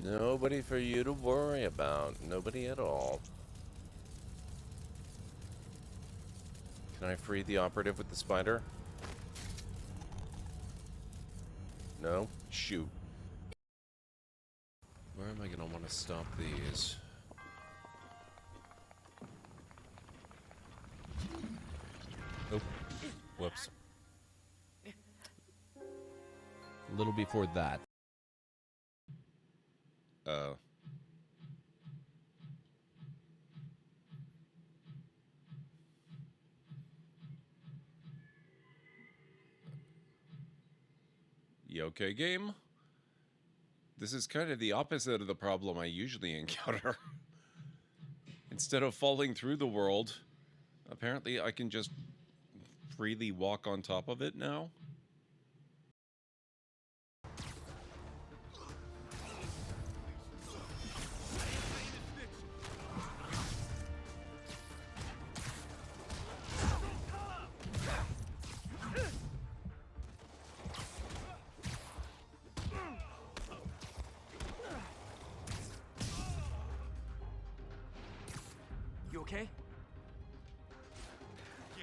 Nobody for you to worry about. Nobody at all. Can I free the operative with the spider? No? Shoot. Where am I going to want to stop these? Oh. Whoops. A little before that. You okay, game? This is kind of the opposite of the problem I usually encounter. Instead of falling through the world, apparently I can just freely walk on top of it now. You okay? Yeah.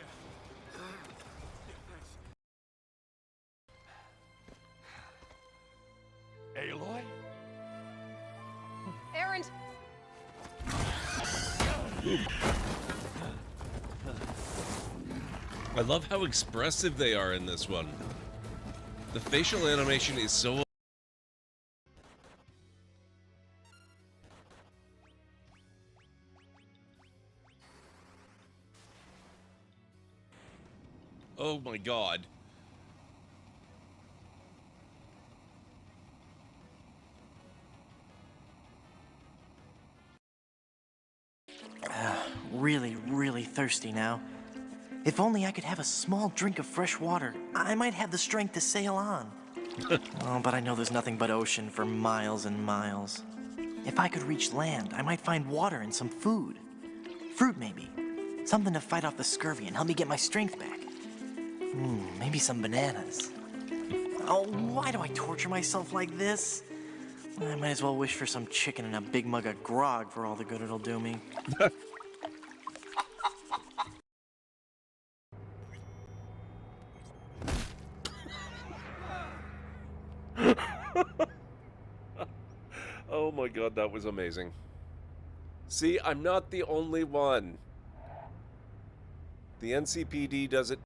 Thanks. Aloy? Errand! I love how expressive they are in this one. The facial animation is so... Oh my god. Really thirsty now. If only I could have a small drink of fresh water, I might have the strength to sail on. Oh, but I know there's nothing but ocean for miles and miles. If I could reach land, I might find water and some food. Fruit, maybe. Something to fight off the scurvy and help me get my strength back. Maybe some bananas. Oh, why do I torture myself like this? I might as well wish for some chicken and a big mug of grog for all the good it'll do me. Oh my god, that was amazing. See, I'm not the only one. The NCPD does it.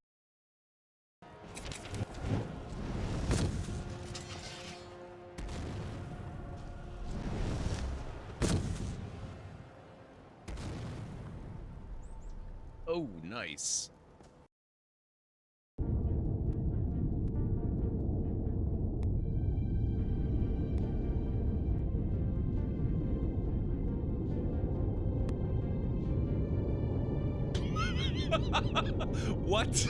Oh, nice. What?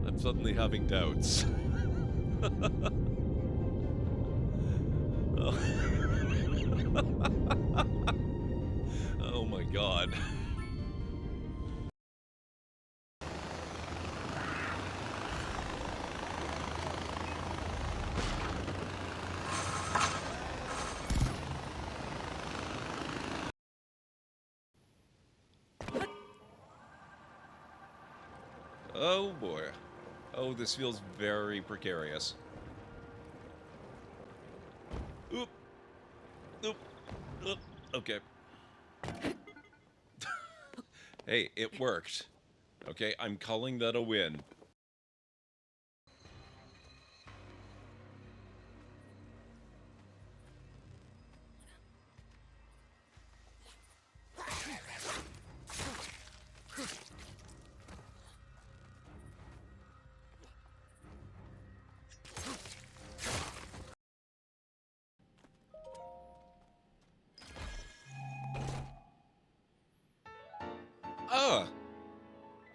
I'm suddenly having doubts. Oh. Oh my god. Oh boy. Oh, this feels very precarious. Oop. Oop. Oop. Okay. Hey, it worked. Okay, I'm calling that a win.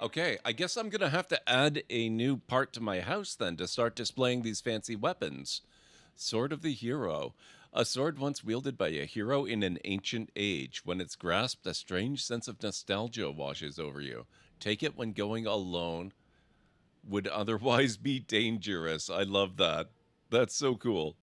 Okay, I guess I'm gonna have to add a new part to my house then to start displaying these fancy weapons. Sword of the Hero. A sword once wielded by a hero in an ancient age. When it's grasped, a strange sense of nostalgia washes over you. Take it when going alone. Would otherwise be dangerous. I love that. That's so cool.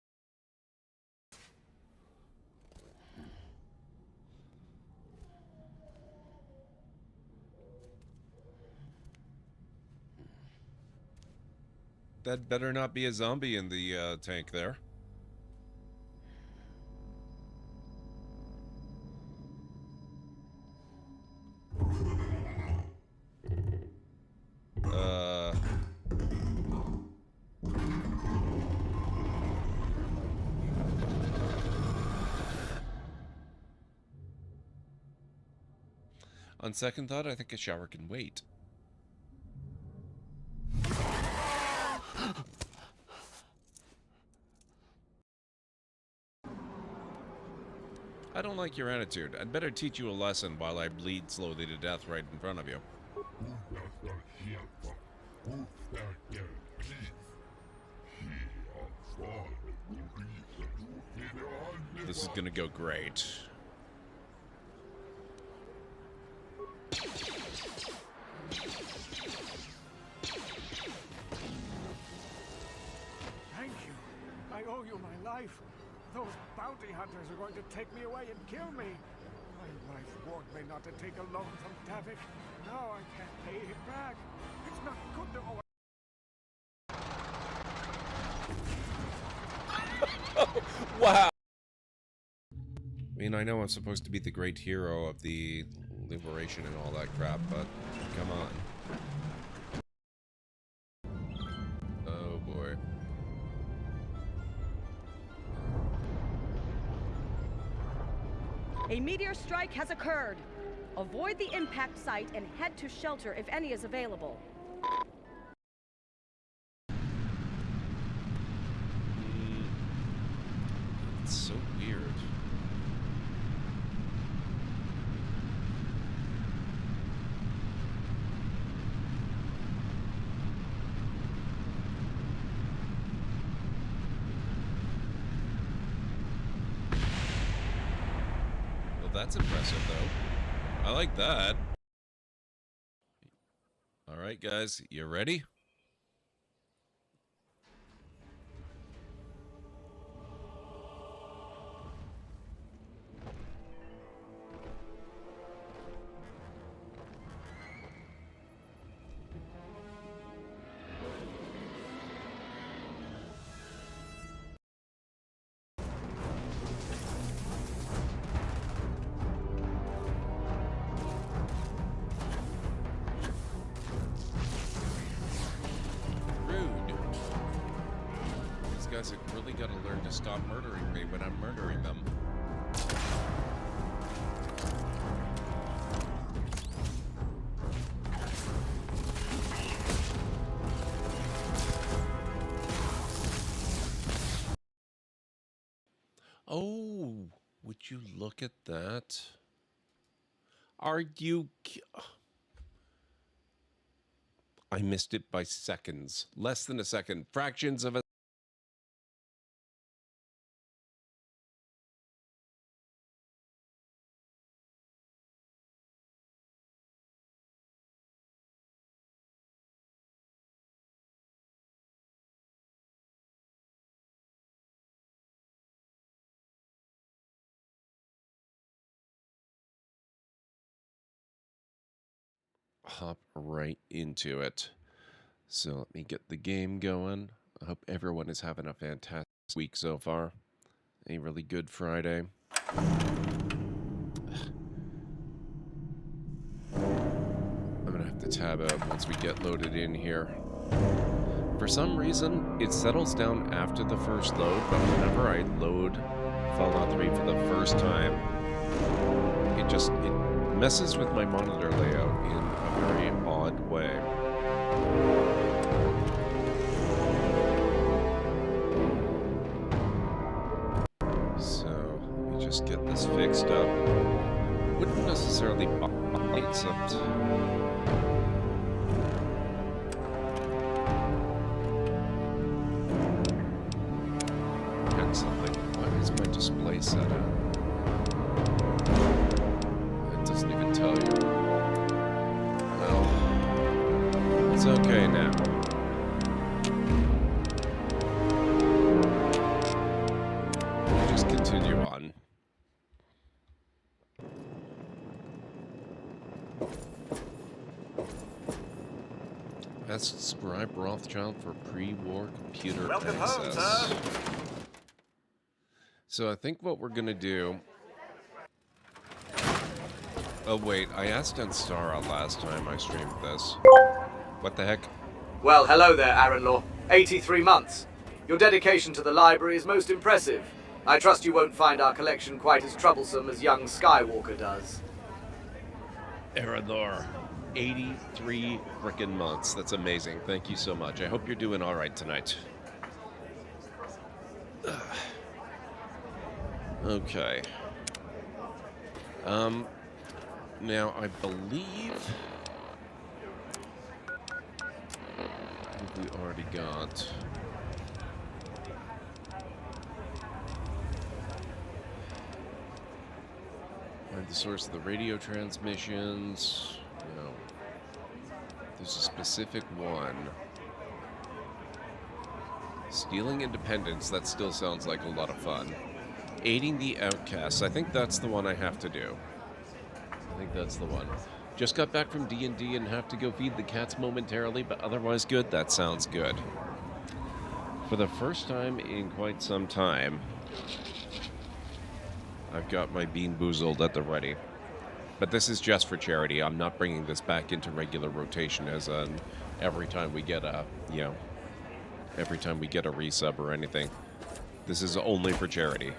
that better not be a zombie in the tank there. On second thought, I think a shower can wait. I don't like your attitude. I'd better teach you a lesson while I bleed slowly to death right in front of you. This is gonna go great. Thank you. I owe you my life. Those bounty hunters are going to take me away and kill me. My wife warned me not to take a loan from Davik. Now I can't pay him back. It's not good to owe. Wow. I mean, I know I'm supposed to be the great hero of the liberation and all that crap, but come on. Oh boy. A meteor strike has occurred. Avoid the impact site and head to shelter if any is available. It's so weird. Well, that's impressive, though. I like that. All right, guys, you ready? Guys have really got to learn to stop murdering me when I'm murdering them. Oh, would you look at that? Are you... I missed it by seconds. Less than a second. Fractions of a... hop right into it. So let me get the game going. I hope everyone is having a fantastic week so far. A really good Friday. I'm gonna have to tab out once we get loaded in here. For some reason, it settles down after the first load, but whenever I load Fallout 3 for the first time, it messes with my monitor layout in a very odd way. So, let me just get this fixed up. Wouldn't necessarily bother, except... check something. Why is my display set up? Doesn't even tell you. Well, it's okay now. We'll just continue on. Ask Scribe Rothschild for pre-war computer Welcome access. home, sir. So I think what we're gonna do... Oh wait, I asked Anstara last time I streamed this. What the heck? Well, hello there, Aaron Law. 83 months. Your dedication to the library is most impressive. I trust you won't find our collection quite as troublesome as young Skywalker does. Erador, 83 frickin' months. That's amazing. Thank you so much. I hope you're doing all right tonight. Okay. Now I believe we already got. Find the source of the radio transmissions. No. There's a specific one. Stealing independence, that still sounds like a lot of fun. Aiding the outcasts, I think that's the one I have to do. I think that's the one. Just got back from D&D and have to go feed the cats momentarily, but otherwise good. That sounds good. For the first time in quite some time, I've got my Bean Boozled at the ready. But this is just for charity. I'm not bringing this back into regular rotation as an every time we get a, every time we get a resub or anything. This is only for charity.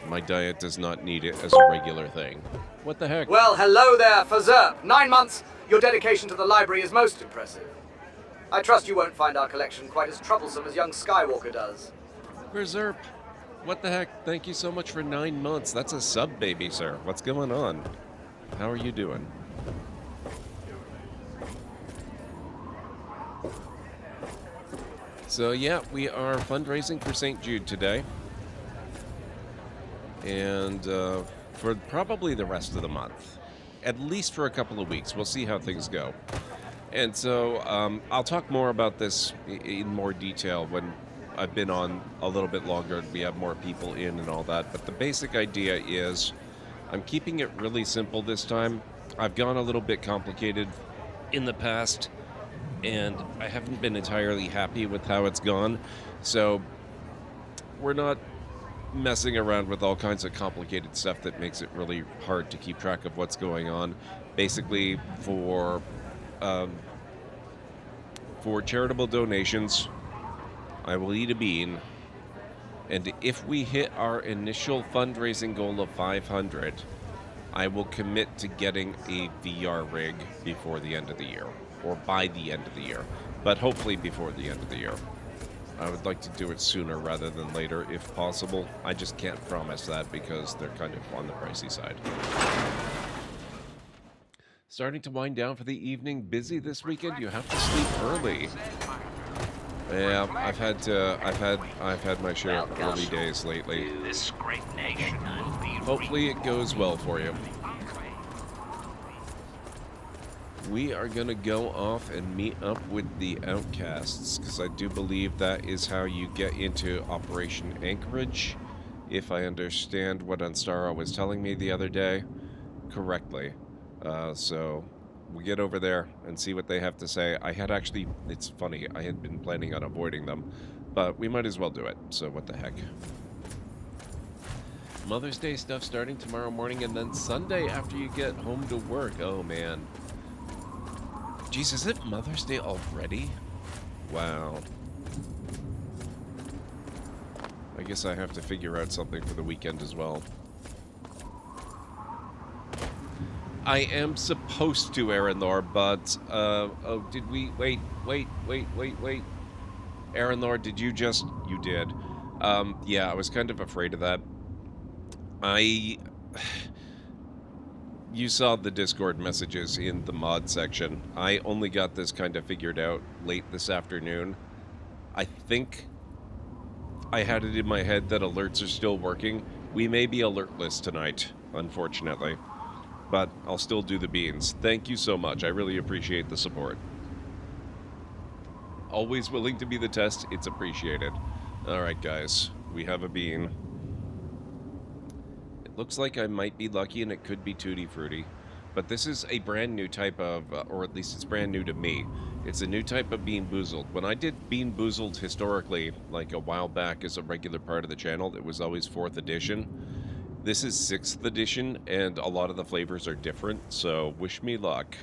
My diet does not need it as a regular thing. What the heck? Well, hello there, Fazerp. 9 months. Your dedication to the library is most impressive. I trust you won't find our collection quite as troublesome as young Skywalker does. Berserp. What the heck? Thank you so much for 9 months. That's a sub baby, sir. What's going on? How are you doing? So yeah, we are fundraising for St. Jude today. And for probably the rest of the month. At least for a couple of weeks. We'll see how things go. And so I'll talk more about this in more detail when I've been on a little bit longer and we have more people in and all that. But the basic idea is I'm keeping it really simple this time. I've gone a little bit complicated in the past, and I haven't been entirely happy with how it's gone. So we're not messing around with all kinds of complicated stuff that makes it really hard to keep track of what's going on. Basically, for charitable donations, I will eat a bean, and if we hit our initial fundraising goal of 500, I will commit to getting a VR rig before the end of the year, or by the end of the year, but hopefully before the end of the year. I would like to do it sooner rather than later, if possible. I just can't promise that because they're kind of on the pricey side. Starting to wind down for the evening. Busy this weekend. You have to sleep early. Yeah, I've had my share of early days lately. This great nation will be Hopefully it goes well for you. We are going to go off and meet up with the outcasts, because I do believe that is how you get into Operation Anchorage, if I understand what Anstara was telling me the other day correctly. So we'll get over there and see what they have to say. I had actually, it's funny, I had been planning on avoiding them, but we might as well do it, so what the heck. Mother's Day stuff starting tomorrow morning, and then Sunday after you get home to work. Oh man. Jeez, is it Mother's Day already? Wow. I guess I have to figure out something for the weekend as well. I am supposed to, Aranor, but, oh, did we, wait. Aranor, did you just, you did. Yeah, I was kind of afraid of that. You saw the Discord messages in the mod section. I only got this kind of figured out late this afternoon. I think I had it in my head that alerts are still working. We may be alertless tonight, unfortunately. But I'll still do the beans. Thank you so much. I really appreciate the support. Always willing to be the test. It's appreciated. Alright, guys. We have a bean. Looks like I might be lucky and it could be Tutti Frutti. but this is a brand new type of, or at least it's brand new to me. It's a new type of Bean Boozled. When I did Bean Boozled historically, like a while back as a regular part of the channel, it was always 4th edition. This is 6th edition, and a lot of the flavors are different, so wish me luck.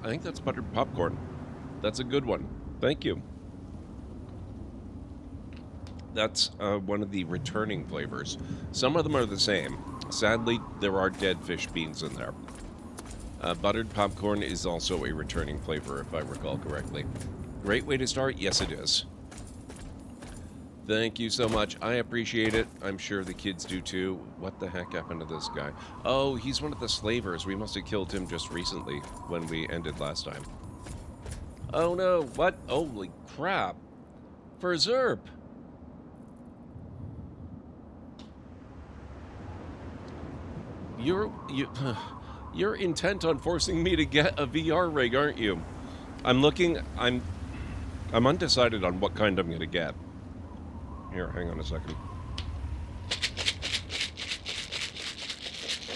I think that's buttered popcorn. That's a good one. Thank you. That's one of the returning flavors. Some of them are the same. Sadly, there are dead fish beans in there. Buttered popcorn is also a returning flavor, if I recall correctly. Great way to start? Yes, it is. Thank you so much. I appreciate it. I'm sure the kids do too. What the heck happened to this guy? Oh, he's one of the slavers. We must have killed him just recently when we ended last time. Oh no, what? Holy crap. For Zerp. You're intent on forcing me to get a VR rig, aren't you? I'm undecided on what kind I'm gonna get. Here, hang on a second.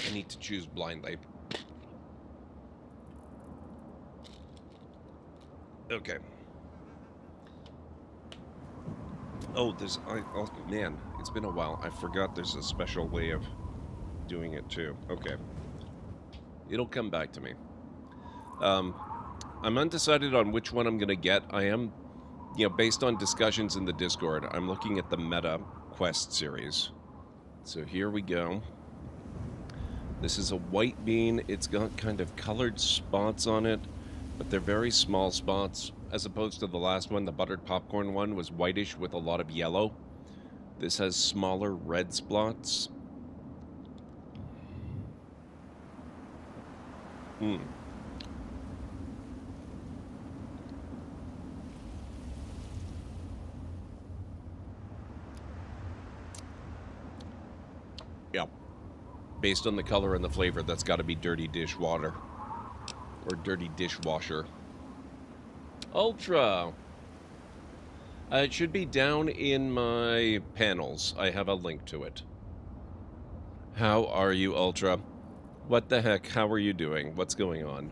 I need to choose blindly. Okay. Oh, man, it's been a while. I forgot there's a special way of doing it too. Okay. It'll come back to me. I'm undecided on which one I'm gonna get. I am, based on discussions in the Discord, I'm looking at the Meta Quest series. So here we go. This is a white bean. It's got kind of colored spots on it, but they're very small spots, as opposed to the last one. The buttered popcorn one was whitish with a lot of yellow. This has smaller red spots. Yeah. Based on the color and the flavor, that's got to be dirty dishwater. Or dirty dishwasher. Ultra! It should be down in my panels. I have a link to it. How are you, Ultra? What the heck? How are you doing? What's going on?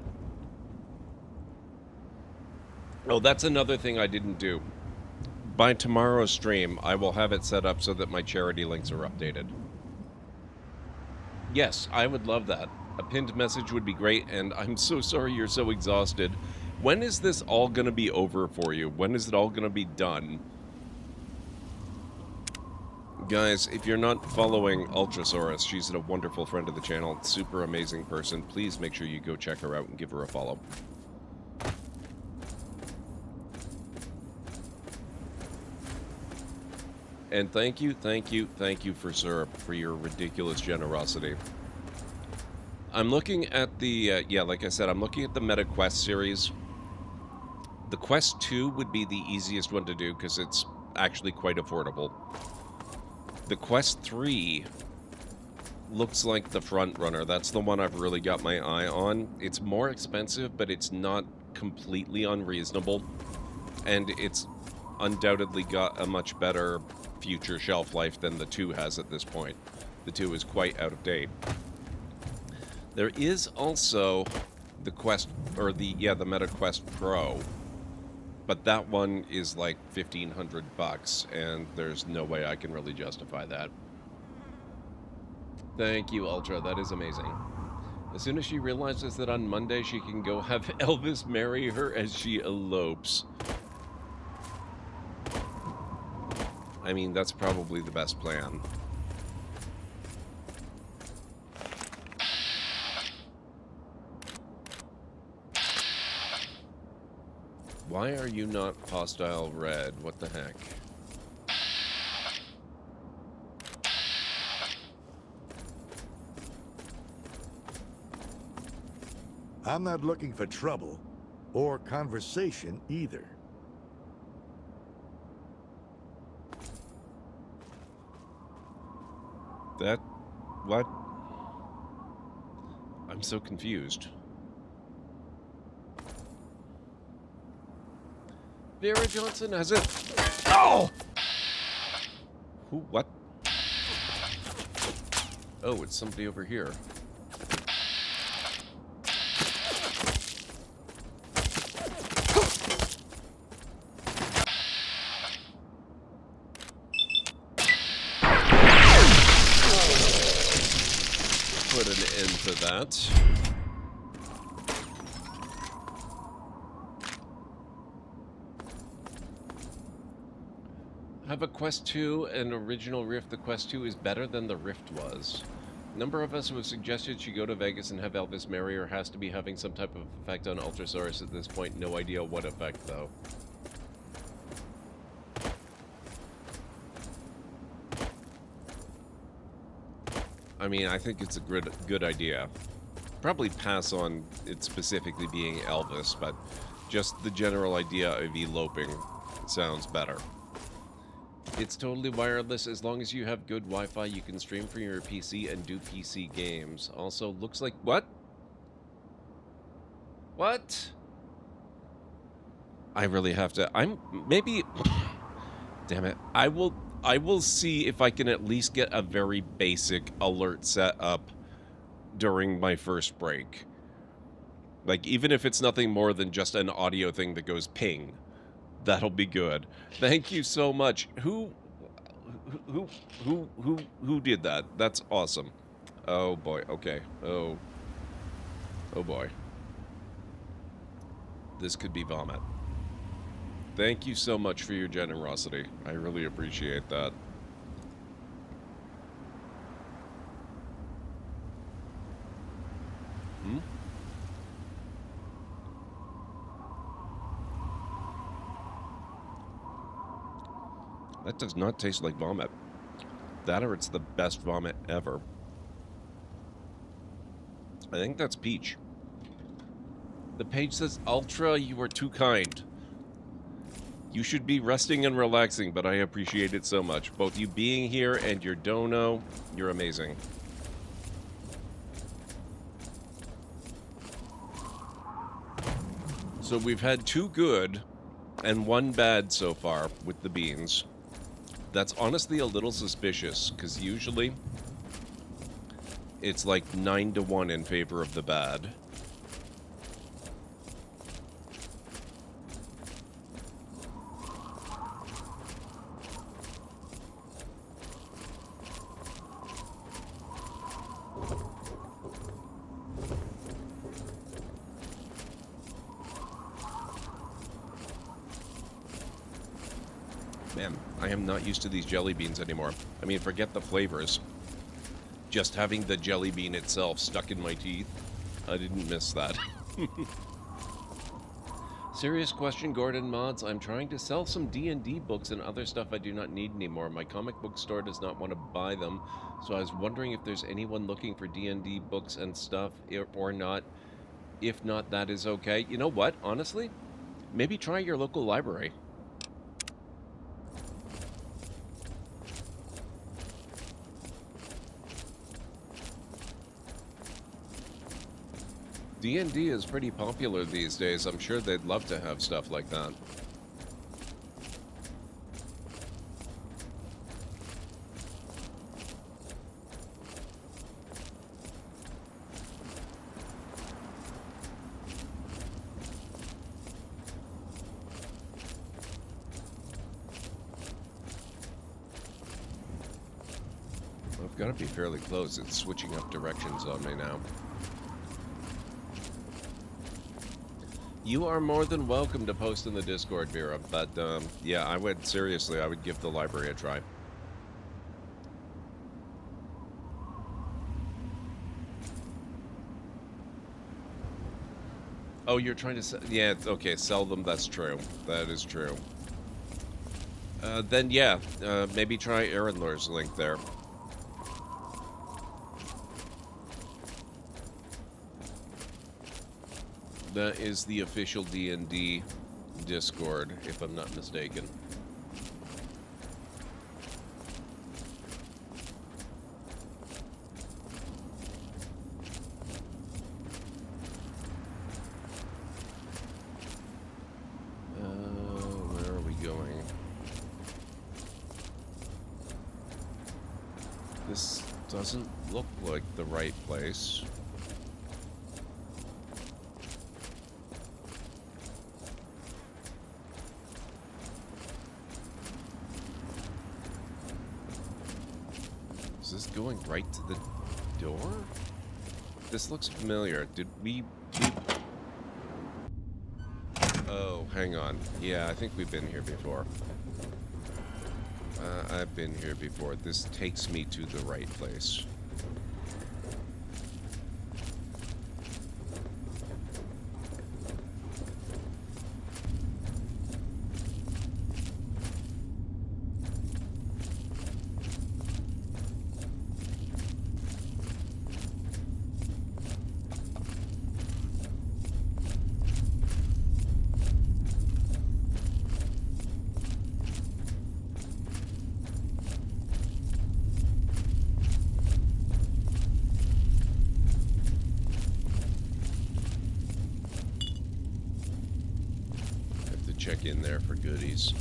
Oh, that's another thing I didn't do. By tomorrow's stream, I will have it set up so that my charity links are updated. Yes, I would love that. A pinned message would be great, and I'm so sorry you're so exhausted. When is this all going to be over for you? When is it all going to be done? Guys, if you're not following Ultrasaurus, she's a wonderful friend of the channel, super amazing person. Please make sure you go check her out and give her a follow. And thank you for Zerp for your ridiculous generosity. I'm looking at the, like I said, I'm looking at the Meta Quest series. The Quest 2 would be the easiest one to do because it's actually quite affordable. The Quest 3 looks like the front runner. That's the one I've really got my eye on. It's more expensive, but it's not completely unreasonable. And it's undoubtedly got a much better future shelf life than the 2 has at this point. The 2 is quite out of date. There is also the Quest, or the Meta Quest Pro, but that one is like $1,500, and there's no way I can really justify that. Thank you, Ultra. That is amazing. As soon as she realizes that on Monday she can go have Elvis marry her as she elopes. I mean, that's probably the best plan. Why are you not hostile red? What the heck? I'm not looking for trouble or conversation either. That... what? I'm so confused. Vera Johnson has it. Oh! Who? What? Oh, it's somebody over here. Put an end to that. Have a Quest 2 and original Rift. The Quest 2 is better than the Rift was. A number of us who have suggested she go to Vegas and have Elvis marry her has to be having some type of effect on Ultrasaurus at this point. No idea what effect, though. I mean, I think it's a good idea. Probably pass on it specifically being Elvis, but just the general idea of eloping sounds better. It's totally wireless. As long as you have good Wi-Fi, you can stream from your PC and do PC games. Also, looks like... What? What? I really have to... Maybe... Damn it. I will see if I can at least get a very basic alert set up during my first break. Like, even if it's nothing more than just an audio thing that goes ping. That'll be good. Thank you so much. Who did that? That's awesome. Oh boy. Okay. Oh boy. This could be vomit. Thank you so much for your generosity. I really appreciate that. That does not taste like vomit. That or it's the best vomit ever. I think that's peach. The page says, Ultra, you are too kind. You should be resting and relaxing, but I appreciate it so much. Both you being here and your dono, you're amazing. So we've had 2 good and 1 bad so far with the beans. That's honestly a little suspicious, because usually it's like 9-1 in favor of the bad. Man, I am not used to these jelly beans anymore. I mean, forget the flavors. Just having the jelly bean itself stuck in my teeth, I didn't miss that. Serious question, Gordon Mods. I'm trying to sell some D&D books and other stuff I do not need anymore. My comic book store does not want to buy them, so I was wondering if there's anyone looking for D&D books and stuff or not. If not, that is okay. You know what? Honestly, maybe try your local library. D&D is pretty popular these days. I'm sure they'd love to have stuff like that. I've got to be fairly close. It's switching up directions on me now. You are more than welcome to post in the Discord, Vera, but yeah, I would give the library a try. Oh, you're trying to sell... Yeah, okay, sell them, that's true. That is true. Then yeah, maybe try Aaron Lure's link there. That is the official D&D Discord, if I'm not mistaken. Doesn't look like the right place. Is this going right to the door? This looks familiar. Did we... Oh, hang on. Yeah, I think we've been here before. I've been here before. This takes me to the right place. Check in there for goodies.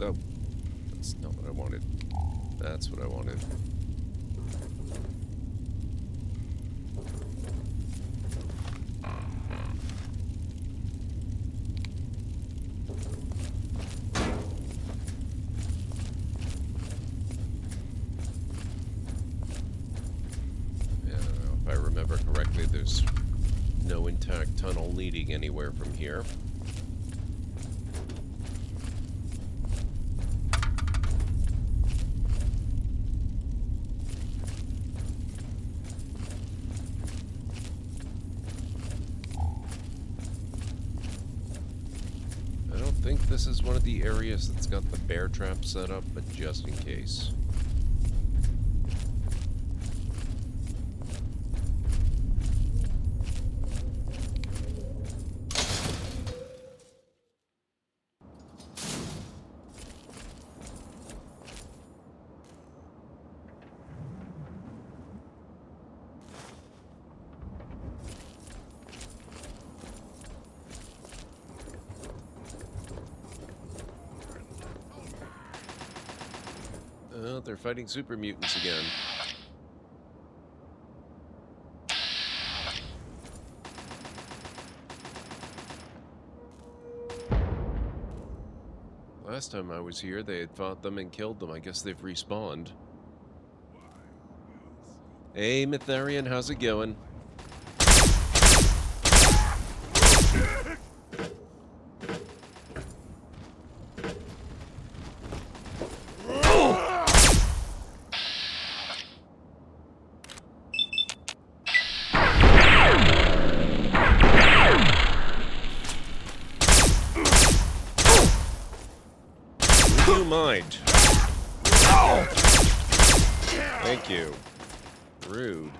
Oh, that's not what I wanted. That's what I wanted. Yeah, I don't know. If I remember correctly, there's no intact tunnel leading anywhere from here. I don't think this is one of the areas that's got the bear trap set up, but just in case. They're fighting super mutants again. Last time I was here, they had fought them and killed them. I guess they've respawned. Hey, Mytharian, how's it going? Mind. Thank you. Rude.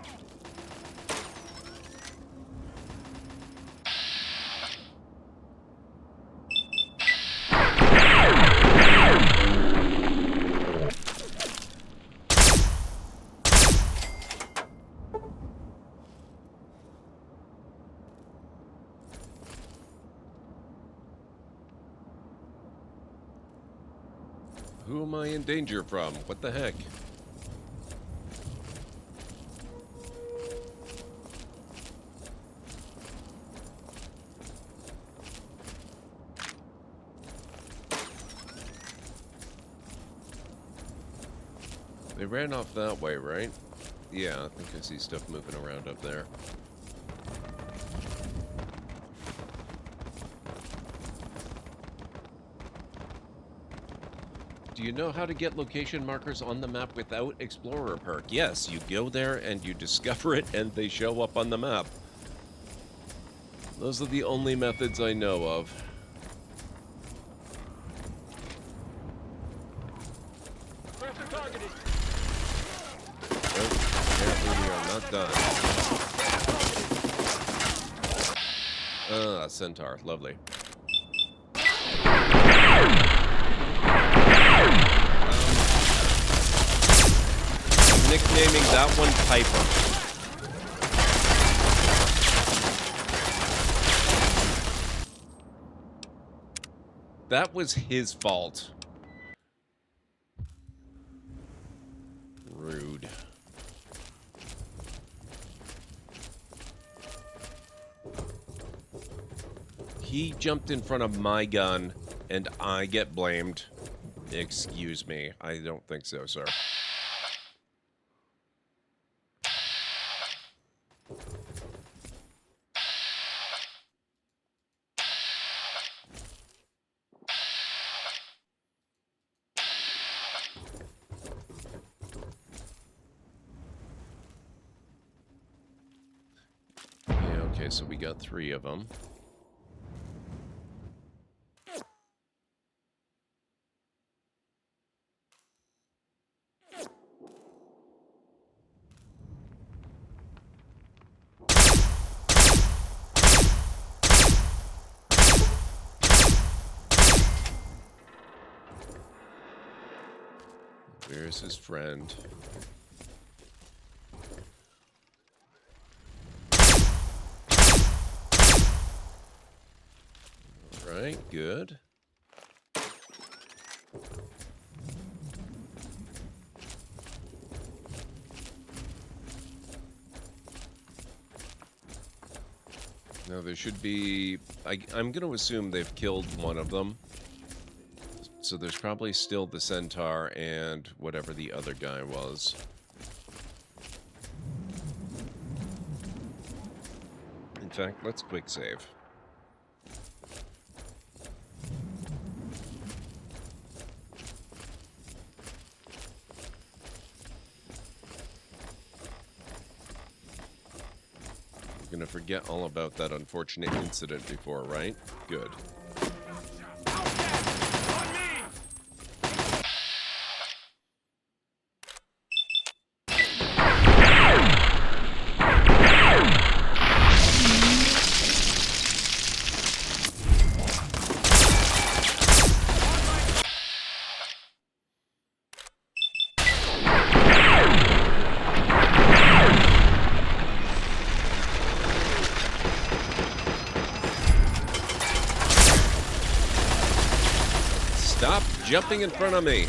Who am I in danger from? What the heck? They ran off that way, right? Yeah, I think I see stuff moving around up there. Do you know how to get location markers on the map without Explorer perk? Yes, you go there and you discover it and they show up on the map. Those are the only methods I know of. Oh, apparently we are not done. Ah, Centaur, lovely. Nicknaming that one Piper. That was his fault. He jumped in front of my gun, and I get blamed. Excuse me. I don't think so, sir. Yeah, okay, so we got 3 of them. Where's his friend? Alright, good. Now there should be... I'm going to assume they've killed one of them. So there's probably still the centaur and whatever the other guy was. In fact, let's quick save. I'm gonna forget all about that unfortunate incident before, right? Good. Stop jumping in front of me.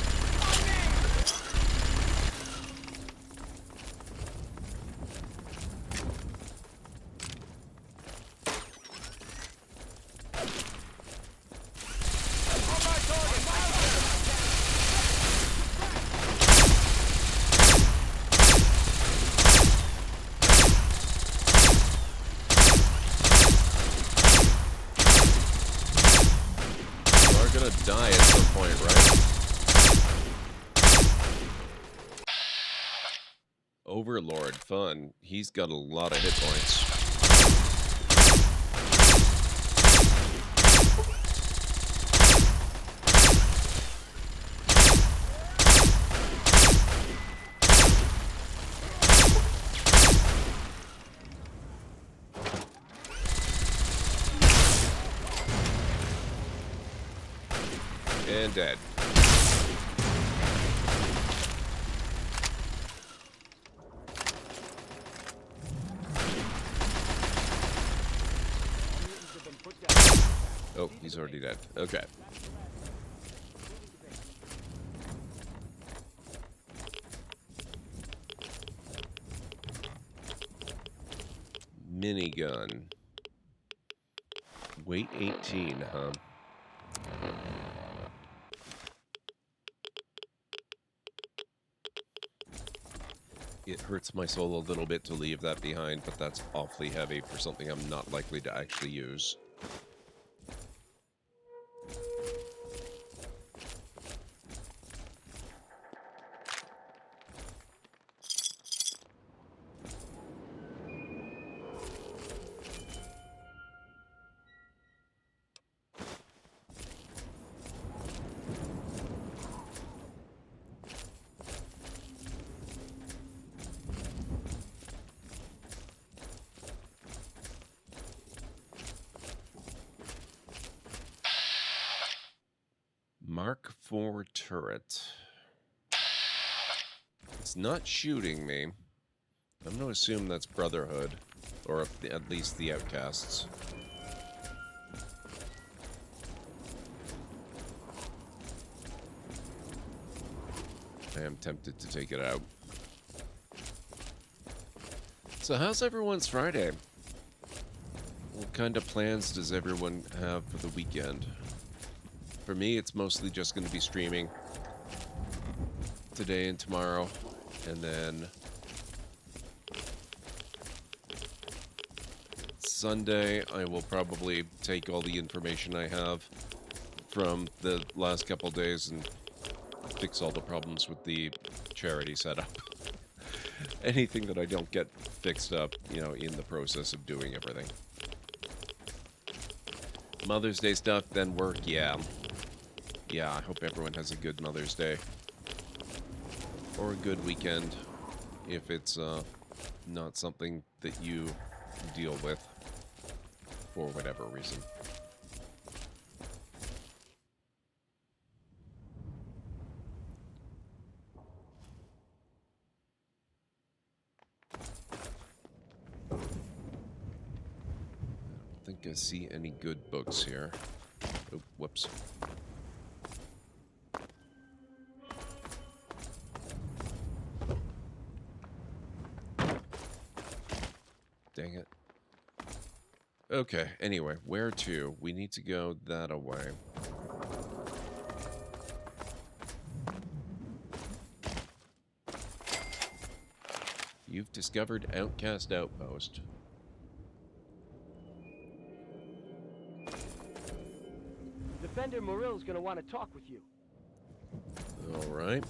Die at some point, right? Overlord, fun. He's got a lot of hit points. And dead. Oh, he's already dead. Okay. Minigun. Weight 18, huh? It hurts my soul a little bit to leave that behind, but that's awfully heavy for something I'm not likely to actually use. Mark IV turret. It's not shooting me. I'm going to assume that's Brotherhood, or at least the Outcasts. I am tempted to take it out. So how's everyone's Friday? What kind of plans does everyone have for the weekend? For me, it's mostly just going to be streaming today and tomorrow, and then Sunday I will probably take all the information I have from the last couple days and fix all the problems with the charity setup. Anything that I don't get fixed up, you know, in the process of doing everything. Mother's Day stuff, then work, yeah. Yeah, I hope everyone has a good Mother's Day. Or a good weekend, if it's not something that you deal with for whatever reason. I don't think I see any good books here. Oh, whoops. Dang it. Okay, anyway, where to? We need to go that away. You've discovered Outcast Outpost. Defender Morill's gonna want to talk with you. All right.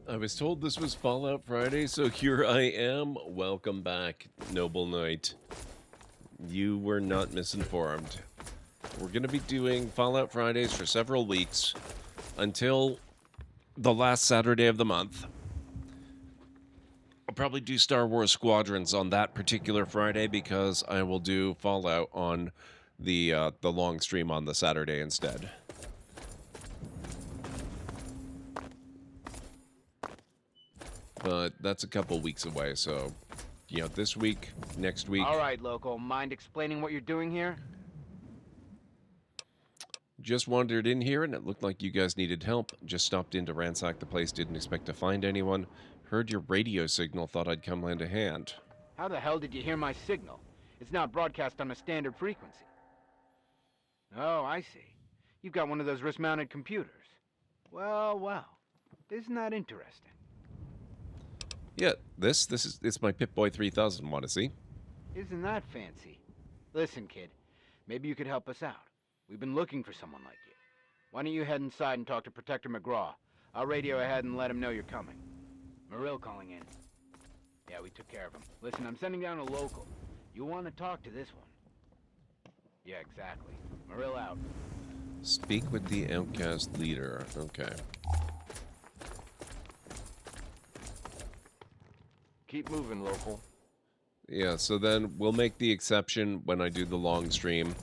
I was told this was Fallout Friday, so here I am. Welcome back, Noble Knight. You were not misinformed. We're going to be doing Fallout Fridays for several weeks until the last Saturday of the month. I'll probably do Star Wars Squadrons on that particular Friday because I will do Fallout on the long stream on the Saturday instead. But that's a couple weeks away, so, you know, this week, next week. All right, local. Mind explaining what you're doing here? Just wandered in here, and it looked like you guys needed help. Just stopped in to ransack the place, didn't expect to find anyone. Heard your radio signal, thought I'd come lend a hand. How the hell did you hear my signal? It's not broadcast on a standard frequency. Oh, I see. You've got one of those wrist-mounted computers. Well, well. Isn't that interesting? Yeah, it's my Pip-Boy 3000, want to see? Isn't that fancy? Listen, kid. Maybe you could help us out. We've been looking for someone like you. Why don't you head inside and talk to Protector McGraw? I'll radio ahead and let him know you're coming. Morill calling in. Yeah, we took care of him. Listen, I'm sending down a local. You want to talk to this one? Yeah, exactly. Morill out. Speak with the Outcast leader. Okay. Keep moving, local. Yeah, so then we'll make the exception when I do the long stream,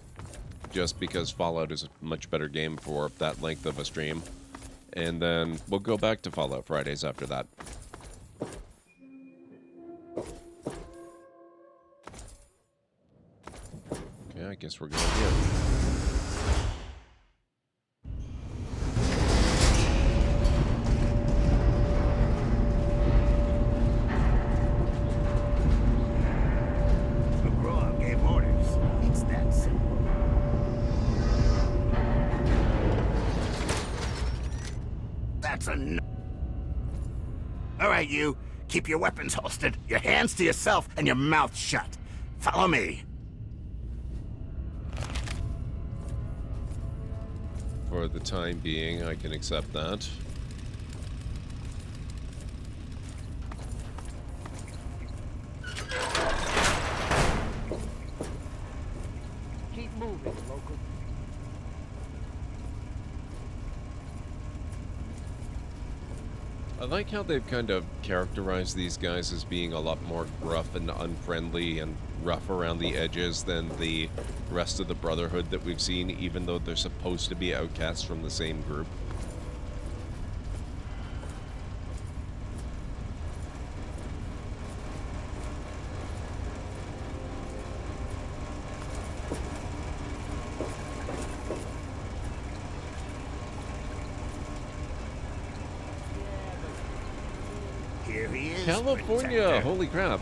just because Fallout is a much better game for that length of a stream. And then we'll go back to Fallout Fridays after that. Okay, I guess we're going here. All right, you. Keep your weapons holstered, your hands to yourself, and your mouth shut. Follow me. For the time being, I can accept that. moving, local. I like how they've kind of characterized these guys as being a lot more gruff and unfriendly and rough around the edges than the rest of the Brotherhood that we've seen, even though they're supposed to be outcasts from the same group. Here he is, California! Protector. Holy crap.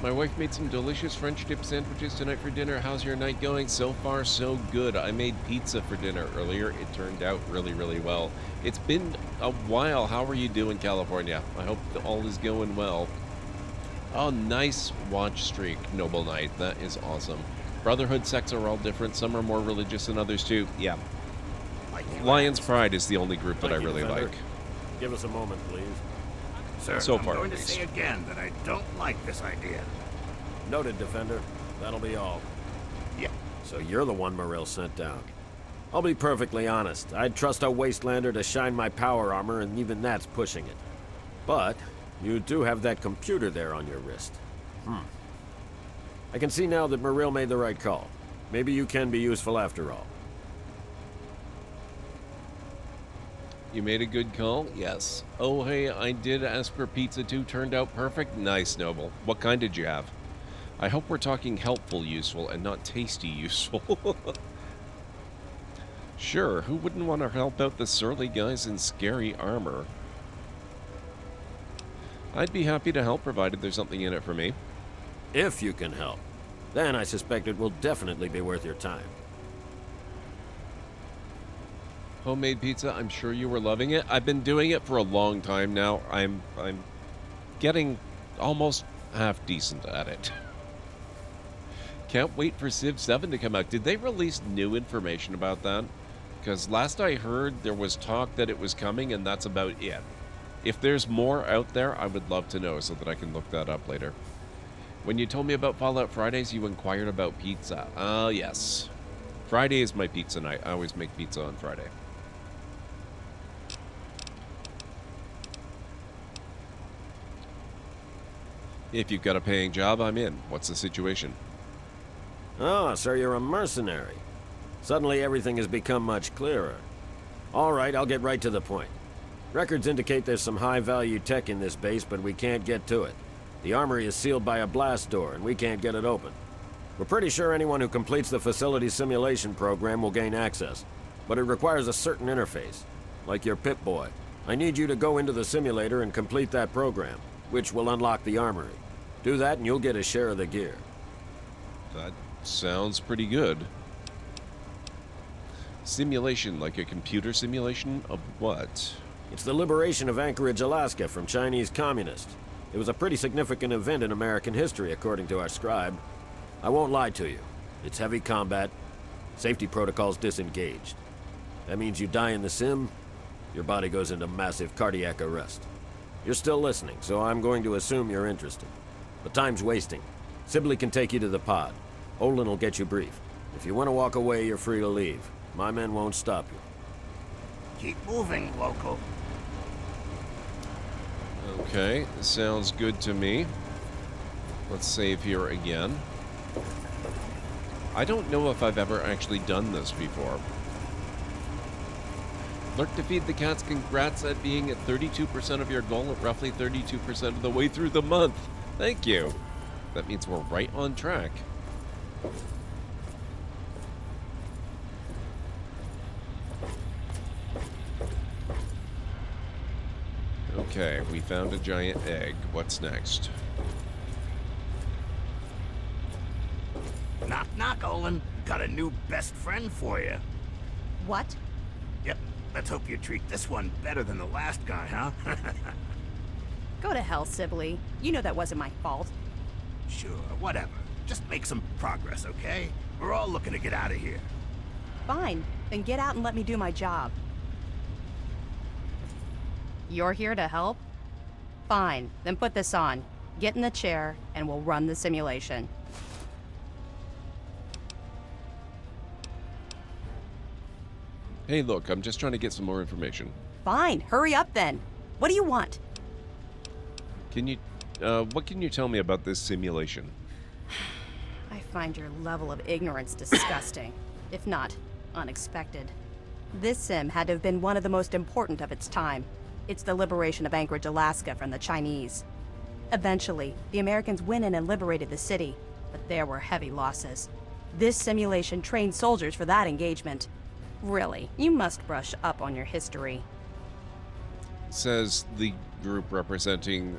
My wife made some delicious French dip sandwiches tonight for dinner. How's your night going? So far, so good. I made pizza for dinner earlier. It turned out really, really well. It's been a while. How are you doing, California? I hope all is going well. Oh, nice watch streak, Noble Knight. That is awesome. Brotherhood sects are all different. Some are more religious than others, too. Yeah. Lion's Pride is the only group that I really like. Give us a moment, please. Sir, So I'm far, going at to least. say again that I don't like this idea. Noted, Defender. That'll be all. Yeah. So you're the one Morrill sent down. I'll be perfectly honest. I'd trust a Wastelander to shine my power armor, and even that's pushing it. But you do have that computer there on your wrist. I can see now that Morrill made the right call. Maybe you can be useful after all. You made a good call? Yes. Oh, hey, I did ask for pizza too. Turned out perfect? Nice, Noble. What kind did you have? I hope we're talking helpful useful and not tasty useful. Sure, who wouldn't want to help out the surly guys in scary armor? I'd be happy to help provided there's something in it for me. If you can help. Then I suspect it will definitely be worth your time. Homemade pizza, I'm sure you were loving it. I've been doing it for a long time now. I'm getting almost half decent at it. Can't wait for Civ 7 to come out. Did they release new information about that? Because last I heard, there was talk that it was coming, and that's about it. If there's more out there, I would love to know so that I can look that up later. When you told me about Fallout Fridays, you inquired about pizza. Ah, yes. Friday is my pizza night. I always make pizza on Friday. If you've got a paying job, I'm in. What's the situation? Oh, so you're a mercenary. Suddenly everything has become much clearer. All right, I'll get right to the point. Records indicate there's some high-value tech in this base, but we can't get to it. The armory is sealed by a blast door, and we can't get it open. We're pretty sure anyone who completes the facility simulation program will gain access, but it requires a certain interface, like your Pip-Boy. I need you to go into the simulator and complete that program, which will unlock the armory. Do that and you'll get a share of the gear. That sounds pretty good. Simulation, like a computer simulation of what? It's the liberation of Anchorage, Alaska from Chinese communists. It was a pretty significant event in American history, according to our scribe. I won't lie to you. It's heavy combat. Safety protocols disengaged. That means you die in the sim, your body goes into massive cardiac arrest. You're still listening, so I'm going to assume you're interested. But time's wasting. Sibley can take you to the pod. Olin will get you briefed. If you want to walk away, you're free to leave. My men won't stop you. Keep moving, local. Okay, sounds good to me. Let's save here again. I don't know if I've ever actually done this before. Lurk to feed the cats, congrats at being at 32% of your goal at roughly 32% of the way through the month. Thank you. That means we're right on track. Okay, we found a giant egg. What's next? Knock, knock, Olin. Got a new best friend for you. What? Yep, let's hope you treat this one better than the last guy, huh? Go to hell, Sibley. You know that wasn't my fault. Sure, whatever. Just make some progress, okay? We're all looking to get out of here. Fine. Then get out and let me do my job. You're here to help? Fine. Then put this on. Get in the chair, and we'll run the simulation. Hey, look, I'm just trying to get some more information. Fine, hurry up then. What do you want? What can you tell me about this simulation? I find your level of ignorance disgusting, if not unexpected. This sim had to have been one of the most important of its time. It's the liberation of Anchorage, Alaska from the Chinese. Eventually, the Americans went in and liberated the city, but there were heavy losses. This simulation trained soldiers for that engagement. Really, you must brush up on your history. Says the group representing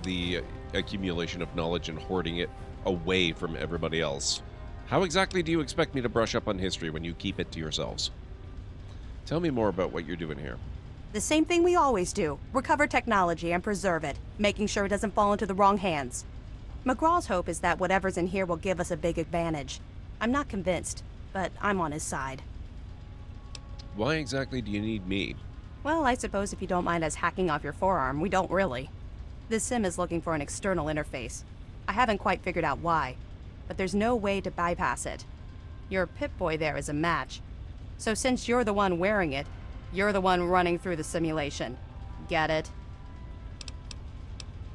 the accumulation of knowledge and hoarding it away from everybody else. How exactly do you expect me to brush up on history when you keep it to yourselves? Tell me more about what you're doing here. The same thing we always do. Recover technology and preserve it, making sure it doesn't fall into the wrong hands. McGraw's hope is that whatever's in here will give us a big advantage. I'm not convinced, but I'm on his side. Why exactly do you need me? Well, I suppose if you don't mind us hacking off your forearm, we don't really. This sim is looking for an external interface. I haven't quite figured out why, but there's no way to bypass it. Your Pip-Boy there is a match. So since you're the one wearing it, you're the one running through the simulation. Get it?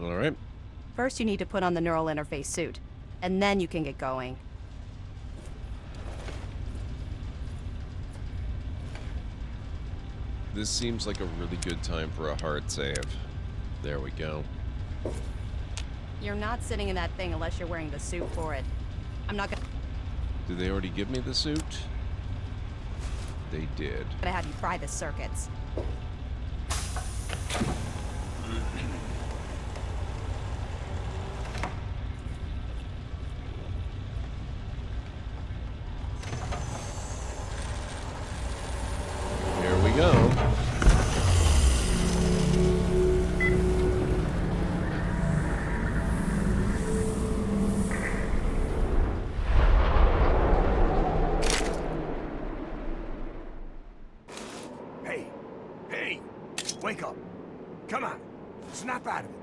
All right. First you need to put on the neural interface suit, and then you can get going. This seems like a really good time for a hard save. There we go. You're not sitting in that thing unless you're wearing the suit for it. I'm not Did they already give me the suit? They did. gonna have you try the circuits. Here we go. Hey! Wake up! Come on! Snap out of it!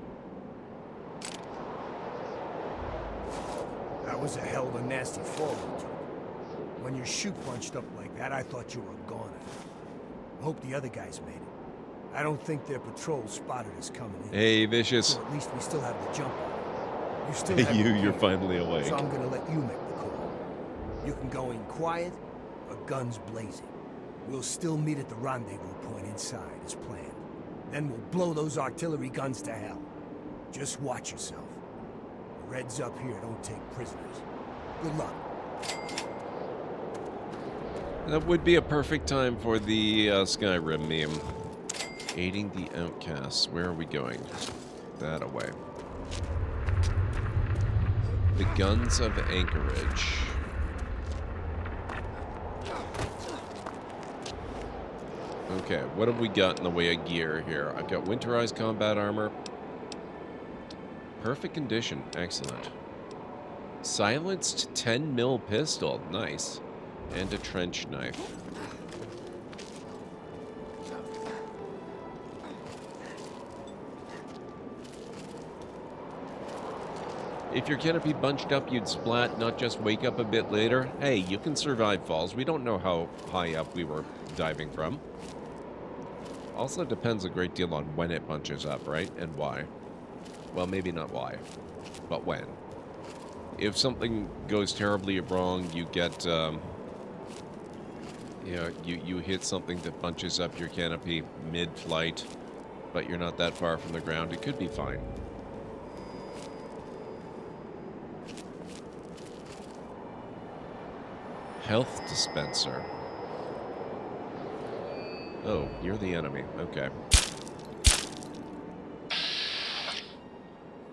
That was a hell of a nasty fall you took. When your chute bunched up like that, I thought you were a goner. I hope the other guys made it. I don't think their patrol spotted us coming in. Hey, Vicious. So at least we still have the jump on it. You still have You're finally awake. So I'm gonna let you make the call. You can go in quiet or guns blazing. We'll still meet at the rendezvous point inside, as planned. Then we'll blow those artillery guns to hell. Just watch yourself. The Reds up here don't take prisoners. Good luck. That would be a perfect time for the Skyrim meme. Aiding the outcasts. Where are we going? That away. The Guns of Anchorage. Okay, what have we got in the way of gear here? I've got winterized combat armor. Perfect condition. Excellent. Silenced 10 mil pistol. Nice. And a trench knife. If your canopy bunched up, you'd splat, not just wake up a bit later. Hey, you can survive falls. We don't know how high up we were diving from. Also depends a great deal on when it bunches up, right? And why. Well, maybe not why, but when. If something goes terribly wrong, you get, you hit something that bunches up your canopy mid-flight, but you're not that far from the ground, it could be fine. Health dispenser. Oh, you're the enemy. Okay.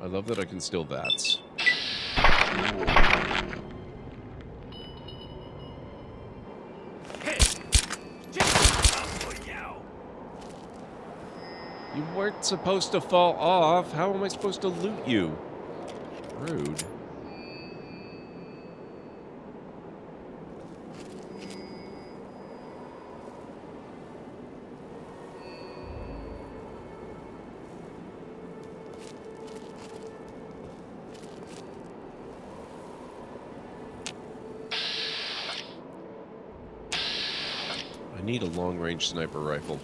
I love that I can steal VATS. You weren't supposed to fall off. How am I supposed to loot you? Rude. I need a long-range sniper rifle.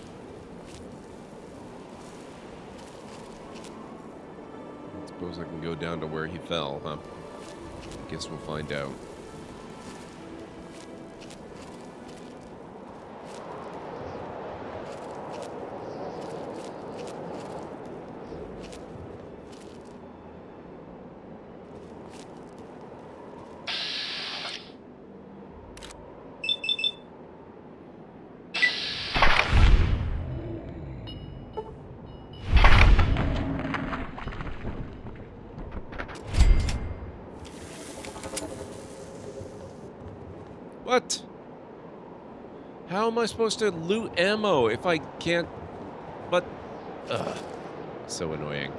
I suppose I can go down to where he fell, huh? Guess we'll find out. What? How am I supposed to loot ammo if I can't... But... Ugh. So annoying.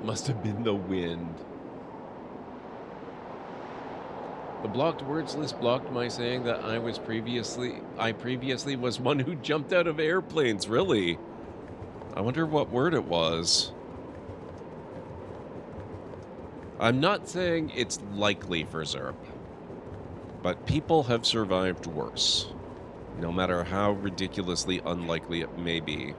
Must have been the wind. The blocked words list blocked my saying that I previously was one who jumped out of airplanes. Really? I wonder what word it was. I'm not saying it's likely for Zerp. But people have survived worse, no matter how ridiculously unlikely it may be.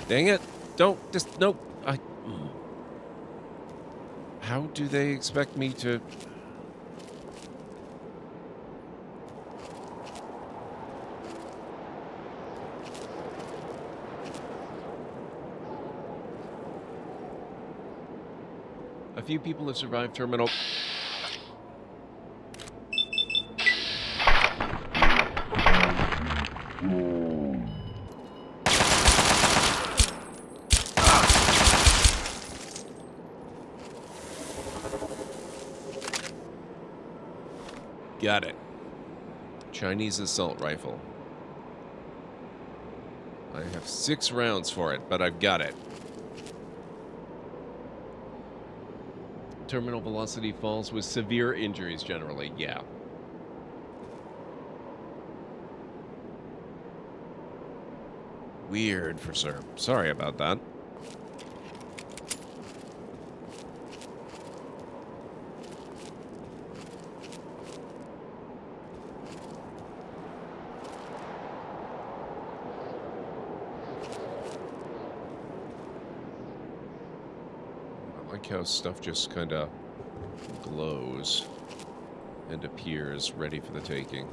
Dang it! Don't just nope. How do they expect me to? A few people have survived terminal. Got it. Chinese assault rifle. I have 6 rounds for it, but I've got it. Terminal velocity falls with severe injuries generally, yeah. Weird for sir. Sorry about that. How stuff just kind of glows and appears ready for the taking.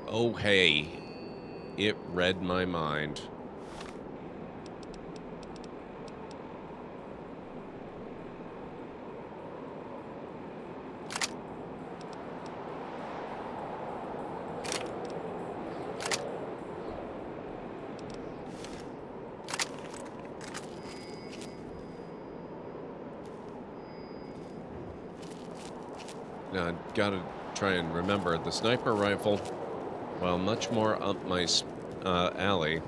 Oh, hey. It read my mind. Now, I've got to try and remember, the sniper rifle, while much more up my alley,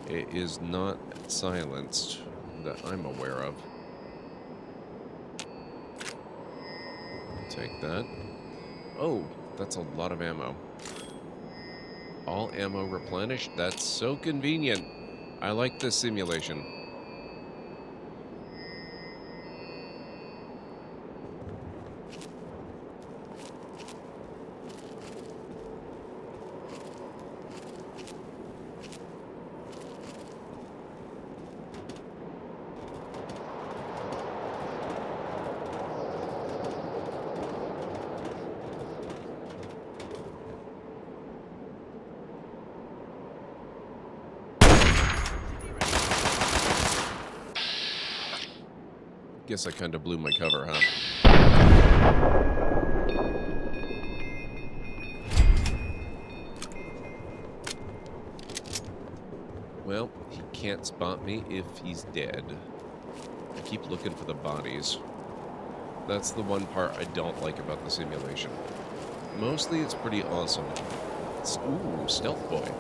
it is not silenced that I'm aware of. Take that. Oh, that's a lot of ammo. All ammo replenished? That's so convenient. I like this simulation. Guess I kind of blew my cover, huh? Well, he can't spot me if he's dead. I keep looking for the bodies. That's the one part I don't like about the simulation. Mostly it's pretty awesome. Ooh, stealth boy.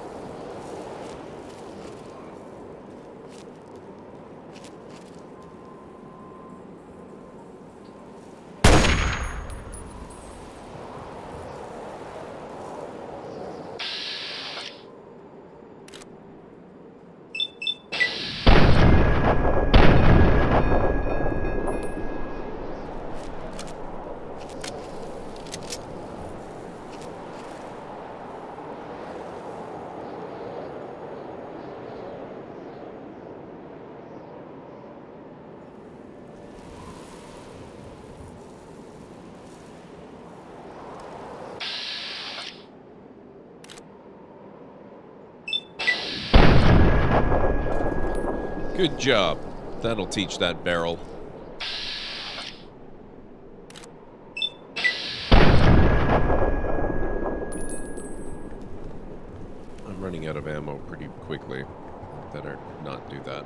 Good job. That'll teach that barrel. I'm running out of ammo pretty quickly. Better not do that.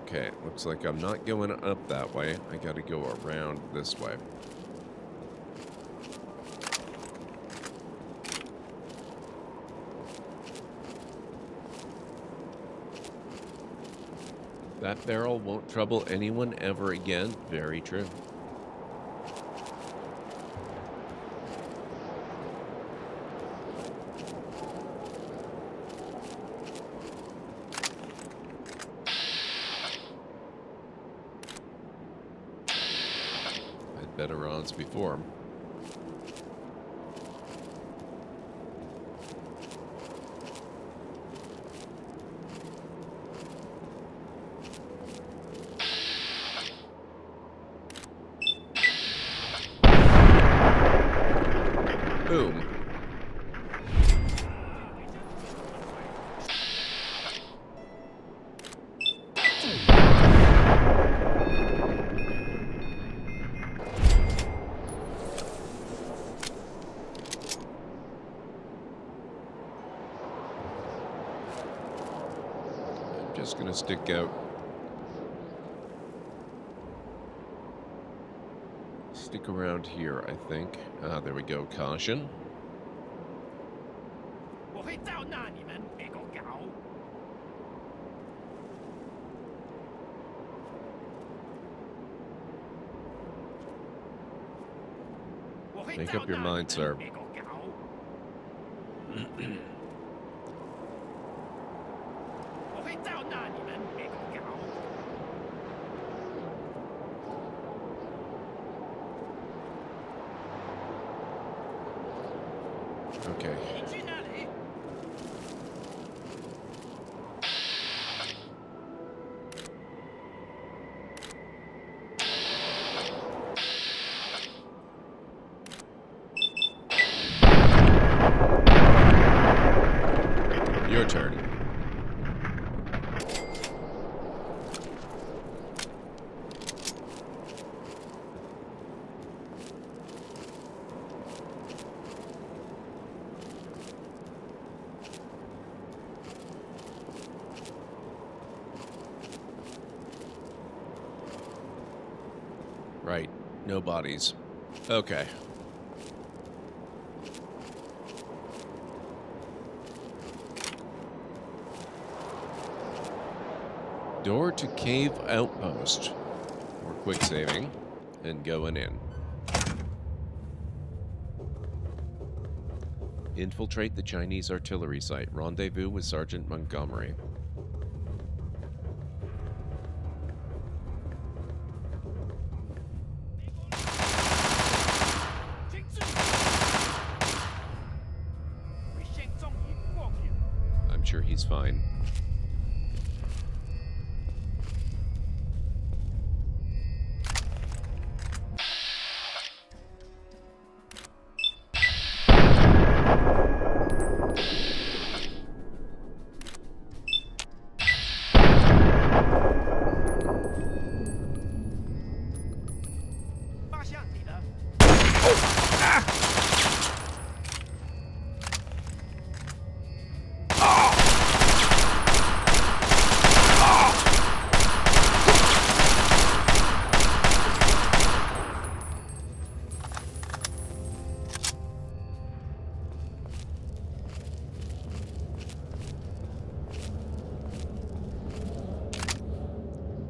Okay, looks like I'm not going up that way. I gotta go around this way. That barrel won't trouble anyone ever again. Very true. Had better odds before. Boom. I'm just gonna stick out. Stick around here, I think. Ah, there we go. Caution. Make up your mind, sir. Okay. Your turn. Right. No bodies. Okay. Door to cave outpost. We're quick saving and going in. Infiltrate the Chinese artillery site. Rendezvous with Sergeant Montgomery. I'm sure he's fine.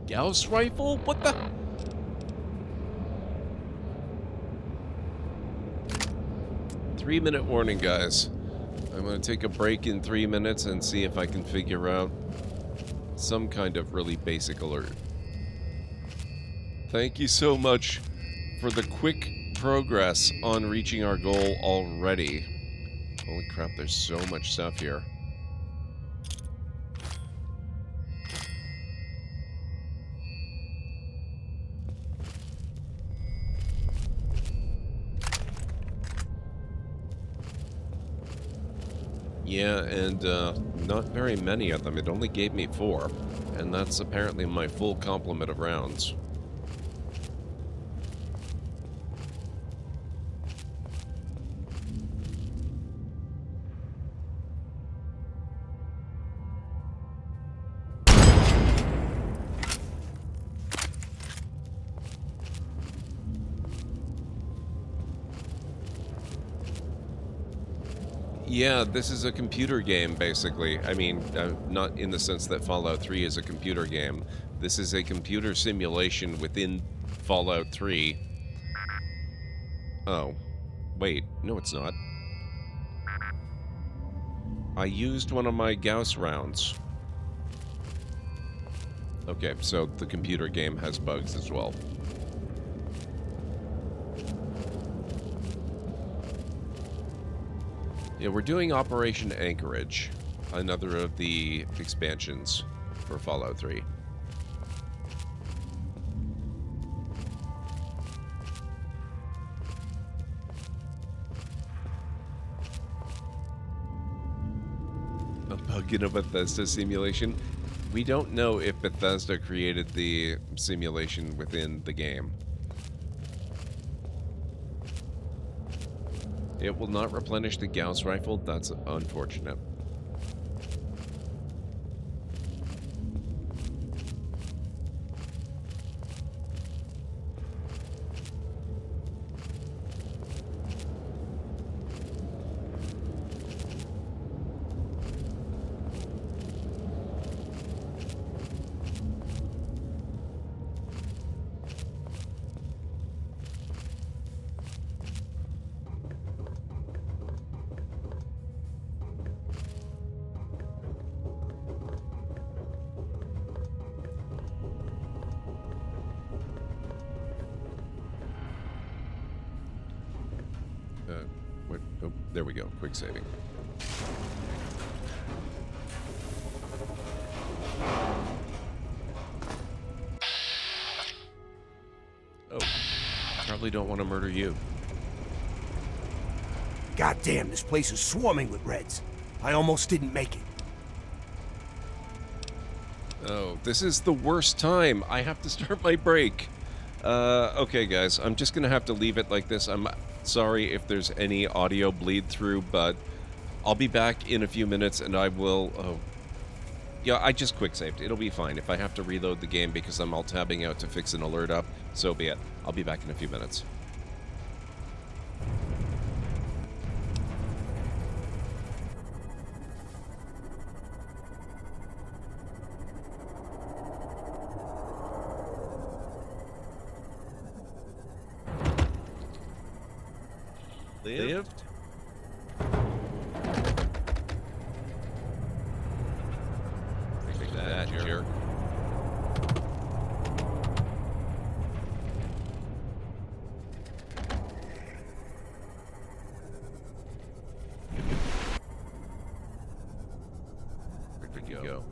Gauss rifle? What the? Three-minute warning, guys. I'm going to take a break in 3 minutes and see if I can figure out some kind of really basic alert. Thank you so much for the quick progress on reaching our goal already. Holy crap, there's so much stuff here. Yeah, and not very many of them. It only gave me 4, and that's apparently my full complement of rounds. Yeah, this is a computer game, basically. I mean, not in the sense that Fallout 3 is a computer game. This is a computer simulation within Fallout 3. Oh. Wait, no it's not. I used one of my Gauss rounds. Okay, so the computer game has bugs as well. Yeah, we're doing Operation Anchorage, another of the expansions for Fallout 3. A bug in a Bethesda simulation? We don't know if Bethesda created the simulation within the game. It will not replenish the Gauss rifle. That's unfortunate. What? Oh, there we go. Quick saving. Oh, probably don't want to murder you. Goddamn, this place is swarming with Reds. I almost didn't make it. Oh, this is the worst time. I have to start my break. Okay, guys, I'm just gonna have to leave it like this. I'm sorry if there's any audio bleed through, but I'll be back in a few minutes and I will... Oh. Yeah, I just quick saved. It'll be fine. If I have to reload the game because I'm alt-tabbing out to fix an alert up, so be it. I'll be back in a few minutes. Lived? Take that, jerk. Where'd you go?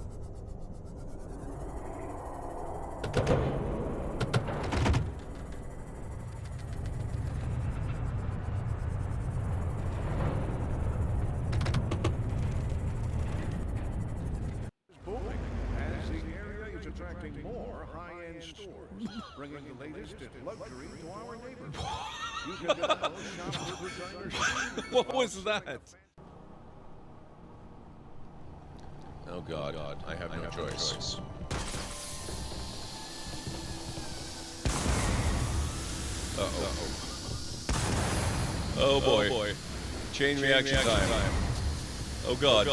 Attracting more high-end stores, bringing the latest in luxury to our neighborhood. You can shop with designer. What was that? Oh God, I have no choice. Uh-oh. Oh boy. Chain reaction time. Oh God.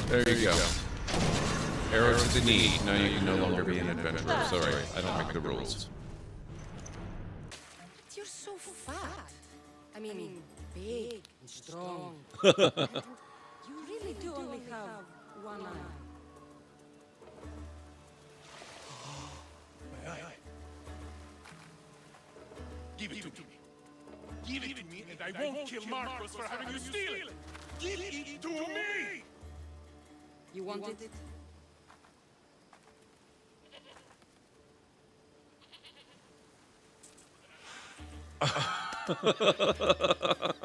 There you go. Arrow to the knee. Now you can no longer be an adventurer. Sorry, I don't make the rules. You're so fat. I mean, big and strong. You really do only have one eye. My eye. Give it to me. Give it to me, and I won't kill Marcos for having you steal it. Give it to me! You want it?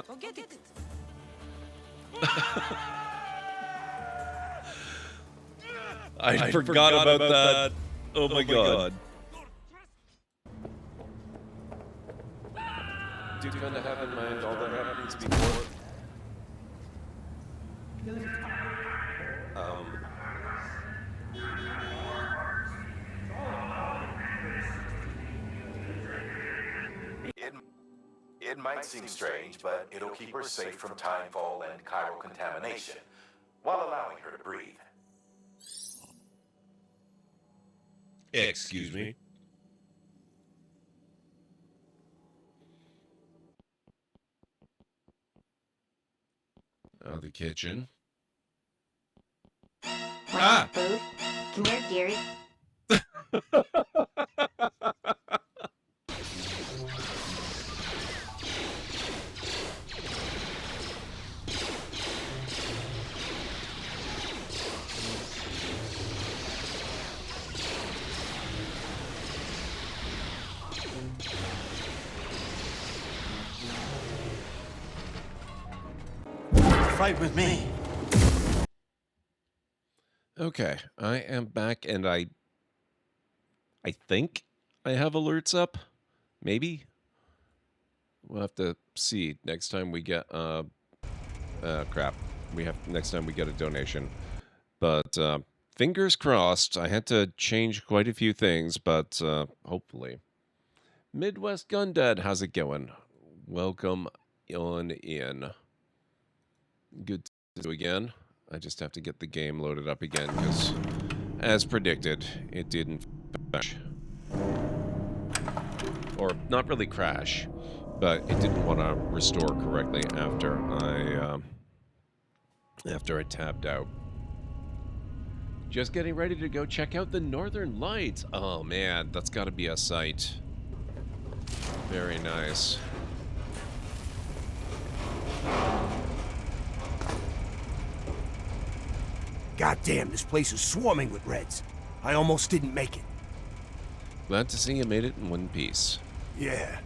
Go get it. I forgot about that. Oh my god. Do you kind of have in mind all that happens before? It might seem strange, but it'll keep her safe from timefall and chiral contamination, while allowing her to breathe. Excuse me. The kitchen. Want food? Come here, dearie. Fight with me. Okay, I am back, and I think I have alerts up. Maybe we'll have to see next time we get crap. Next time we get a donation, but fingers crossed. I had to change quite a few things, but hopefully. Midwest Gun Dad, how's it going? Welcome on in. Good to see you again. I just have to get the game loaded up again because, as predicted, it didn't crash. Or not really crash, but it didn't want to restore correctly after I tabbed out. Just getting ready to go check out the Northern Lights. Oh man, that's got to be a sight. Very nice. Goddamn, this place is swarming with Reds. I almost didn't make it. Glad to see you made it in one piece. Yeah,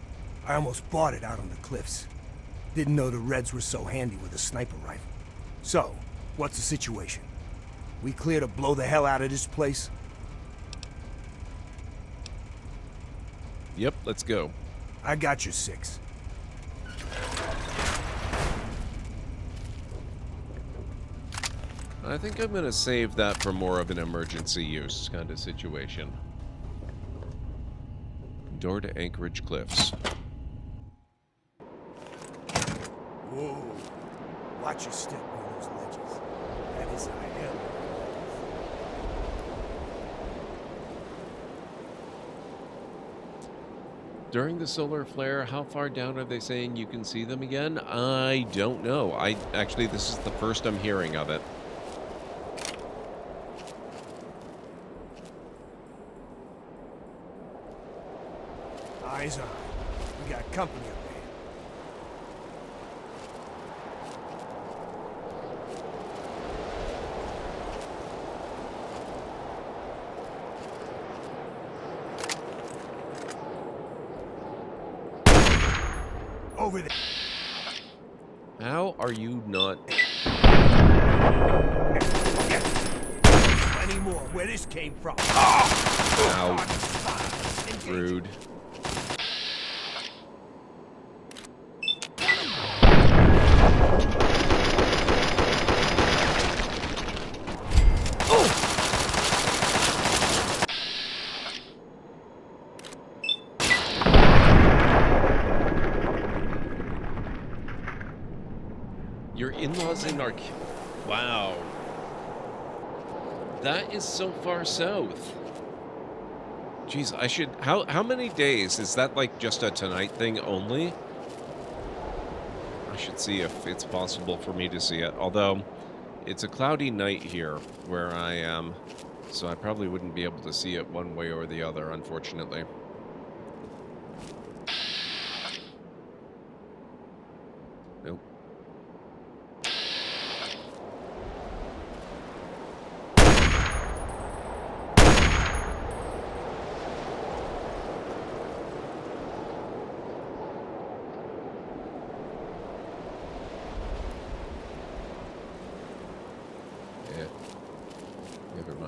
I almost bought it out on the cliffs. Didn't know the Reds were so handy with a sniper rifle. So, what's the situation? We clear to blow the hell out of this place? Yep, let's go. I got your 6. I think I'm going to save that for more of an emergency use kind of situation. Door to Anchorage Cliffs. Whoa. Watch your step on those ledges. That is high hell. During the solar flare, how far down are they saying you can see them again? I don't know. Actually, this is the first I'm hearing of it. Eyes on. We got company up there. Over there. How are you not... Plenty more where this came from. Ow. Rude. Your in-laws in our... Wow. That is so far south. Jeez, I should... How many days? Is that like just a tonight thing only? I should see if it's possible for me to see it. Although, it's a cloudy night here where I am. So I probably wouldn't be able to see it one way or the other, unfortunately. Nope.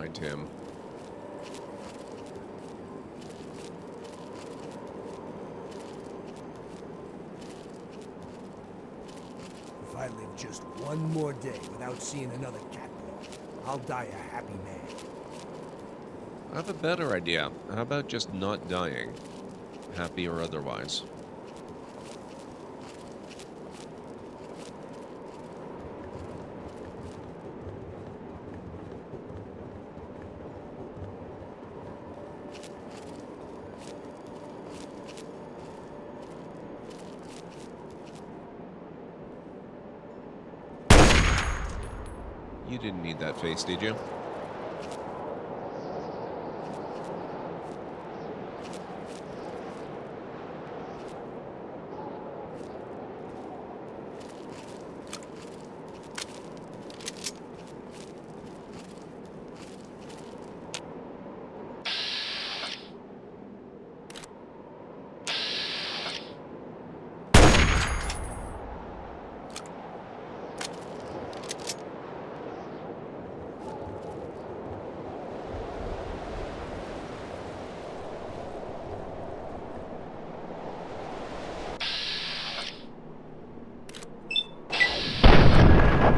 find him. If I live just one more day without seeing another catwalk, I'll die a happy man. I have a better idea. How about just not dying? Happy or otherwise. You didn't need that face, did you?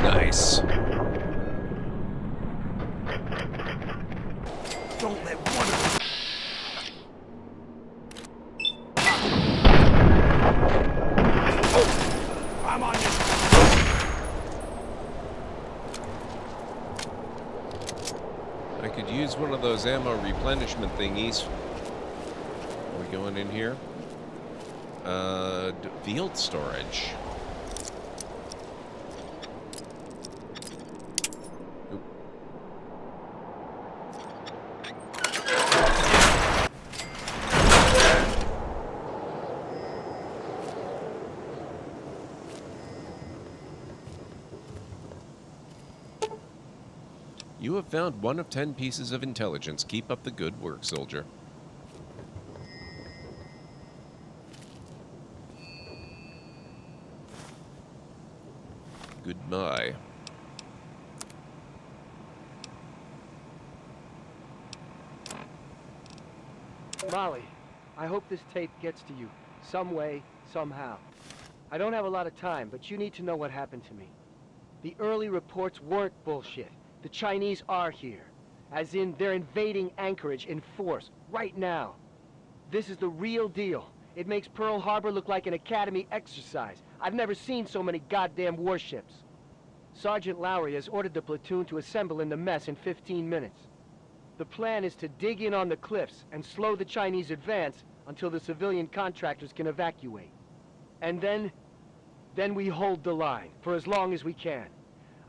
Nice. Don't let one of them... I'm on this. I could use one of those ammo replenishment thingies. Are we going in here? Field storage. Oop. You have found 1 of 10 pieces of intelligence. Keep up the good work, soldier. Goodbye. Molly, I hope this tape gets to you. Some way, somehow. I don't have a lot of time, but you need to know what happened to me. The early reports weren't bullshit. The Chinese are here. As in, they're invading Anchorage in force, right now. This is the real deal. It makes Pearl Harbor look like an Academy exercise. I've never seen so many goddamn warships. Sergeant Lowry has ordered the platoon to assemble in the mess in 15 minutes. The plan is to dig in on the cliffs and slow the Chinese advance until the civilian contractors can evacuate. And then we hold the line for as long as we can.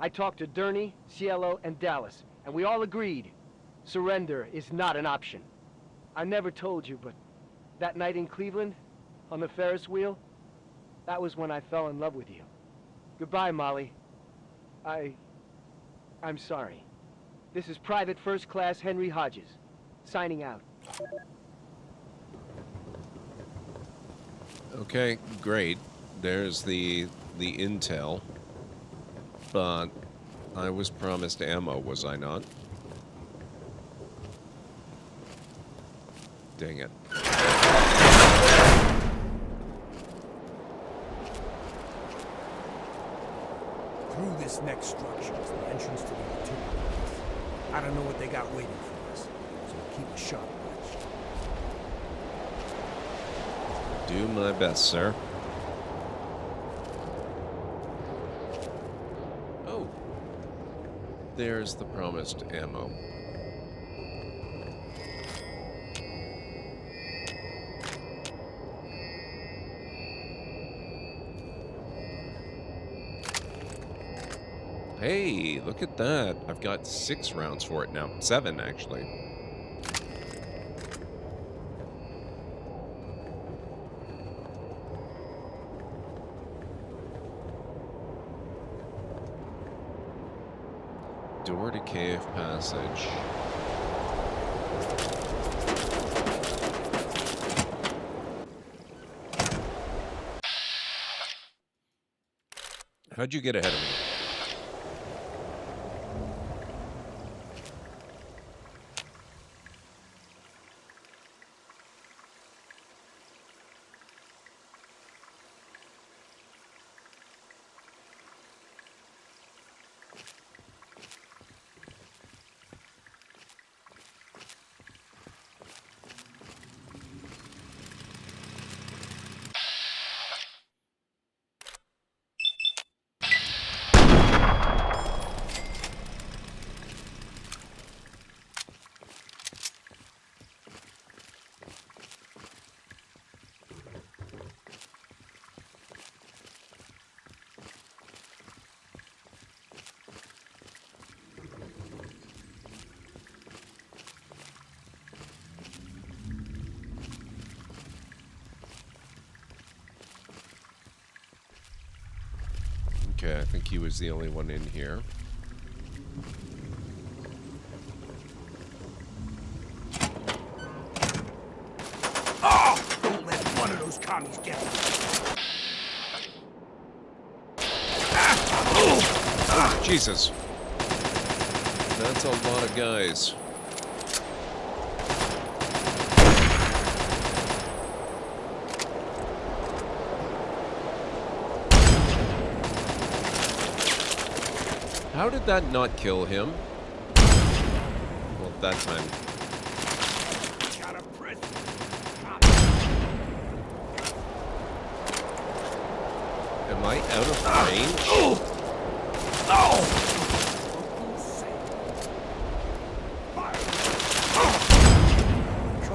I talked to Durney, Cielo, and Dallas, and we all agreed surrender is not an option. I never told you, but that night in Cleveland, on the Ferris wheel, that was when I fell in love with you. Goodbye, Molly. I'm sorry. This is Private First Class Henry Hodges, signing out. Okay, great. There's the intel. But I was promised ammo, was I not? Dang it. Through this next structure is the entrance to the artillery base. I don't know what they got waiting for us, so keep a sharp watch. Do my best, sir. Oh. There's the promised ammo. Hey, look at that. I've got 6 rounds for it now. 7, actually. Door to cave passage. How'd you get ahead of me? Okay, I think he was the only one in here. Oh! Don't let one of those commies get me. Oh, Jesus. That's a lot of guys. How did that not kill him? Well, that time. Am I out of range?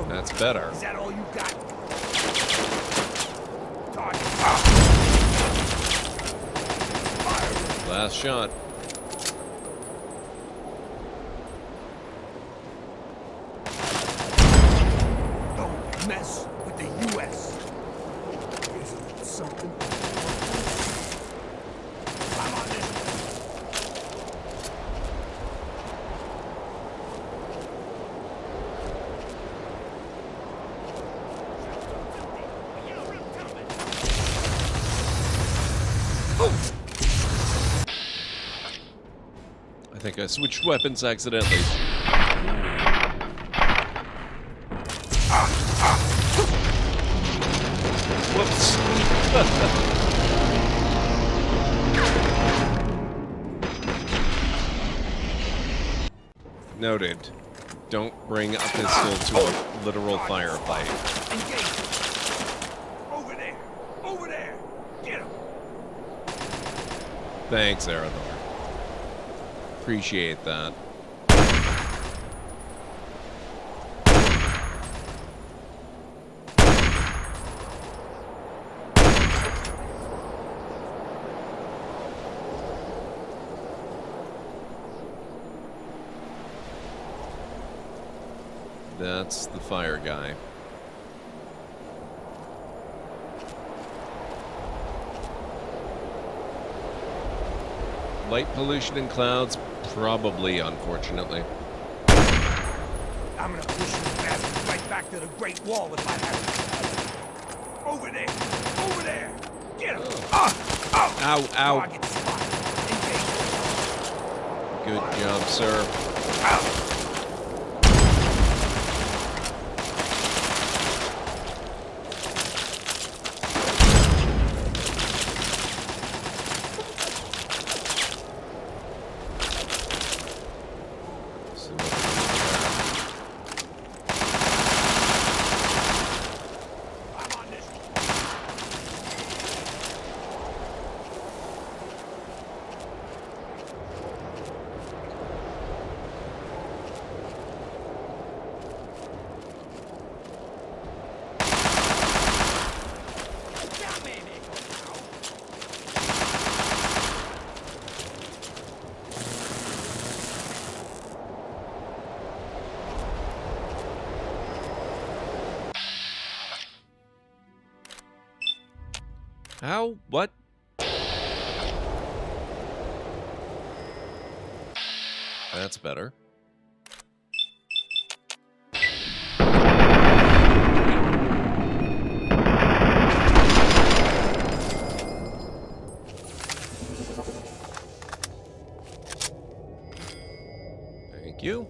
That's better. Is that all you got? Last shot. Don't mess with the U.S. Here's a little something. I'm on this. I think I switched weapons accidentally. Whoops. Noted. Don't bring a pistol to a literal firefight. Engage. Over there. Over there. Get him. Thanks, Aranor. Appreciate that. That's the fire guy. Light pollution and clouds, probably, unfortunately. I'm gonna push you bastards right back to the Great Wall if I have to. Over there! Over there! Get him! Ow, ow. Target spotted. Engage. Good job, sir. Ow. How? What? That's better. Thank you.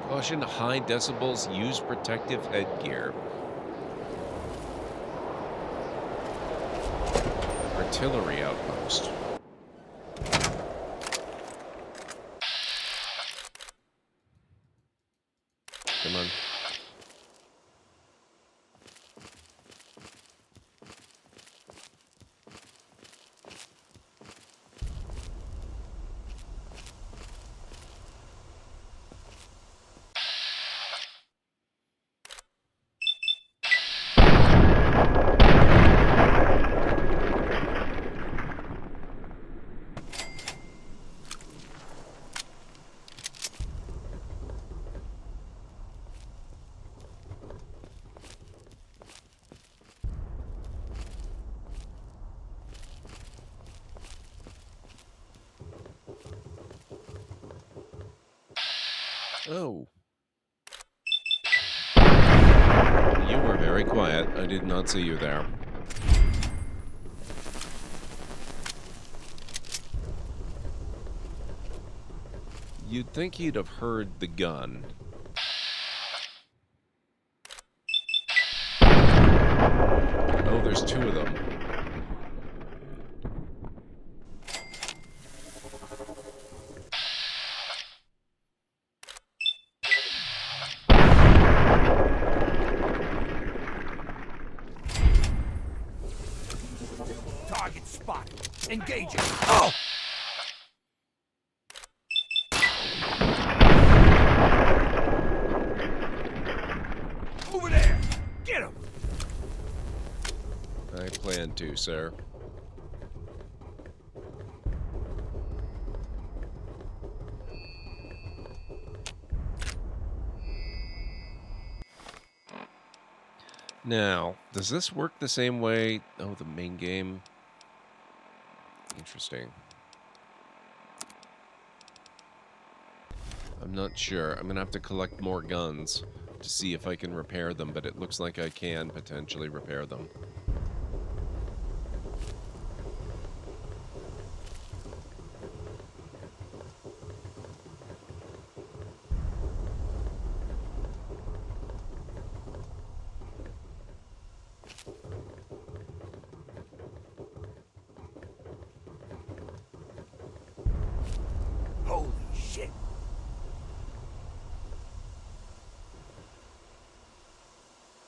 Caution, high decibels, use protective headgear. Artillery outpost. Come on. Oh. You were very quiet. I did not see you there. You'd think he'd have heard the gun. Oh, there's two of them. Target spotted. Engaging. Oh! Over there! Get him! I plan to, sir. Now, does this work the same way? Oh, the main game. Interesting. I'm not sure. I'm gonna have to collect more guns to see if I can repair them, but it looks like I can potentially repair them. Holy shit.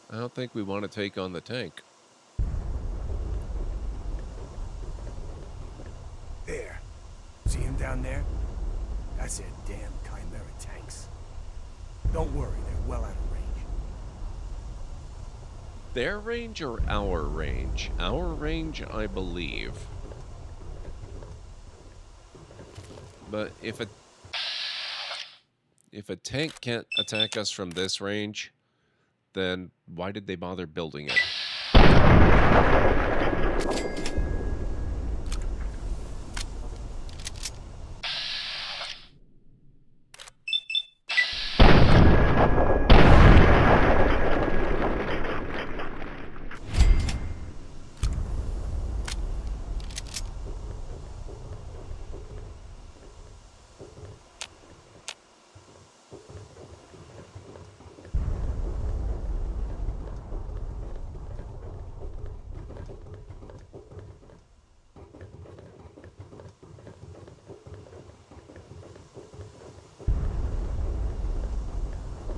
I don't think we want to take on the tank. There. See him down there? That's their damn Chimera tanks. Don't worry, they're well out of range. Their range or our range? Our range, I believe. But if a tank can't attack us from this range, then why did they bother building it?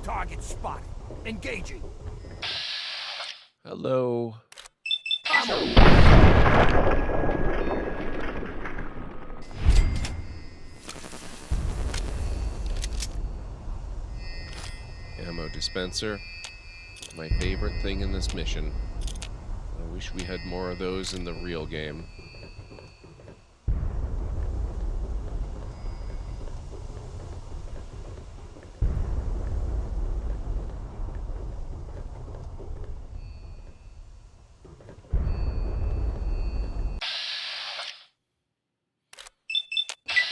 Target spotted. Engaging. Hello. Ammo dispenser. My favorite thing in this mission. I wish we had more of those in the real game.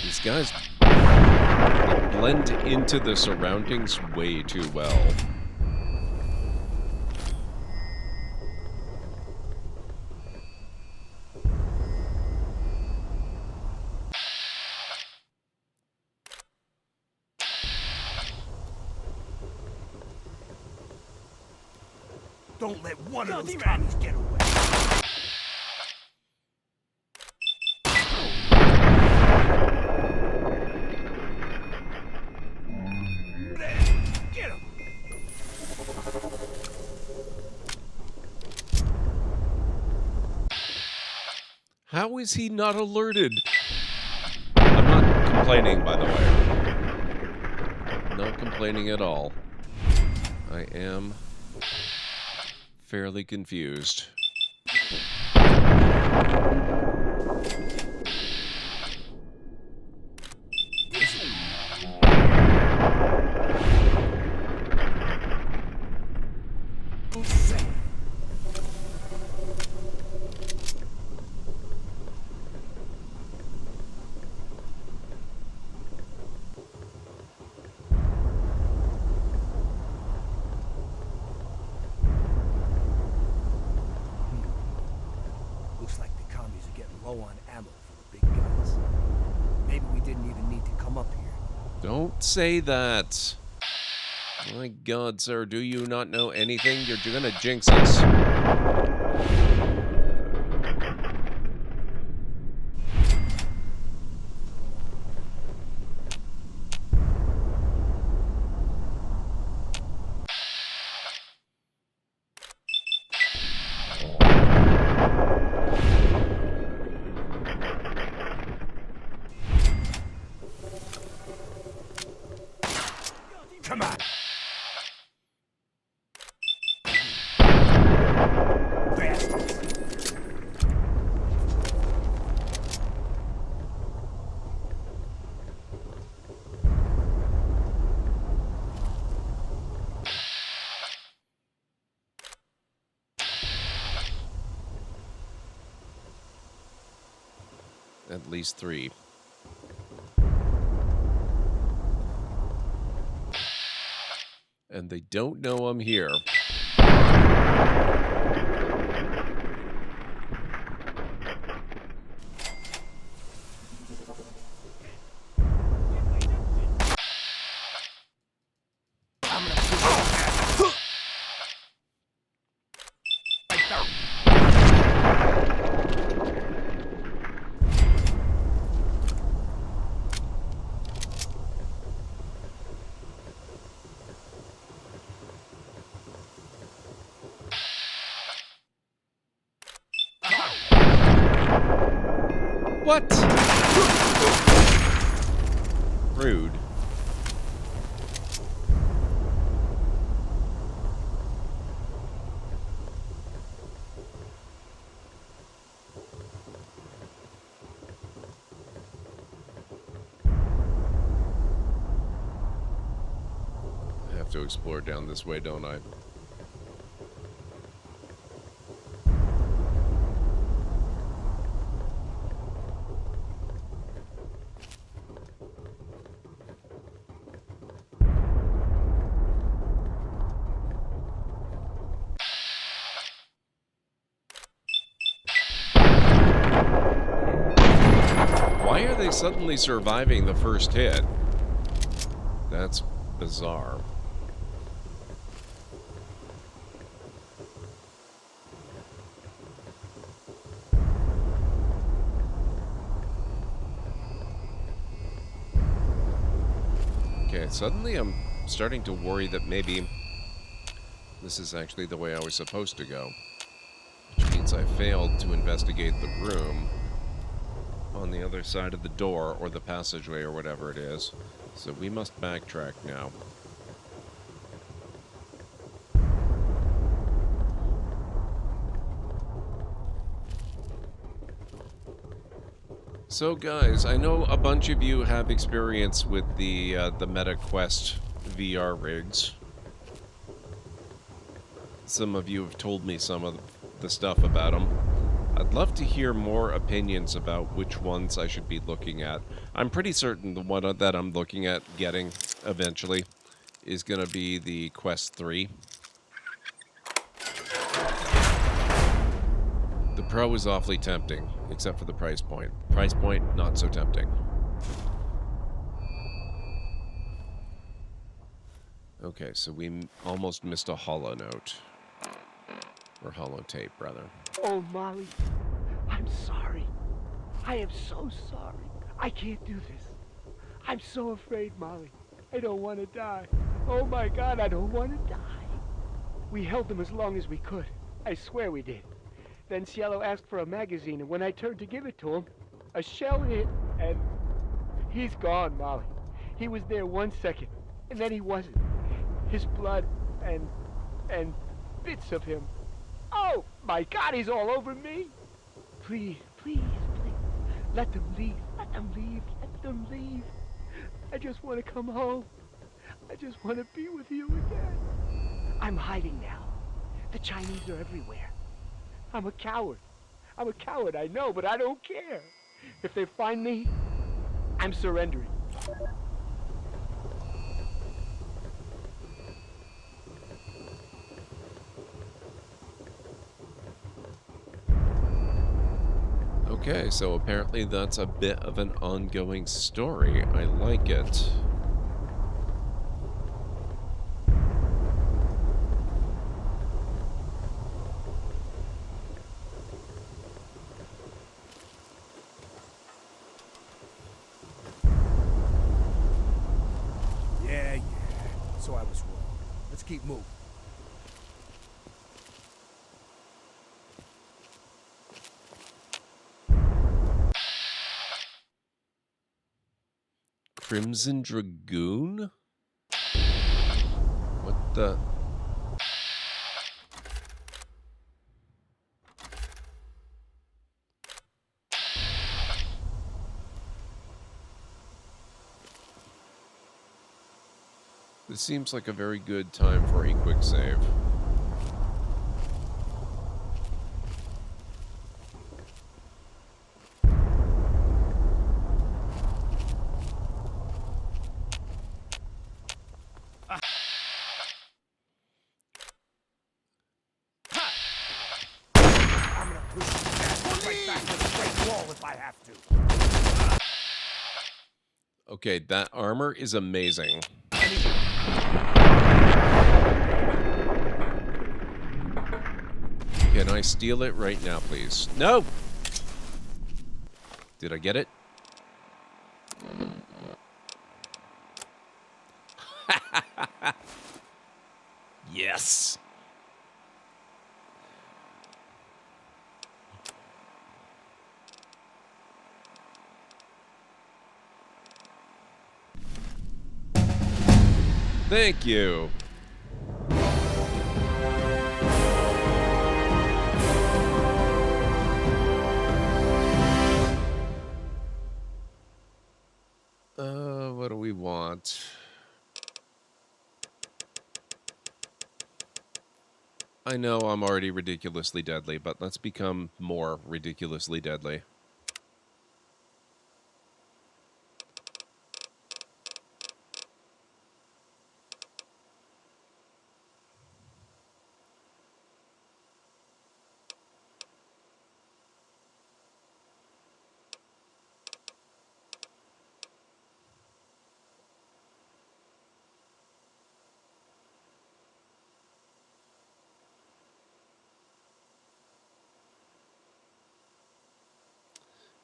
These guys blend into the surroundings way too well. Don't let one of those commies get away. Get him! How is he not alerted? I'm not complaining, by the way. Not complaining at all. I am fairly confused. low on ammo for the big guns. Maybe we didn't even need to come up here. Don't say that. My God, sir, do you not know anything? You're gonna jinx us. Come on! At least 3. And they don't know I'm here. What? Rude. I have to explore down this way, don't I? Why are they suddenly surviving the first hit? That's bizarre. Okay, suddenly I'm starting to worry that maybe this is actually the way I was supposed to go. Which means I failed to investigate the room on the other side of the door, or the passageway, or whatever it is. So we must backtrack now. So guys, I know a bunch of you have experience with the MetaQuest VR rigs. Some of you have told me some of the stuff about them. I'd love to hear more opinions about which ones I should be looking at. I'm pretty certain the one that I'm looking at getting eventually is going to be the Quest 3. The Pro is awfully tempting, except for the price point. Price point, not so tempting. Okay, so we almost missed a hollow note. Or hollow tape, rather. Oh, Molly, I'm sorry. I am so sorry. I can't do this. I'm so afraid, Molly. I don't want to die. Oh my God, I don't want to die. We held them as long as we could. I swear we did. Then Cielo asked for a magazine, and when I turned to give it to him, a shell hit, and he's gone, Molly. He was there 1 second, and then he wasn't. His blood and bits of him. Oh, my God, he's all over me. Please, please, please, let them leave. Let them leave. Let them leave. I just want to come home. I just want to be with you again. I'm hiding now. The Chinese are everywhere. I'm a coward. I'm a coward, I know, but I don't care. If they find me, I'm surrendering. Okay, so apparently that's a bit of an ongoing story. I like it. Yeah. So I was wrong. Let's keep moving. Crimson Dragoon? What the... This seems like a very good time for a quick save. I'm gonna push this ass right back to the straight wall if I have to. Okay, that armor is amazing. Can I steal it right now, please? No! Did I get it? Yes! Thank you. What do we want? I know I'm already ridiculously deadly, but let's become more ridiculously deadly.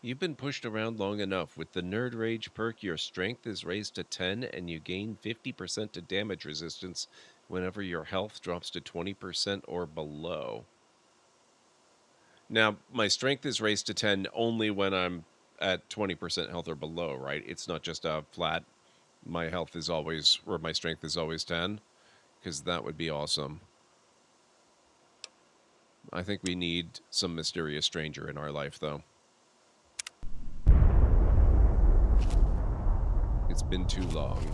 You've been pushed around long enough. With the Nerd Rage perk, your strength is raised to 10 and you gain 50% to damage resistance whenever your health drops to 20% or below. Now, my strength is raised to 10 only when I'm at 20% health or below, right? It's not just a flat, my health is always, or my strength is always 10, because that would be awesome. I think we need some mysterious stranger in our life, though. It's been too long.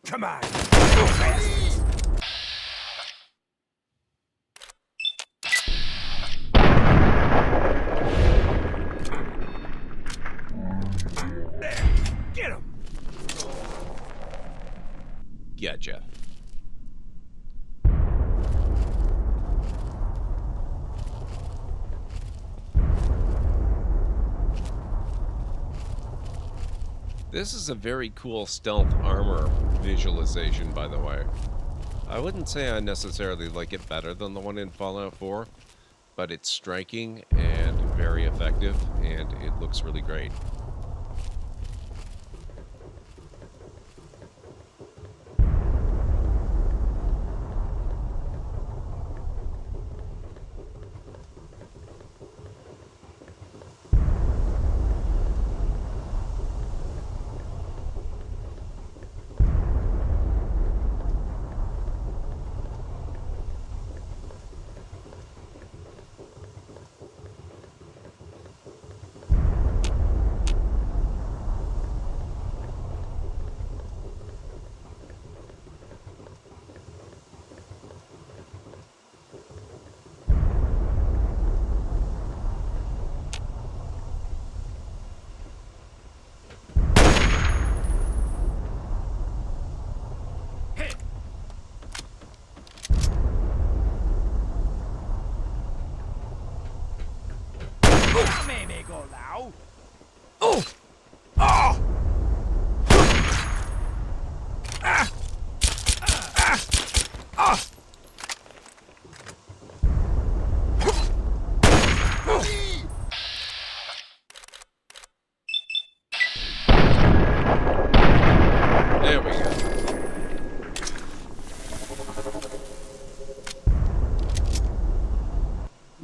Come on, you bastards! There, get him! Gotcha. This is a very cool stealth armor visualization, by the way. I wouldn't say I necessarily like it better than the one in Fallout 4, but it's striking and very effective, and it looks really great.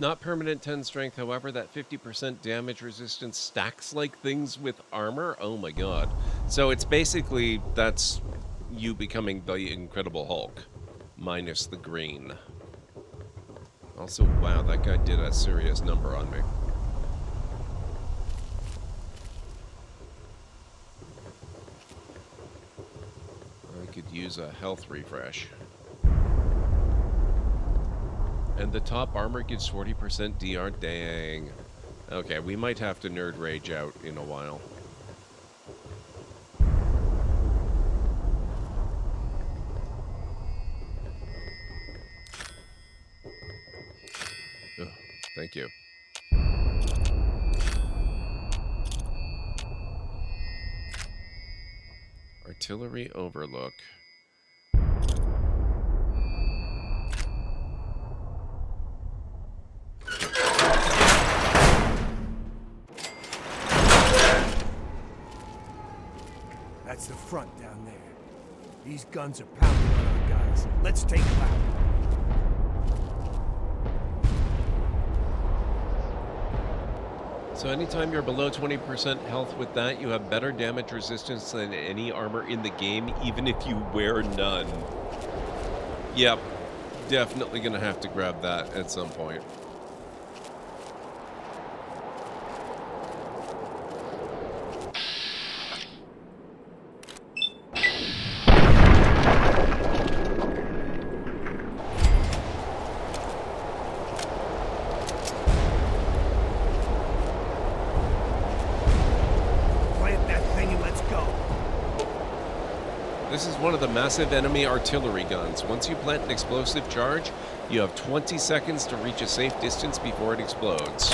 Not permanent 10 strength, however, that 50% damage resistance stacks like things with armor. Oh my god. So it's basically, that's you becoming the Incredible Hulk, minus the green. Also, wow, that guy did a serious number on me. I could use a health refresh. And the top armor gives 40% DR. Dang. Okay, we might have to nerd rage out in a while. Ugh, thank you. Artillery overlook. That's the front down there. These guns are pounding on our guys. Let's take them out. So anytime you're below 20% health with that, you have better damage resistance than any armor in the game, even if you wear none. Yep, definitely gonna have to grab that at some point. This is one of the massive enemy artillery guns. Once you plant an explosive charge, you have 20 seconds to reach a safe distance before it explodes.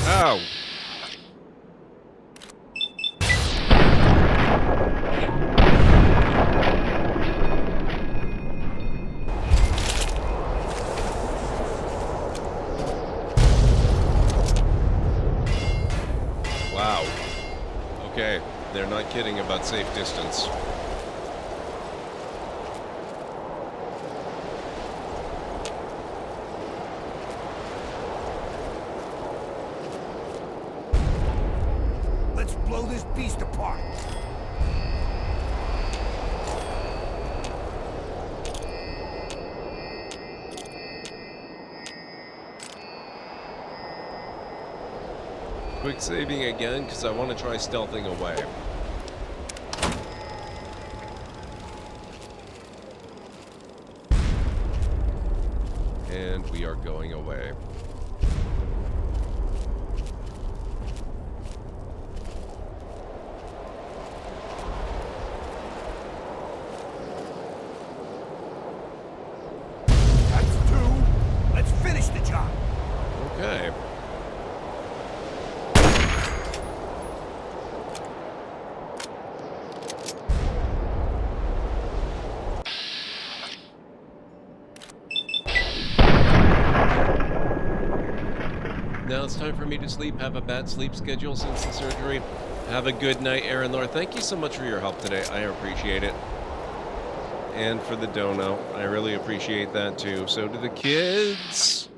Ow! Wow. Okay, they're not kidding about safe distance. Let's blow this beast apart. Quick saving again, because I want to try stealthing away. And we are going away. That's two. Let's finish the job. Okay. Now it's time for me to sleep. Have a bad sleep schedule since the surgery. Have a good night, Aaron Lord. Thank you so much for your help today. I appreciate it. And for the dono. I really appreciate that too. So do the kids.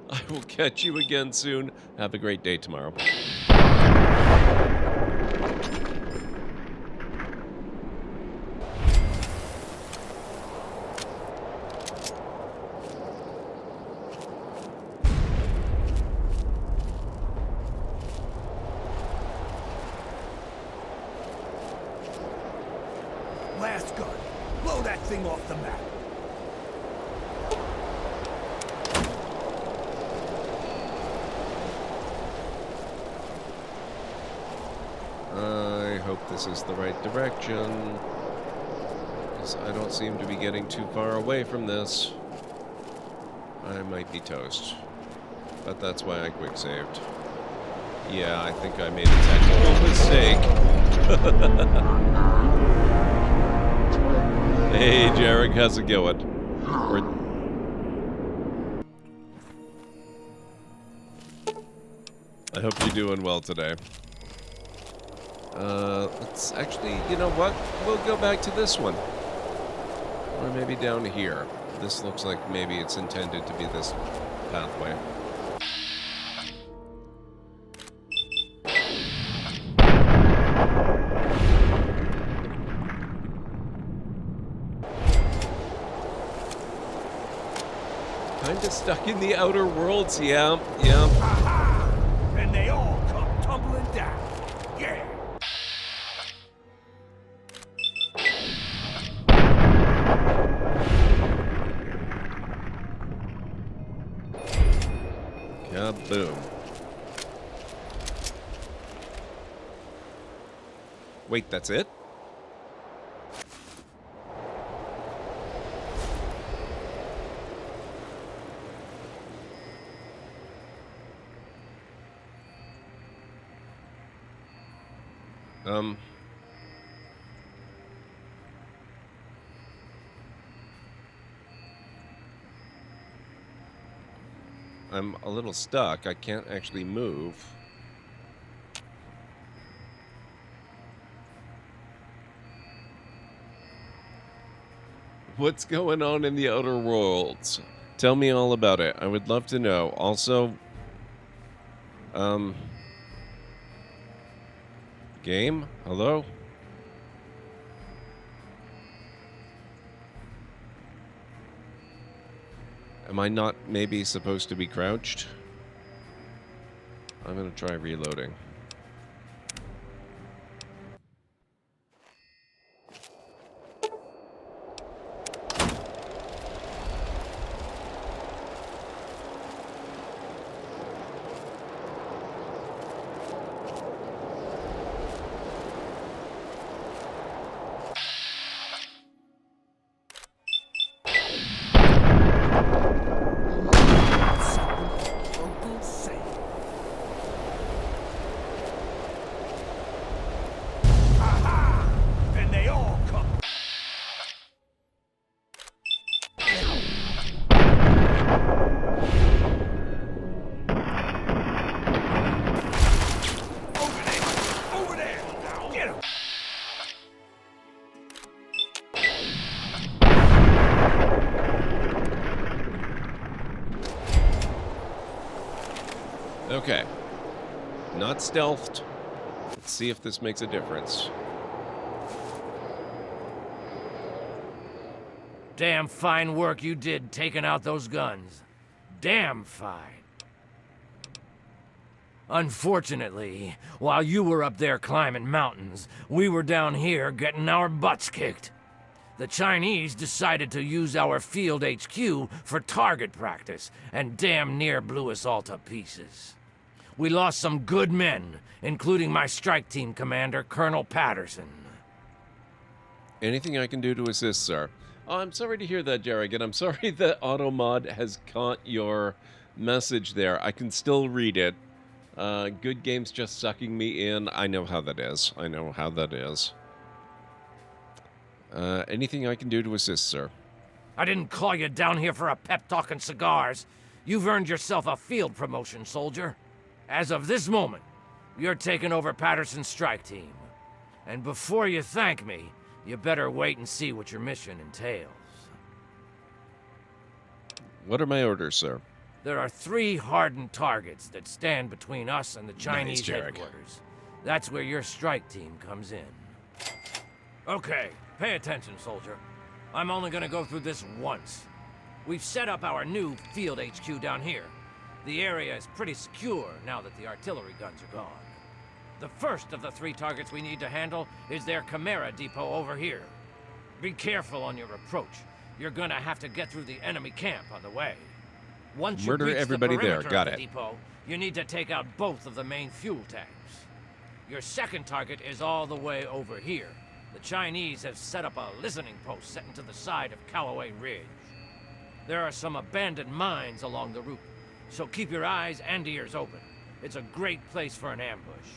I will catch you again soon. Have a great day tomorrow. Last gun. Blow that thing off the map. I hope this is the right direction, because I don't seem to be getting too far away from this. I might be toast, but that's why I quick saved. Yeah, I think I made a technical mistake. Hey, Jarek, how's it going? I hope you're doing well today. Let's actually, you know what? We'll go back to this one. Or maybe down here. This looks like maybe it's intended to be this pathway. Kinda stuck in the outer worlds, yeah. And they all come tumbling down. Yeah. Kaboom. Wait, that's it? I'm a little stuck. I can't actually move. What's going on in the Outer Worlds? Tell me all about it. I would love to know. Also, game? Hello? Am I not maybe supposed to be crouched? I'm gonna try reloading. Okay. Not stealthed. Let's see if this makes a difference. Damn fine work you did taking out those guns. Damn fine. Unfortunately, while you were up there climbing mountains, we were down here getting our butts kicked. The Chinese decided to use our field HQ for target practice and damn near blew us all to pieces. We lost some good men, including my strike team commander, Colonel Patterson. Anything I can do to assist, sir? Oh, I'm sorry to hear that, Jared, and I'm sorry that AutoMod has caught your message there. I can still read it. Good game's just sucking me in. I know how that is. I know how that is. Anything I can do to assist, sir? I didn't call you down here for a pep talk and cigars. You've earned yourself a field promotion, soldier. As of this moment, you're taking over Patterson's strike team. And before you thank me, you better wait and see what your mission entails. What are my orders, sir? There are 3 hardened targets that stand between us and the Chinese headquarters. That's where your strike team comes in. Okay, pay attention, soldier. I'm only gonna go through this once. We've set up our new field HQ down here. The area is pretty secure now that the artillery guns are gone. The first of the 3 targets we need to handle is their Chimera depot over here. Be careful on your approach. You're gonna have to get through the enemy camp on the way. Once you reach everybody the there. perimeter Got of the it. depot, you need to take out both of the main fuel tanks. Your second target is all the way over here. The Chinese have set up a listening post set into the side of Callaway Ridge. There are some abandoned mines along the route, so keep your eyes and ears open. It's a great place for an ambush.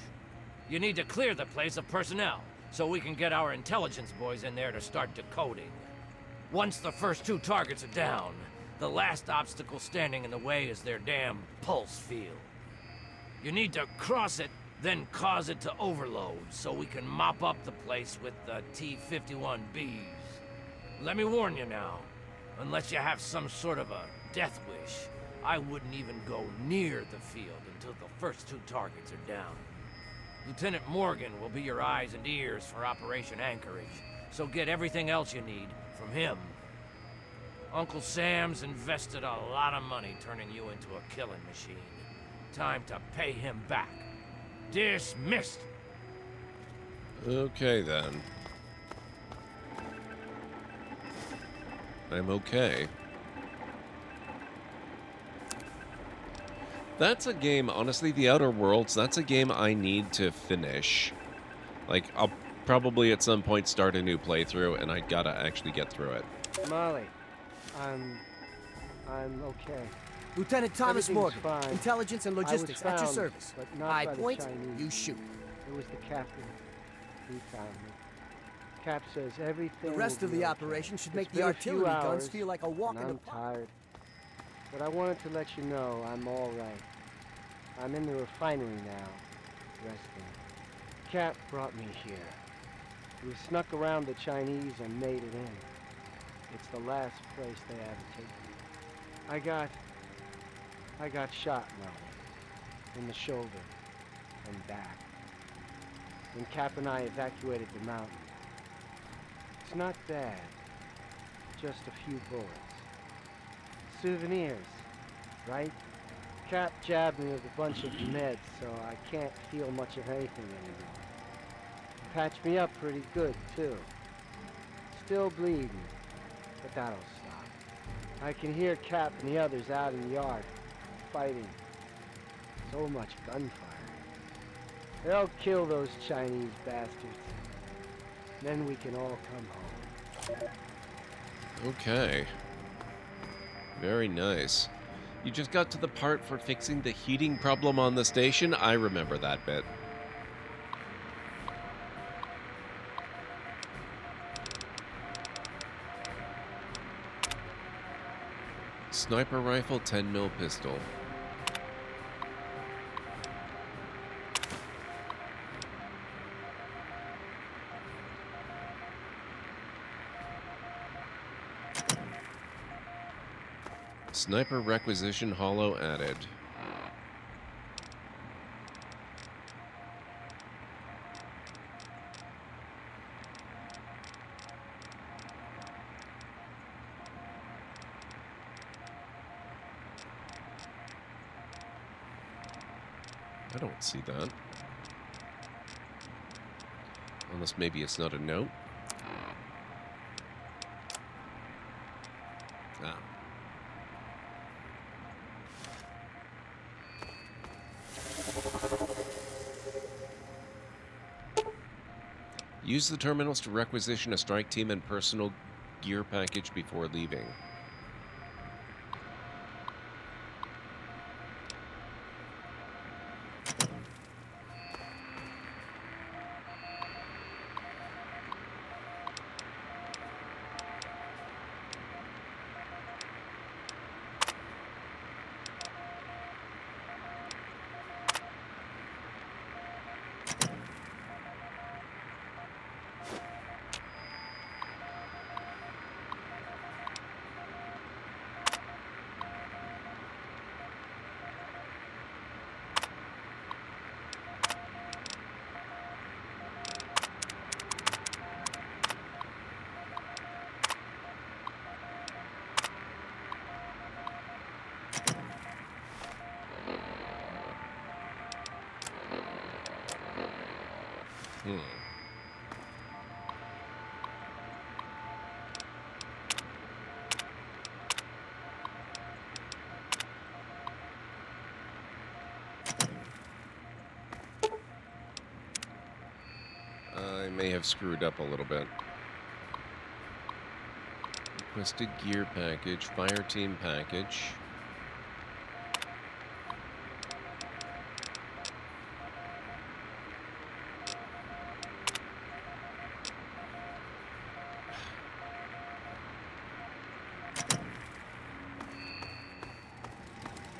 You need to clear the place of personnel, so we can get our intelligence boys in there to start decoding. Once the first 2 targets are down, the last obstacle standing in the way is their damn pulse field. You need to cross it, then cause it to overload, so we can mop up the place with the T-51Bs. Let me warn you now, unless you have some sort of a death wish, I wouldn't even go near the field until the first 2 targets are down. Lieutenant Morgan will be your eyes and ears for Operation Anchorage, so get everything else you need from him. Uncle Sam's invested a lot of money turning you into a killing machine. Time to pay him back. Dismissed! Okay, then. I'm okay. That's a game, honestly, The Outer Worlds, that's a game I need to finish. Like, I'll probably at some point start a new playthrough, and I gotta actually get through it. Molly, I'm okay. Lieutenant Thomas Everything's Morgan, fine. Intelligence and I was Logistics, at your found, service. but not I by the point, Chinese. you shoot. It was the captain. He found me. Cap says everything. The rest will of be the okay. operation should It's make the been a few artillery guns hours, feel like a walk and in the I'm park. tired. But I wanted to let you know I'm all right. I'm in the refinery now, resting. Cap brought me here. We snuck around the Chinese and made it in. It's the last place they had to take me. I got shot, Molly, in the shoulder and back. When Cap and I evacuated the mountain. It's not bad. Just a few bullets. Souvenirs, right? Cap jabbed me with a bunch of meds, so I can't feel much of anything anymore. Patched me up pretty good, too. Still bleeding, but that'll stop. I can hear Cap and the others out in the yard, fighting. So much gunfire. They'll kill those Chinese bastards. Then we can all come home. Okay. Very nice. You just got to the part for fixing the heating problem on the station? I remember that bit. Sniper rifle, 10mm pistol. Sniper requisition hollow added. I don't see that. Unless maybe it's not a note. Ah. Use the terminals to requisition a strike team and personal gear package before leaving. I may have screwed up a little bit. Requested gear package, fire team package.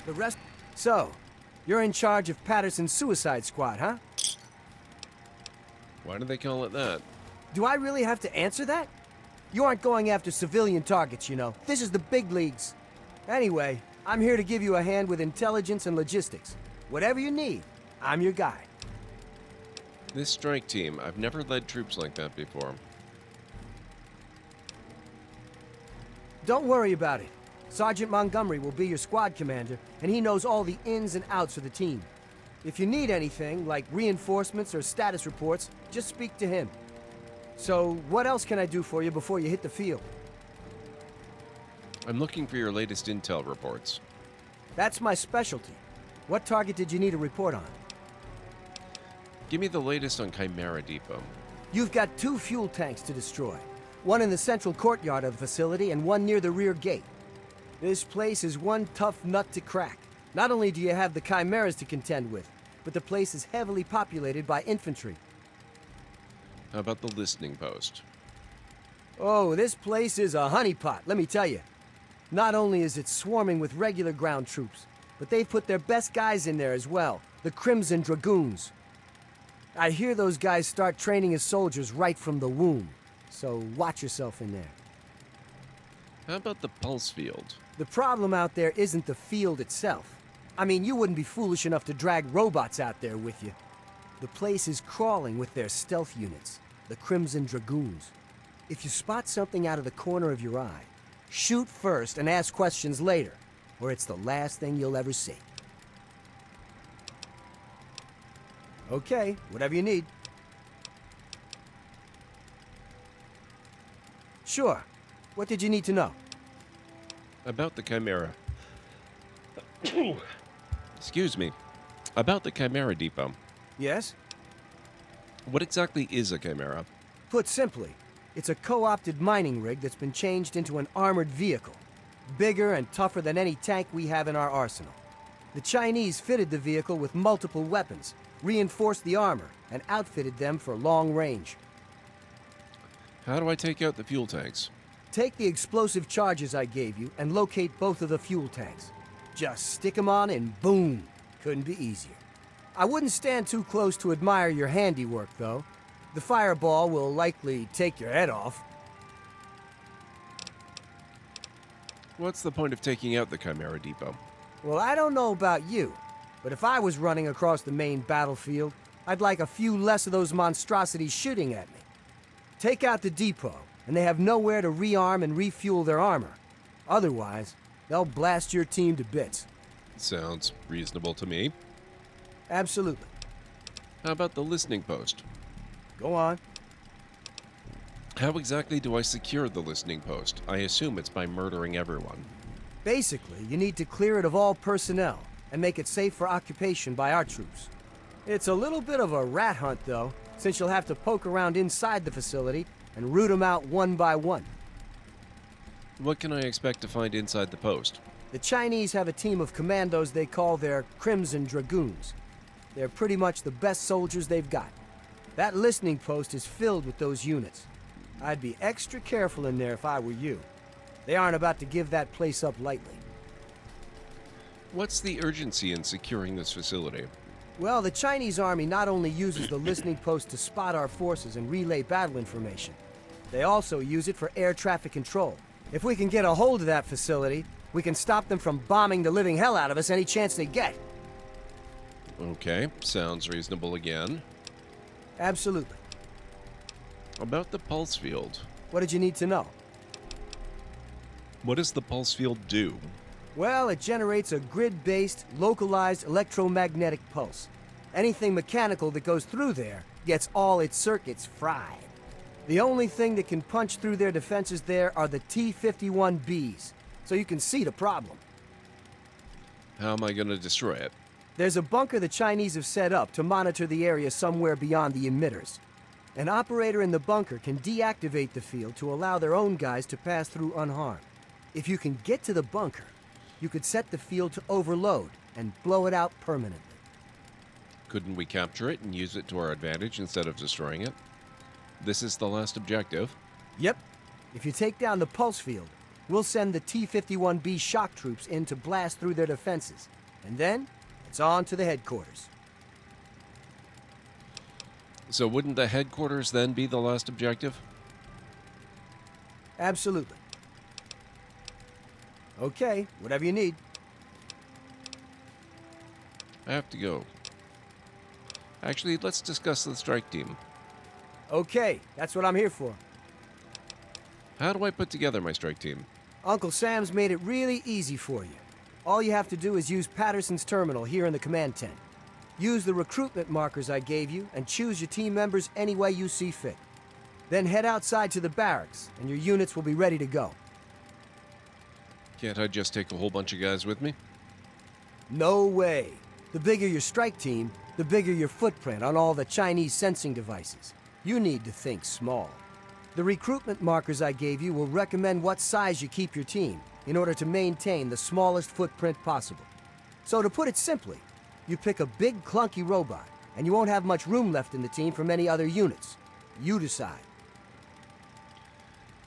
The rest... So, You're in charge of Patterson's suicide squad, huh? Why do they call it that? Do I really have to answer that? You aren't going after civilian targets, you know. This is the big leagues. Anyway, I'm here to give you a hand with intelligence and logistics. Whatever you need, I'm your guy. This strike team, I've never led troops like that before. Don't worry about it. Sergeant Montgomery will be your squad commander, and he knows all the ins and outs of the team. If you need anything, like reinforcements or status reports, just speak to him. So, what else can I do for you before you hit the field? I'm looking for your latest intel reports. That's my specialty. What target did you need a report on? Give me the latest on Chimera Depot. You've got 2 fuel tanks to destroy. One in the central courtyard of the facility and one near the rear gate. This place is one tough nut to crack. Not only do you have the Chimeras to contend with, but the place is heavily populated by infantry. How about the listening post? Oh, this place is a honeypot, let me tell you. Not only is it swarming with regular ground troops, but they've put their best guys in there as well, the Crimson Dragoons. I hear those guys start training as soldiers right from the womb, so watch yourself in there. How about the pulse field? The problem out there isn't the field itself. I mean, you wouldn't be foolish enough to drag robots out there with you. The place is crawling with their stealth units, the Crimson Dragoons. If you spot something out of the corner of your eye, shoot first and ask questions later, or it's the last thing you'll ever see. Okay, whatever you need. Sure. What did you need to know? About the Chimera. Excuse me. About the Chimera Depot. Yes? What exactly is a Chimera? Put simply, it's a co-opted mining rig that's been changed into an armored vehicle. Bigger and tougher than any tank we have in our arsenal. The Chinese fitted the vehicle with multiple weapons, reinforced the armor, and outfitted them for long range. How do I take out the fuel tanks? Take the explosive charges I gave you and locate both of the fuel tanks. Just stick them on and boom! Couldn't be easier. I wouldn't stand too close to admire your handiwork, though. The fireball will likely take your head off. What's the point of taking out the Chimera Depot? Well, I don't know about you, but if I was running across the main battlefield, I'd like a few less of those monstrosities shooting at me. Take out the depot, and they have nowhere to rearm and refuel their armor. Otherwise, they'll blast your team to bits. Sounds reasonable to me. Absolutely. How about the listening post? Go on. How exactly do I secure the listening post? I assume it's by murdering everyone. Basically, you need to clear it of all personnel and make it safe for occupation by our troops. It's a little bit of a rat hunt, though, since you'll have to poke around inside the facility and root them out one by one. What can I expect to find inside the post? The Chinese have a team of commandos they call their Crimson Dragoons. They're pretty much the best soldiers they've got. That listening post is filled with those units. I'd be extra careful in there if I were you. They aren't about to give that place up lightly. What's the urgency in securing this facility? Well, the Chinese army not only uses the listening post to spot our forces and relay battle information, they also use it for air traffic control. If we can get a hold of that facility, we can stop them from bombing the living hell out of us any chance they get. Okay, sounds reasonable again. Absolutely. About the pulse field. What did you need to know? What does the pulse field do? Well, it generates a grid-based, localized electromagnetic pulse. Anything mechanical that goes through there gets all its circuits fried. The only thing that can punch through their defenses there are the T-51Bs, so you can see the problem. How am I going to destroy it? There's a bunker the Chinese have set up to monitor the area somewhere beyond the emitters. An operator in the bunker can deactivate the field to allow their own guys to pass through unharmed. If you can get to the bunker, you could set the field to overload and blow it out permanently. Couldn't we capture it and use it to our advantage instead of destroying it? This is the last objective. Yep. If you take down the pulse field, we'll send the T-51B shock troops in to blast through their defenses. And then, It's on to the headquarters. So wouldn't the headquarters then be the last objective? Absolutely. Okay, whatever you need. I have to go. Actually, let's discuss the strike team. Okay, that's what I'm here for. How do I put together my strike team? Uncle Sam's made it really easy for you. All you have to do is use Patterson's terminal here in the command tent. Use the recruitment markers I gave you and choose your team members any way you see fit. Then head outside to the barracks, and your units will be ready to go. Can't I just take a whole bunch of guys with me? No way. The bigger your strike team, the bigger your footprint on all the Chinese sensing devices. You need to think small. The recruitment markers I gave you will recommend what size you keep your team in order to maintain the smallest footprint possible. So to put it simply, you pick a big clunky robot, and you won't have much room left in the team for many other units. You decide.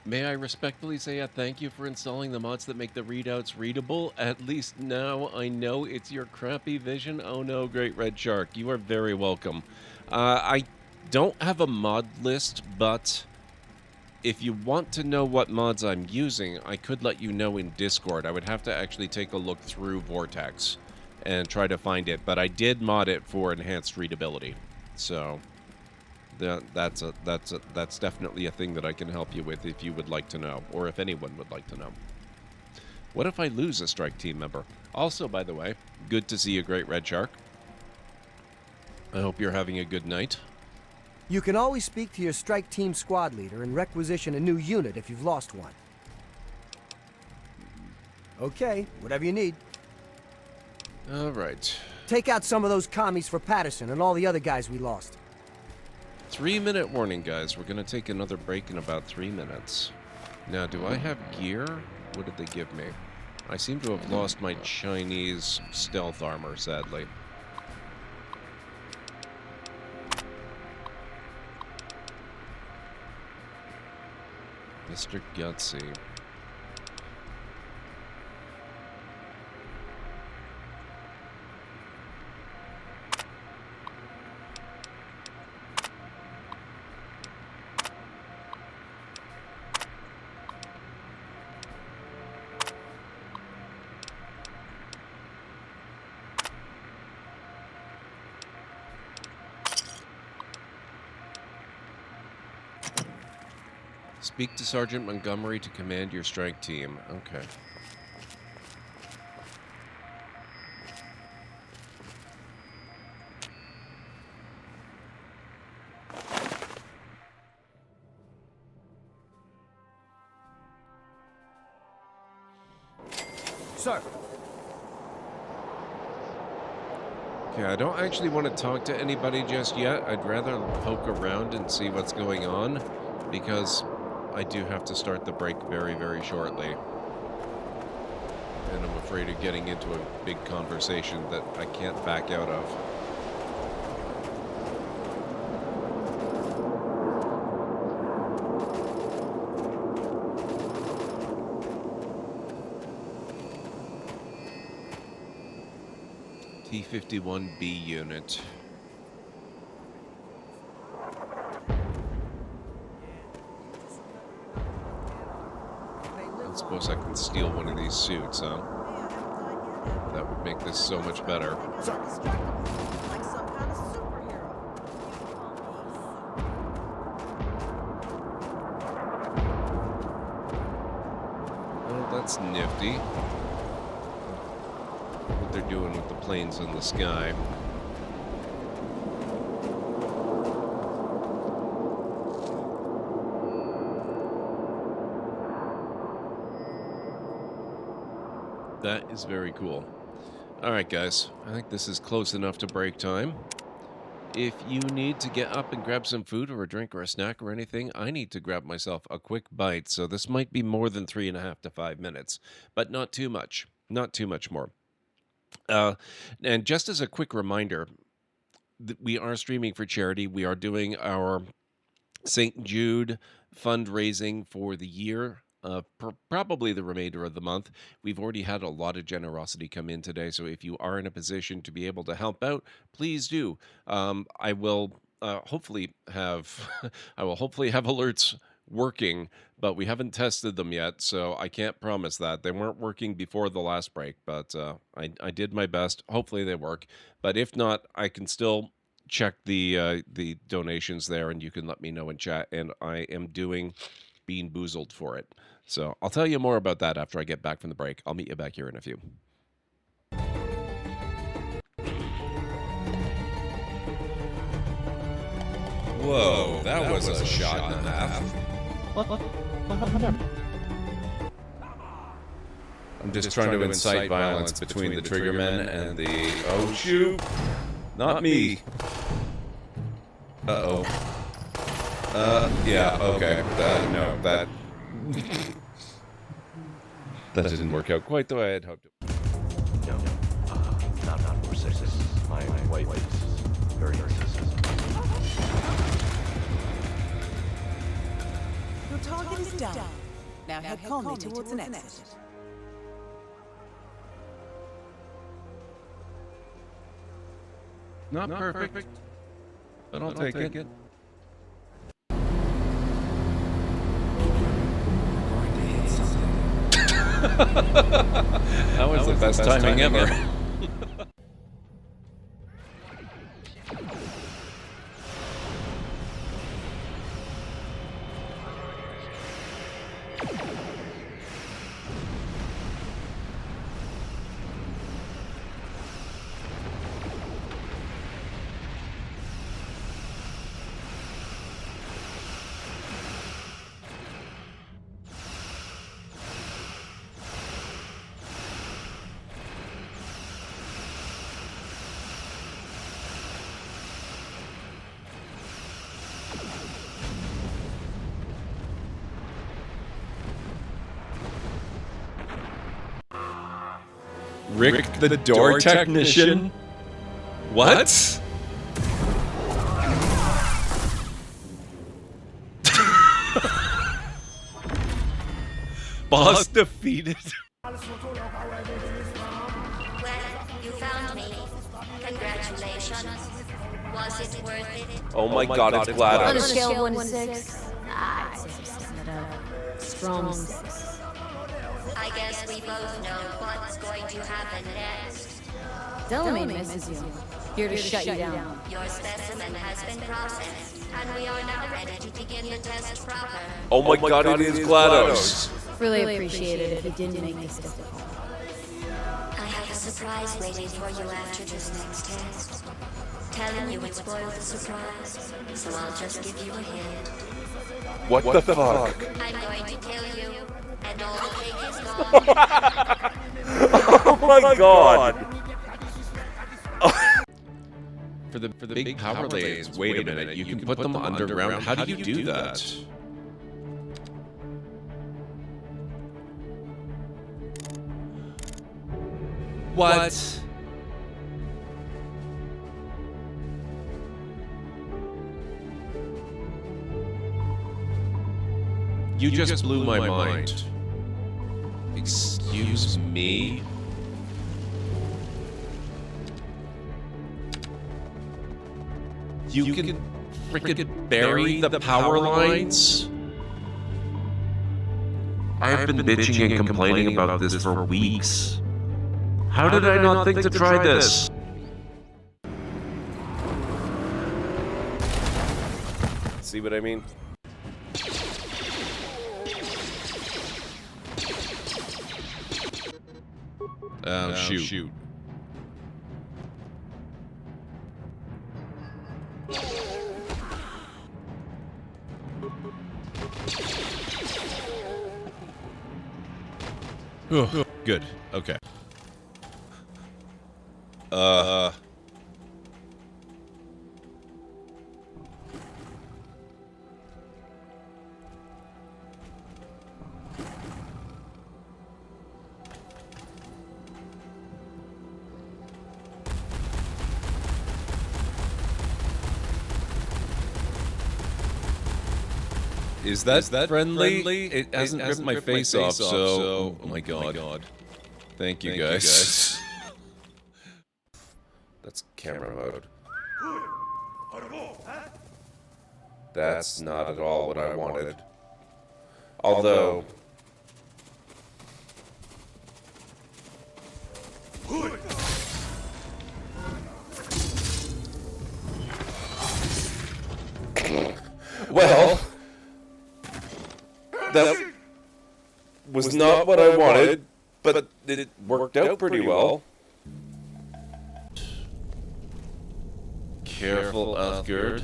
May I respectfully say a thank you for installing the mods that make the readouts readable? At least now I know it's your crappy vision. Oh no, Great Red Shark, you are very welcome. I don't have a mod list, but if you want to know what mods I'm using, I could let you know in Discord. I would have to actually take a look through Vortex and try to find it, but I did mod it for enhanced readability. So that's definitely a thing that I can help you with if you would like to know, or if anyone would like to know. What if I lose a strike team member? Also, by the way, good to see you, Great Red Shark. I hope you're having a good night. You can always speak to your strike team squad leader and requisition a new unit if you've lost one. Okay, whatever you need. All right. Take out some of those commies for Patterson and all the other guys we lost. 3-minute warning, guys. We're going to take another break in about 3 minutes. Now, do I have gear? What did they give me? I seem to have lost my Chinese stealth armor, sadly. Mr. Gutsy. Speak to Sergeant Montgomery to command your strike team. Okay. Sir. Okay, I don't actually want to talk to anybody just yet. I'd rather poke around and see what's going on, because I do have to start the break very, very shortly. And I'm afraid of getting into a big conversation that I can't back out of. T-51B unit. I suppose I can steal one of these suits, huh? That would make this so much better. Oh, that's nifty. What they're doing with the planes in the sky. That is very cool. Alright guys, I think this is close enough to break time. If you need to get up and grab some food or a drink or a snack or anything, I need to grab myself a quick bite, so this might be more than 3.5 to 5 minutes, but not too much. Not too much more. And just as a quick reminder, we are streaming for charity. We are doing our St. Jude fundraising for the year. probably the remainder of the month. We've already had a lot of generosity come in today, so if you are in a position to be able to help out, please do. I will hopefully have I will hopefully have alerts working, but we haven't tested them yet, so I can't promise that. They weren't working before the last break, but I did my best. Hopefully they work, but if not, I can still check the donations there, and you can let me know in chat, and I am doing Bean Boozled for it. So I'll tell you more about that after I get back from the break. I'll meet you back here in a few. Whoa, that was a shot and a half. I'm just trying to incite violence between the triggermen and the... Oh, shoot! Not me! Uh-oh. Yeah, okay. No, that... that didn't work out quite the way I had hoped it. No, not more sixes. My wife is very narcissistic. Your target is down. Now head calmly towards an exit. Not perfect, but I'll take it. That was the best timing ever. Rick the door technician? What? Boss defeated. Well, you found me. Congratulations. Was it worth it? Oh my god, it's GLaDOS. On a scale of 1 to 6, I'd say set a strong 6. I guess we both know what's going to happen next. Delamay misses you. Here to shut you down. Your specimen has been processed, and we are now ready to begin the test proper. Oh my god, it is GLaDOS. Really appreciate it if you didn't make this difficult. I have a surprise waiting for you after this next test. Telling you would spoil the surprise, so I'll just give you a hint. What the fuck? I'm going to kill you, and all the cake is gone. Oh my god! For the big power layers, wait a minute, you can put them underground. How do you do that? What? You just blew my mind. Excuse me? You can frickin' bury the power lines? I've been bitching and complaining about this for weeks. How did I not think to try this? See what I mean? Oh, shoot. Oh, good. Okay. Is that friendly? It hasn't ripped my face off, so... Oh my god. Thank you, guys. That's camera mode. That's not at all what I wanted. Although... Well... That was not what I wanted, but it worked out pretty well. Careful, Uthgerd.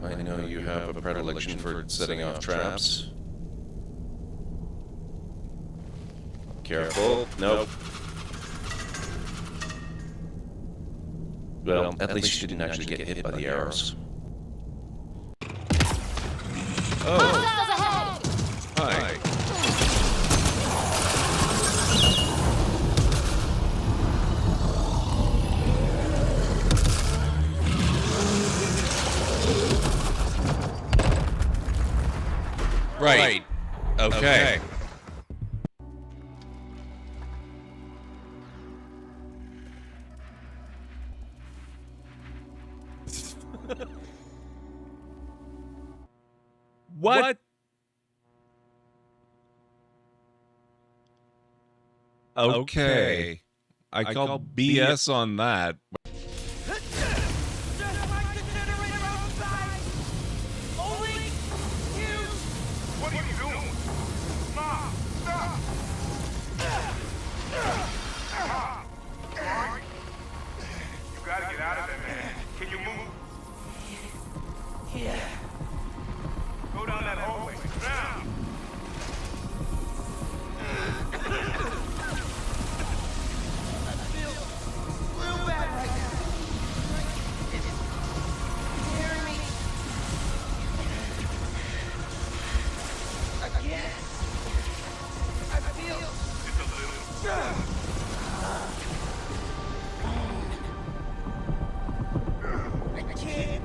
I know you have a predilection for setting off traps. Careful. Nope. Well, at least you didn't actually get hit by the arrows. Oh! Hi. Right. Okay. What? Okay. I call BS on that. What are you doing? Mom, stop! You gotta get out of there, man. Can you move? Yeah. Go down that hallway. Now! Real bad right now. It's hearing me. I can't. I feel. Just a little. I can't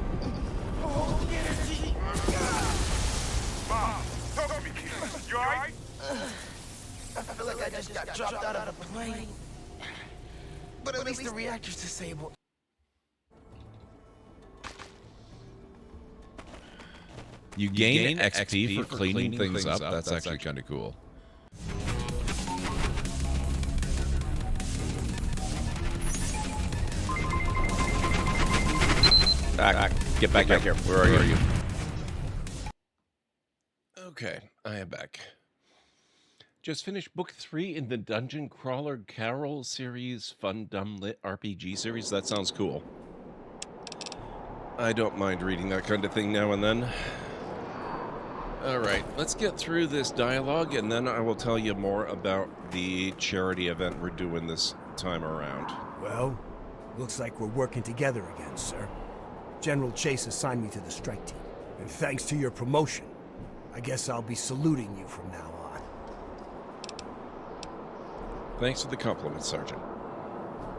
hold the energy. Mom, talk to me, kid. You alright? I feel like I just got dropped out of a plane. But at least the reactor's disabled. You gain XP for cleaning things up? That's actually kind of cool. Get back here. Where are you? Okay, I am back. Just finished book 3 in the Dungeon Crawler Carol series, fun, dumb, lit RPG series. That sounds cool. I don't mind reading that kind of thing now and then. Alright, let's get through this dialogue, and then I will tell you more about the charity event we're doing this time around. Well, looks like we're working together again, sir. General Chase assigned me to the strike team, and thanks to your promotion, I guess I'll be saluting you from now on. Thanks for the compliment, Sergeant.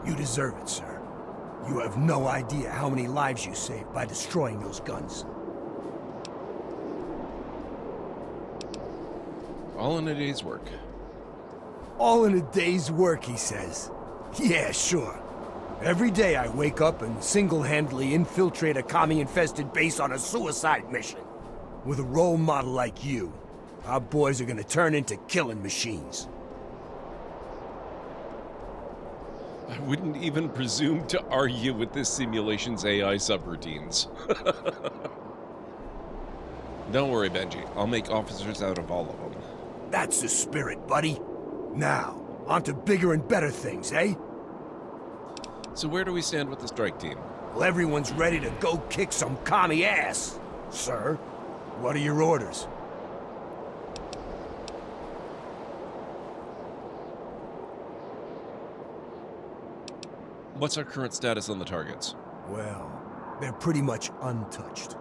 You deserve it, sir. You have no idea how many lives you saved by destroying those guns. All in a day's work. All in a day's work, he says. Yeah, sure. Every day I wake up and single-handedly infiltrate a commie-infested base on a suicide mission. With a role model like you, our boys are gonna turn into killing machines. I wouldn't even presume to argue with this simulation's AI subroutines. Don't worry, Benji. I'll make officers out of all of them. That's the spirit, buddy. Now, on to bigger and better things, eh? So where do we stand with the strike team? Well, everyone's ready to go kick some commie ass, sir. What are your orders? What's our current status on the targets? Well, they're pretty much untouched.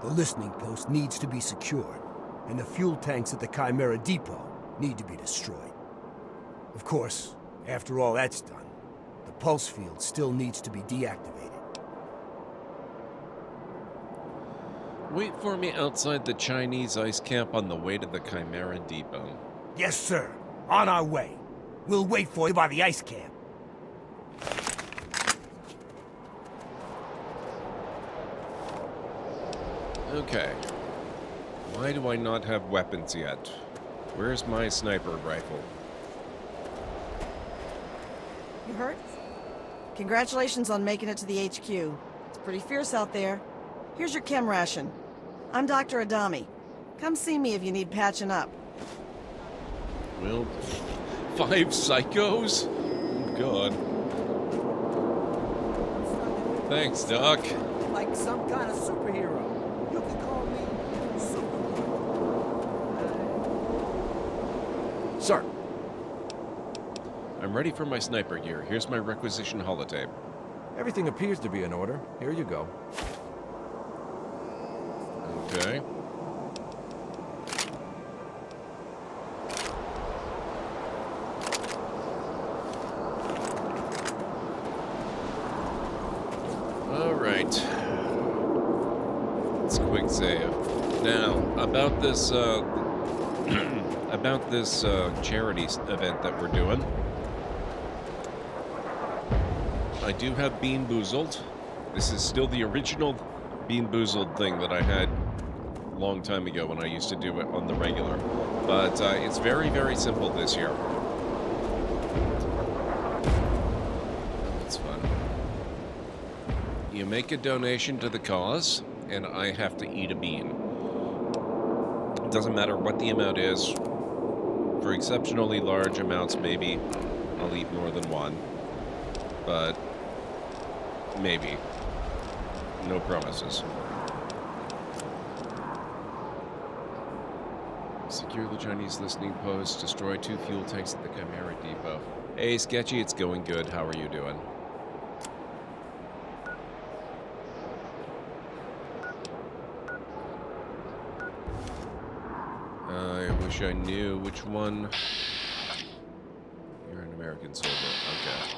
The listening post needs to be secured, and the fuel tanks at the Chimera Depot need to be destroyed. Of course, after all that's done, the pulse field still needs to be deactivated. Wait for me outside the Chinese ice camp on the way to the Chimera Depot. Yes, sir. On our way. We'll wait for you by the ice camp. Okay. Why do I not have weapons yet? Where's my sniper rifle? You hurt? Congratulations on making it to the HQ. It's pretty fierce out there. Here's your chem ration. I'm Dr. Adami. Come see me if you need patching up. Well, 5 psychos? Oh, God. Thanks, Doc. Like some kind of superhero. You can call me Superman. Sir. I'm ready for my sniper gear. Here's my requisition holotape. Everything appears to be in order. Here you go. Okay. All right. Let's quick save. Now, about this charity event that we're doing. I do have Bean Boozled. This is still the original Bean Boozled thing that I had a long time ago when I used to do it on the regular. But it's very, very simple this year. That's fun. You make a donation to the cause, and I have to eat a bean. It doesn't matter what the amount is. For exceptionally large amounts, maybe I'll eat more than one. But maybe. No promises. Secure the Chinese listening post. Destroy 2 fuel tanks at the Chimera Depot. Hey, Sketchy, it's going good. How are you doing? I wish I knew which one. You're an American soldier. Okay.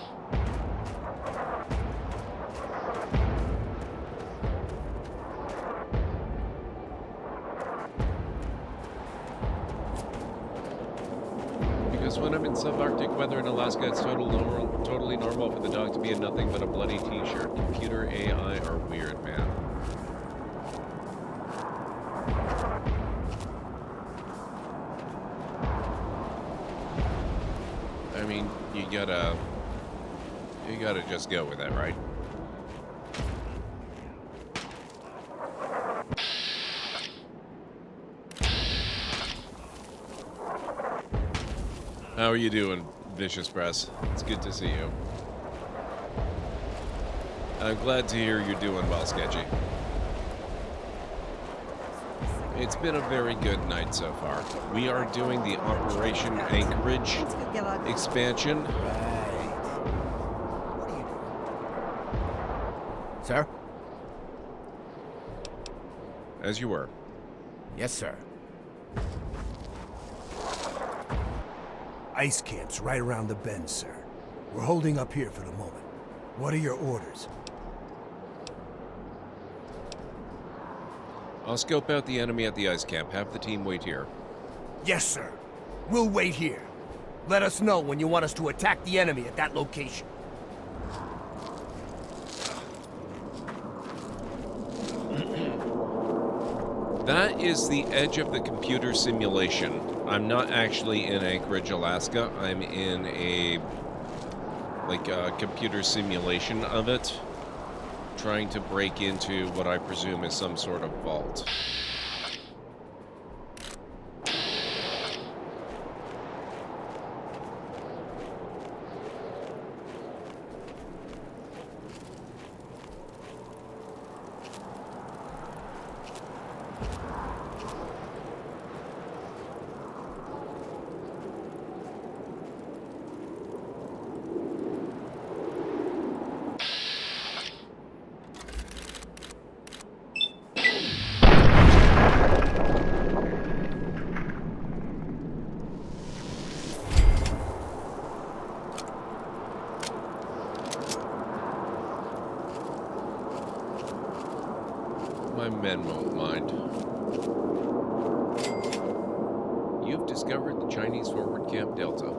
Because when I'm in subarctic weather in Alaska, it's totally normal for the dog to be in nothing but a bloody t-shirt. Computer AI are weird, man. I mean, you gotta just go with that, right? How are you doing, Vicious Press? It's good to see you. I'm glad to hear you're doing well, Sketchy. It's been a very good night so far. We are doing the Operation Anchorage expansion. Sir? As you were. Yes, sir. Ice camp's right around the bend, sir. We're holding up here for the moment. What are your orders? I'll scope out the enemy at the ice camp. Have the team wait here. Yes, sir. We'll wait here. Let us know when you want us to attack the enemy at that location. That is the edge of the computer simulation. I'm not actually in Anchorage, Alaska. I'm in a computer simulation of it, trying to break into what I presume is some sort of vault. men won't mind. You've discovered the Chinese forward Camp Delta.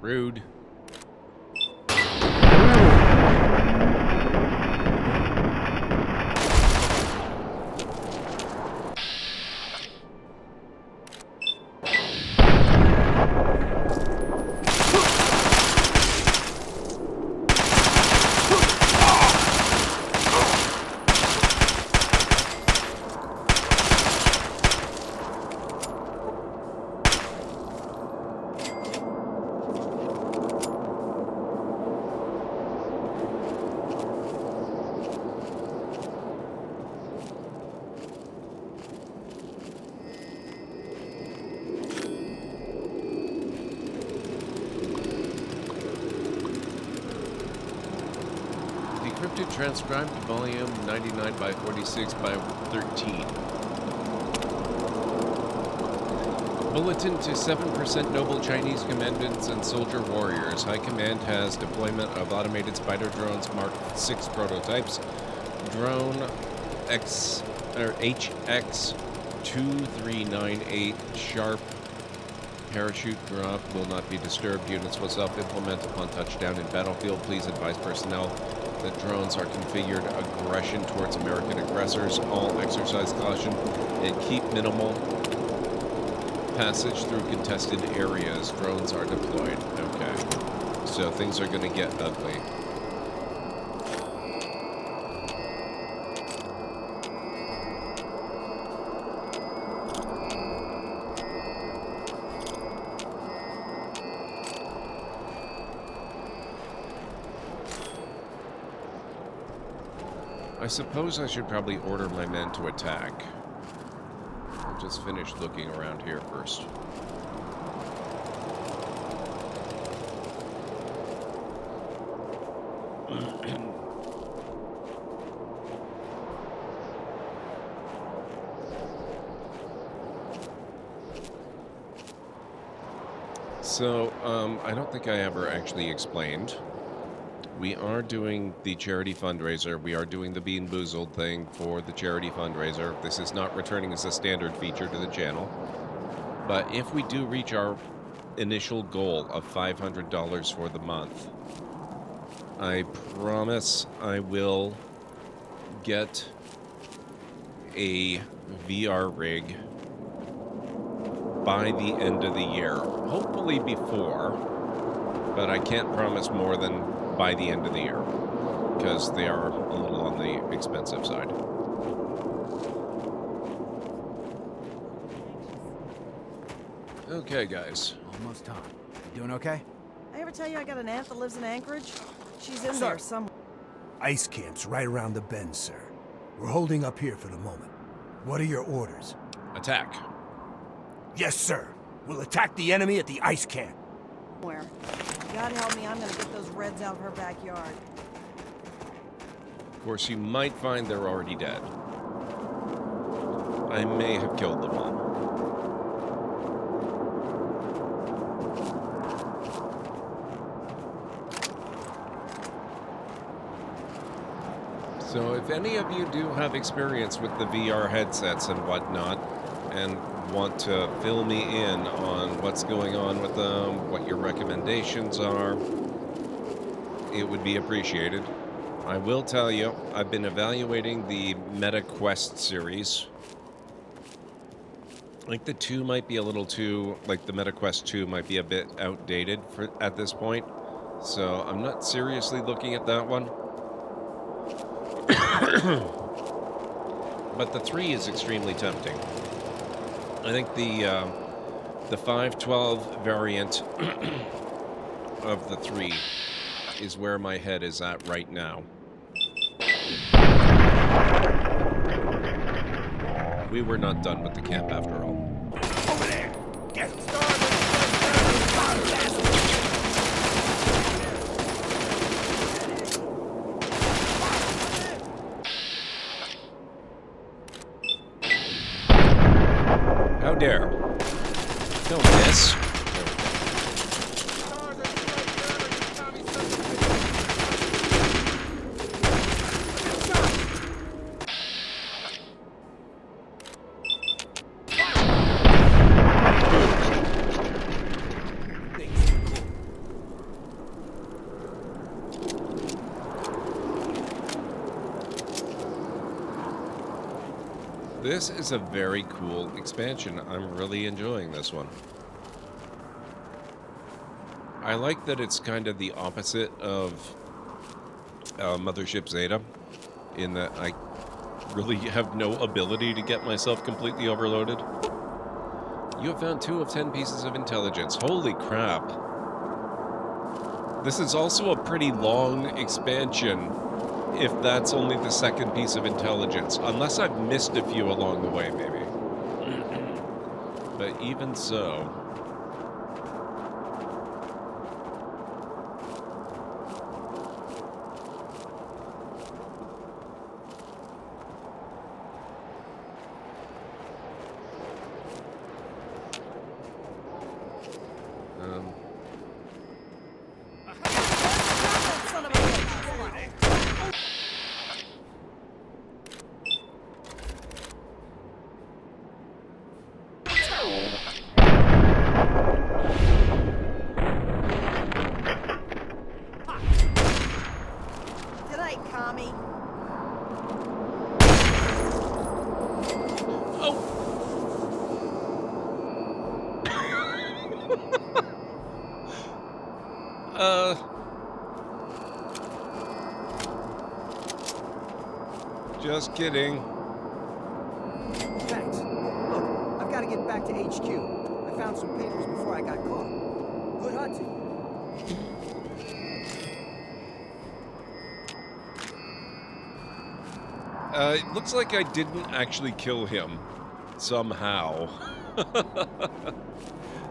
Rude. Decrypted, transcribed, volume 99 by 46 by 13. Bulletin to 7% noble Chinese commandants and soldier warriors. High Command has deployment of automated spider drones Mark 6 prototypes. Drone HX2398 Sharp parachute drop will not be disturbed. Units will self-implement upon touchdown in battlefield. Please advise personnel that drones are configured aggression towards American aggressors. All exercise caution and keep minimal passage through contested areas. Drones are deployed. Okay. So things are going to get ugly. I suppose I should probably order my men to attack. I'll just finish looking around here first. So, I don't think I ever actually explained. We are doing the charity fundraiser. We are doing the Bean Boozled thing for the charity fundraiser. This is not returning as a standard feature to the channel. But if we do reach our initial goal of $500 for the month, I promise I will get a VR rig by the end of the year. Hopefully before, but I can't promise more than by the end of the year, because they are a little on the expensive side. Okay, guys. Almost time. You doing okay? I ever tell you I got an aunt that lives in Anchorage? She's in there somewhere. Ice camp's right around the bend, sir. We're holding up here for the moment. What are your orders? Attack. Yes, sir. We'll attack the enemy at the ice camp. Where? God help me, I'm gonna get those Reds out of her backyard. Of course, you might find they're already dead. I may have killed them all. So if any of you do have experience with the VR headsets and whatnot, and want to fill me in on what's going on with them, what your recommendations are, it would be appreciated. I will tell you, I've been evaluating the Meta Quest series. I think the 2 might be a little too, like the Meta Quest 2 might be a bit outdated at this point. So I'm not seriously looking at that one. But the 3 is extremely tempting. I think the 512 variant of the 3 is where my head is at right now. maybe we're not done with the camp after all. Over there! Get How dare. Don't miss. This is a very cool expansion. I'm really enjoying this one. I like that it's kind of the opposite of Mothership Zeta, in that I really have no ability to get myself completely overloaded. You have found 2 of 10 pieces of intelligence. Holy crap. This is also a pretty long expansion, if that's only the 2nd piece of intelligence. Unless I've missed a few along the way, maybe. But even so... Just kidding. Thanks. Look, I've got to get back to HQ. I found some papers before I got caught. Good hunting. It looks like I didn't actually kill him somehow.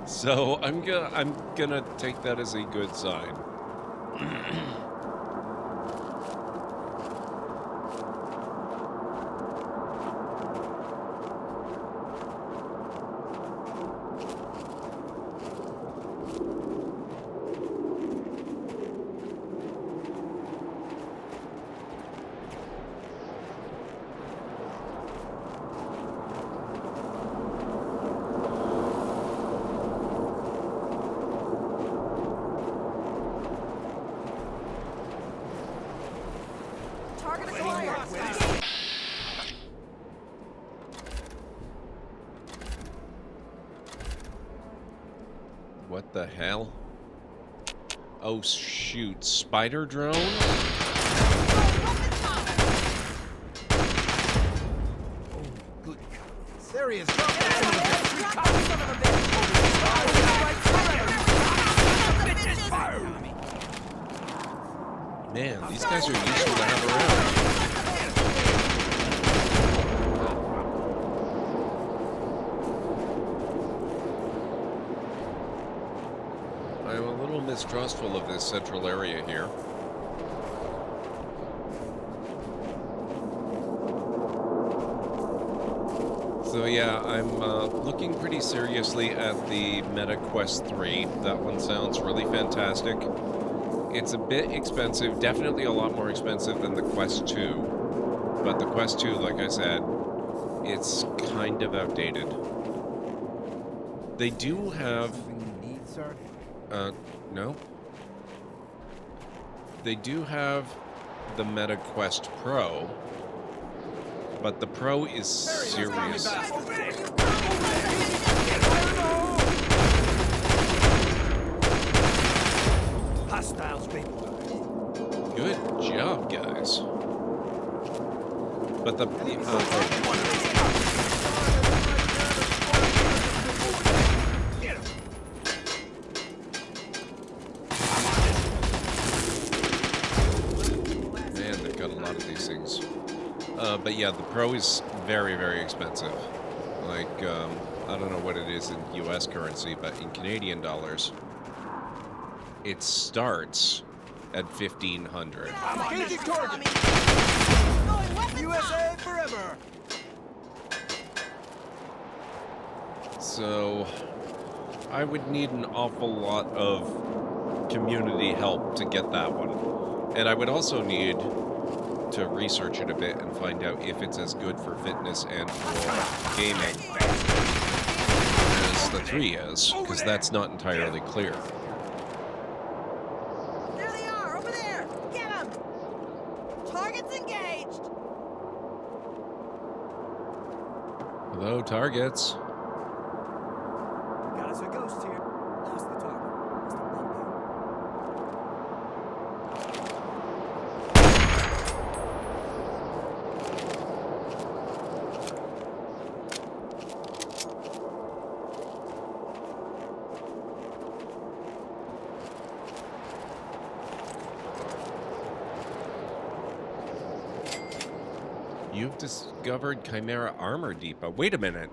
So I'm gonna take that as a good sign. What the hell? Oh shoot, spider drone? Good. There he is. Man, these guys are useful to have around. I'm a little mistrustful of this central area here. So yeah, I'm looking pretty seriously at the Meta Quest 3. That one sounds really fantastic. It's a bit expensive, definitely a lot more expensive than the Quest 2. But the Quest 2, like I said, it's kind of outdated. They do have... no. They do have the Meta Quest Pro, but the Pro is serious. Hostiles, baby. Good job, guys. But the man, they've got a lot of these things. But yeah, the Pro is very, very expensive. Like, I don't know what it is in US currency, but in Canadian dollars, it starts at 1,500. Engaging target! USA forever! So, I would need an awful lot of community help to get that one. And I would also need to research it a bit and find out if it's as good for fitness and for gaming as the 3 is, because that's not entirely clear. There they are, over there! Get them! Targets engaged! Hello, targets. Got us a ghost here. Lost the target. Must have bugged out. You've discovered Chimera Armor Depot. Wait a minute.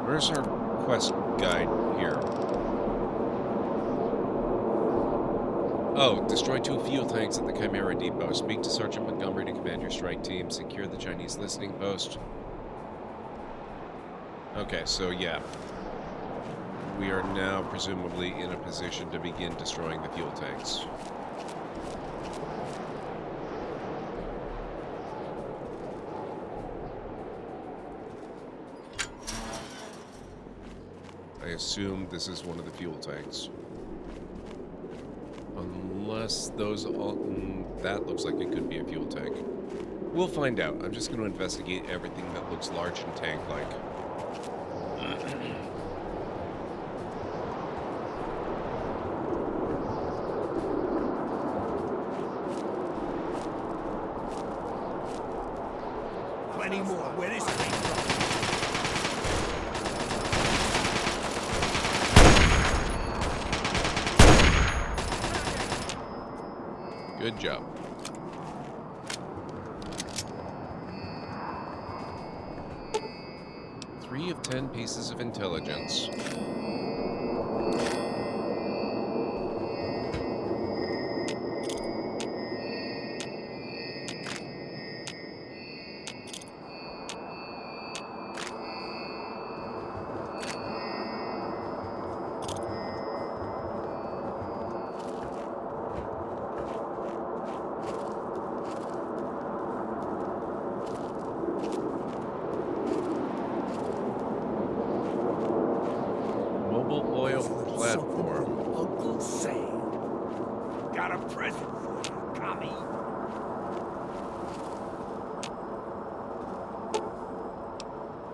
Where's our quest guide here? Oh, destroy 2 fuel tanks at the Chimera Depot. Speak to Sergeant Montgomery to command your strike team. Secure the Chinese listening post. Okay, so yeah. We are now presumably in a position to begin destroying the fuel tanks. I assume this is one of the fuel tanks. Unless those all... that looks like it could be a fuel tank. We'll find out. I'm just going to investigate everything that looks large and tank-like. Plenty more. Where is it? Good job. Three of 10 pieces of intelligence.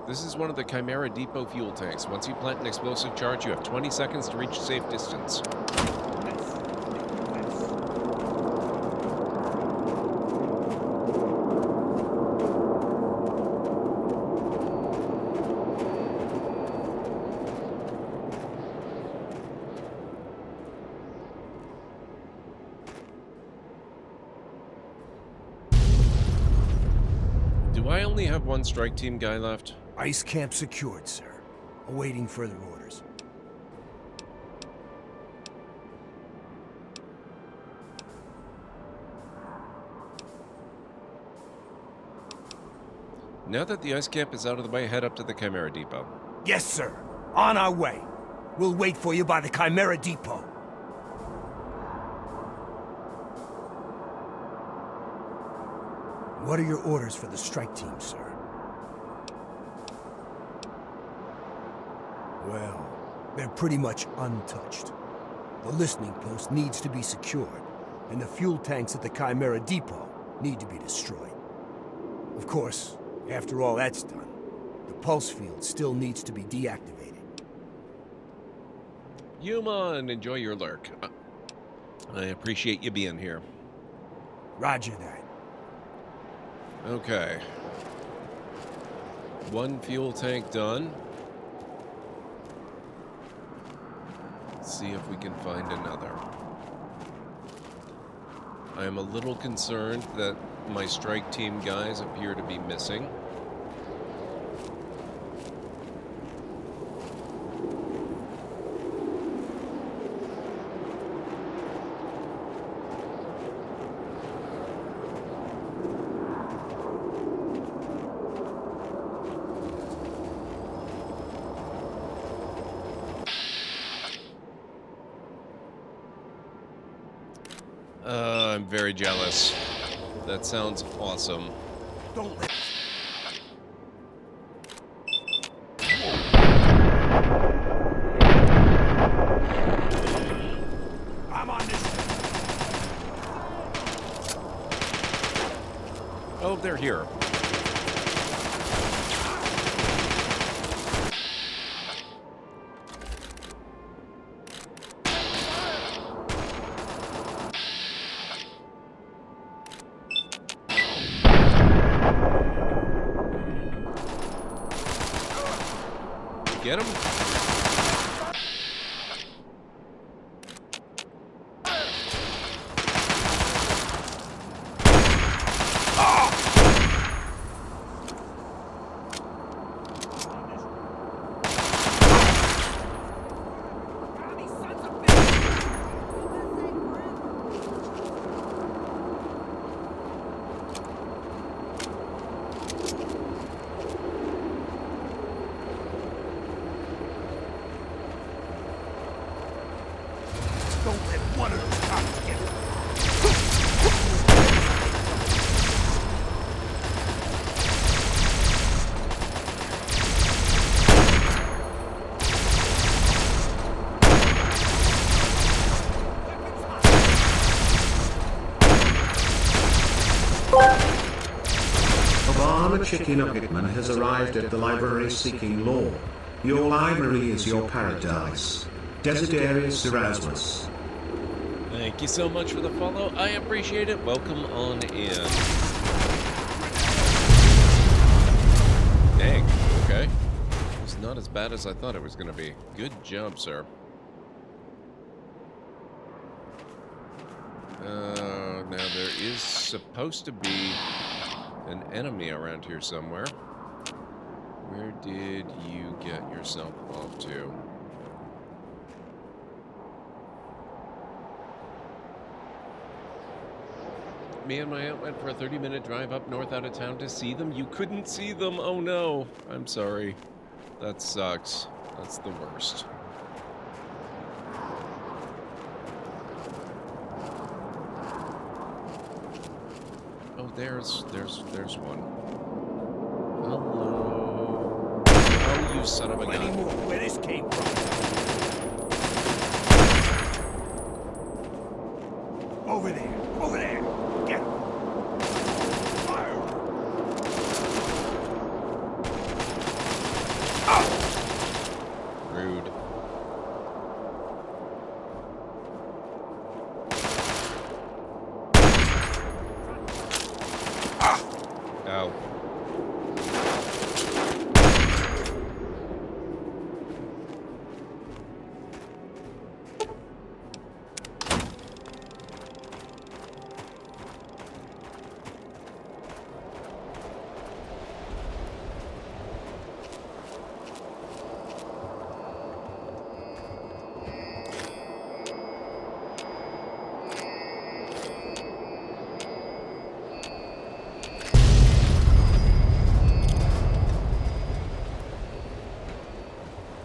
This is one of the Chimera Depot fuel tanks. Once you plant an explosive charge, you have 20 seconds to reach a safe distance. Do I only have one strike team guy left? Ice camp secured, sir. Awaiting further orders. Now that the ice camp is out of the way, head up to the Chimera Depot. Yes, sir. On our way. We'll wait for you by the Chimera Depot. What are your orders for the strike team, sir? Well, they're pretty much untouched. The listening post needs to be secured, and the fuel tanks at the Chimera Depot need to be destroyed. Of course, after all that's done, the pulse field still needs to be deactivated. Human, enjoy your lurk. I appreciate you being here. Roger that. Okay. One fuel tank done. Let's see if we can find another. I'm a little concerned that my strike team guys appear to be missing. I'm very jealous. That sounds awesome. Don't let... I'm on this. Oh, they're here. Get him? Don't let one of those cops get it. Obama Chicken Nuggetman has arrived at the library seeking law. Your library is your paradise. Desiderius Erasmus. Thank you so much for the follow. I appreciate it. Welcome on in. Dang. Okay. It's not as bad as I thought it was going to be. Good job, sir. Now there is supposed to be an enemy around here somewhere. Where did you get yourself off to? Me and my aunt went for a 30-minute drive up north out of town to see them. You couldn't see them. Oh no. I'm sorry. That sucks. That's the worst. Oh, there's one. Hello. Oh, you son of a gun. Where this came from. Over there. Over there. Get him. Fire. Rude. Ow.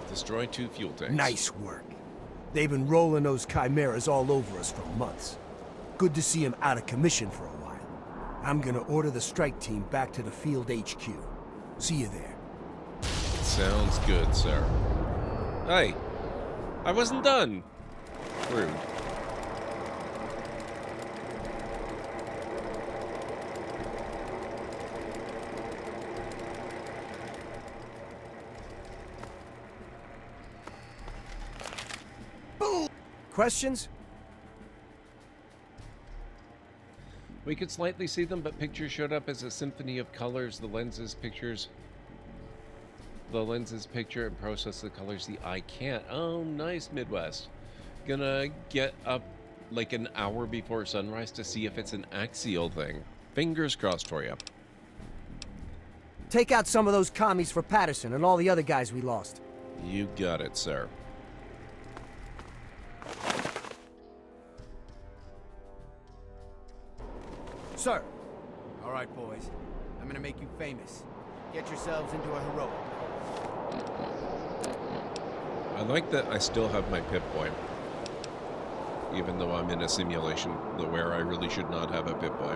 Destroy 2 fuel tanks. Nice work. They've been rolling those chimeras all over us for months. Good to see them out of commission for a while. I'm gonna order the strike team back to the field HQ. See you there. Sounds good, sir. Hey, I wasn't done. Rude. Questions? We could slightly see them, but pictures showed up as a symphony of colors. The lenses picture and process the colors the eye can't. Oh, nice, Midwest. Gonna get up like an hour before sunrise to see if it's an axial thing. Fingers crossed for you. Take out some of those commies for Patterson and all the other guys we lost. You got it, sir. Sir. All right, boys. I'm gonna make you famous. Get yourselves into a heroic. I like that I still have my Pip-Boy. Even though I'm in a simulation where I really should not have a Pip-Boy.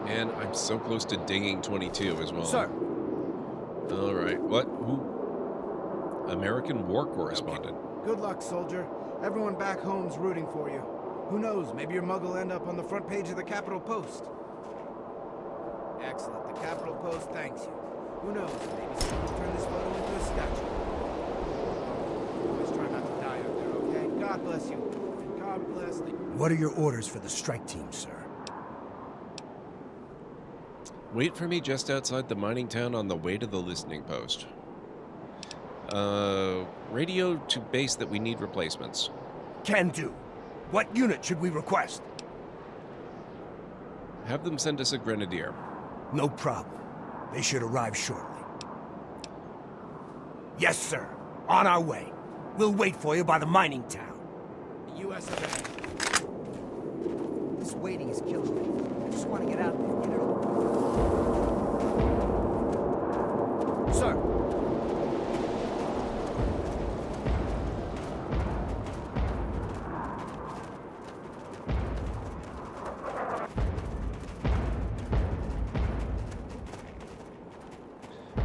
And I'm so close to dinging 22 as well. Sir. All right. What? Who? American war correspondent. Okay. Good luck, soldier. Everyone back home's rooting for you. Who knows? Maybe your mug will end up on the front page of the Capitol Post. Excellent. The Capitol Post thanks you. Who knows? Maybe someone will turn this photo into a statue. Always try not to die out there, okay? God bless you. And God bless the... What are your orders for the strike team, sir? Wait for me just outside the mining town on the way to the listening post. Radio to base that we need replacements. Can do. What unit should we request? Have them send us a grenadier. No problem. They should arrive shortly. Yes, sir. On our way. We'll wait for you by the mining town. The U.S. of A. This waiting is killing me. I just want to get out there and get it over. Sir.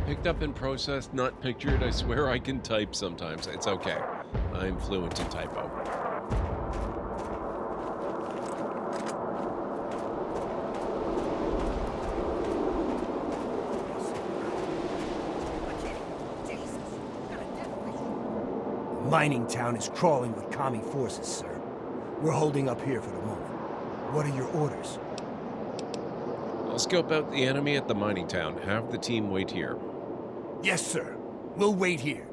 Picked up and processed, not pictured. I swear I can type sometimes. It's okay. I'm fluent in typo. Mining town is crawling with commie forces, sir. We're holding up here for the moment. What are your orders? I'll scope out the enemy at the mining town. Have the team wait here. Yes, sir. We'll wait here.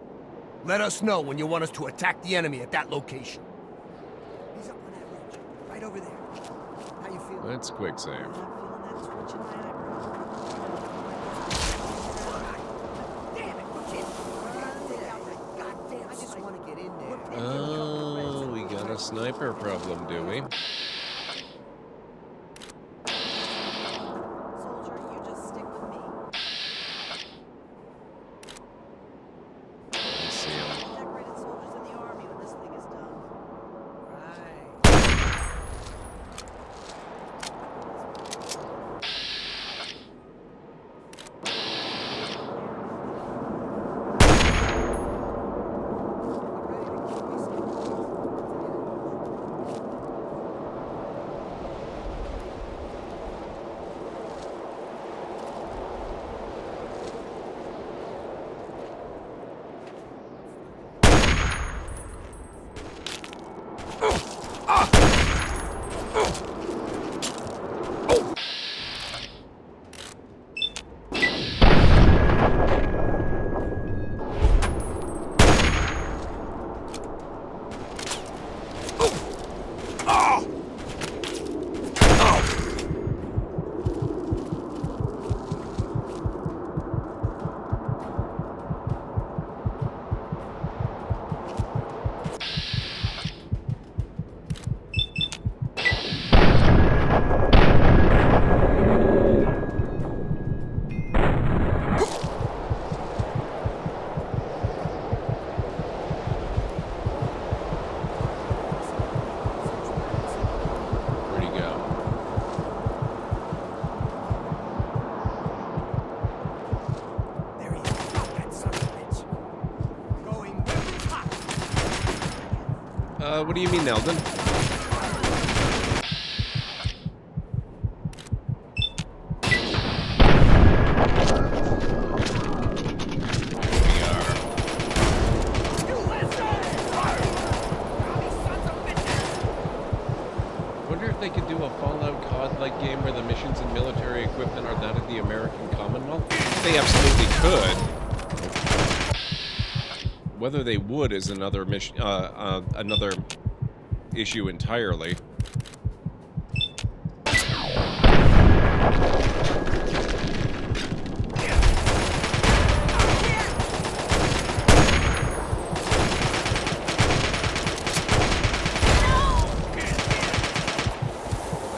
Let us know when you want us to attack the enemy at that location. He's up on that ridge. Right over there. How you feeling? That's quick save. I'm feeling that twitch in my eyebrow. Damn it, kid. Goddamn, I just want to get in there. Oh, we got a sniper problem, do we? Soldier, you just stick with me. I see him. Decorated soldiers in the army when this thing is done. What do you mean, Eldon? Wonder if they could do a Fallout COD-like game where the missions and military equipment are that of the American Commonwealth? They absolutely could. Whether they would is another another issue entirely. I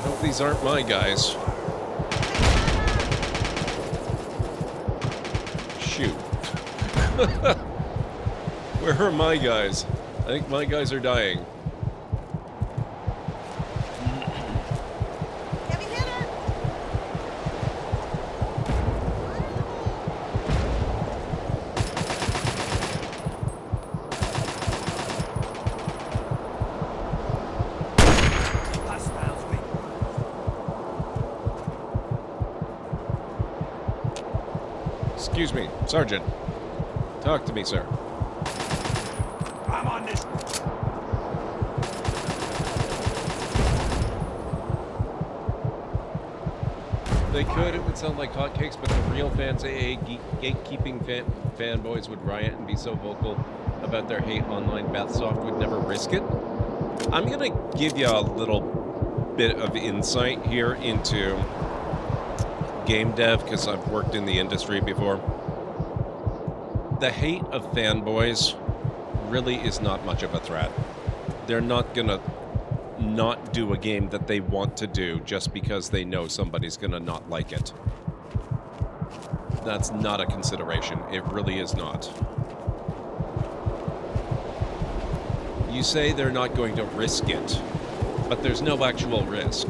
hope these aren't my guys. Shoot. Where are my guys? I think my guys are dying. Excuse me, Sergeant. Talk to me, sir. I'm on this. They could, it would sound like hotcakes, but the real fans, AA gatekeeping fanboys would riot and be so vocal about their hate online. Bethsoft would never risk it. I'm gonna give you a little bit of insight here into game dev, because I've worked in the industry before. The hate of fanboys really is not much of a threat. They're not gonna not do a game that they want to do just because they know somebody's gonna not like it. That's not a consideration. It really is not. You say they're not going to risk it, but there's no actual risk.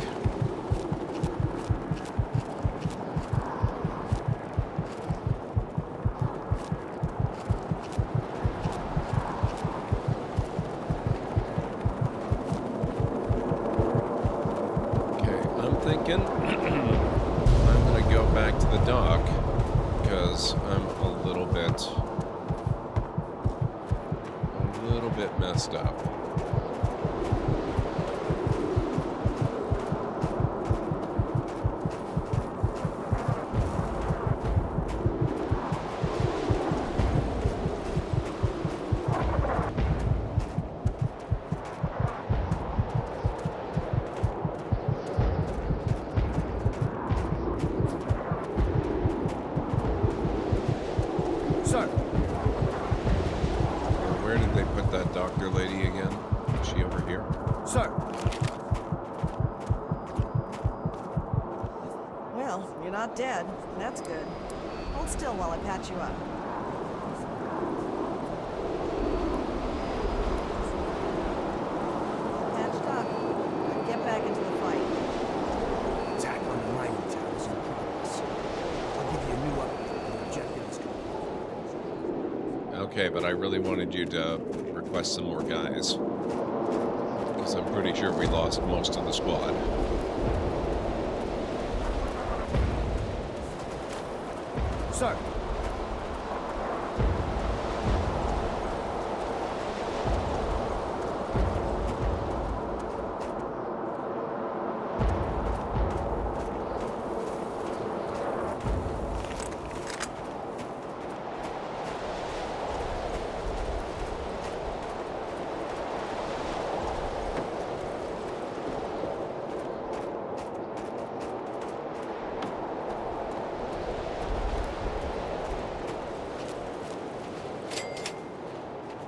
I'm going to go back to the dock because I'm a little bit messed up. Dead. That's good. Hold still while I patch you up. All patched up. Now get back into the fight. Attack on the mining tower is in progress. I'll give you a new update when the objective is complete. Okay, but I really wanted you to request some more guys, because I'm pretty sure we lost most of the squad. Sir.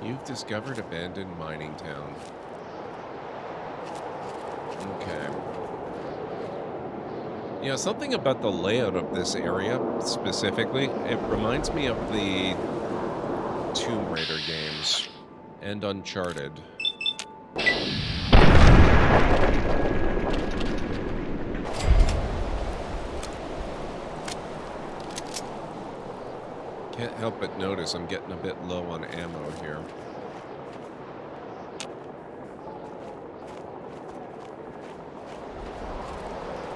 You've discovered abandoned mining town. Okay. Yeah, something about the layout of this area, specifically, it reminds me of the Tomb Raider games and Uncharted. Can't help but notice I'm getting a bit low on ammo here.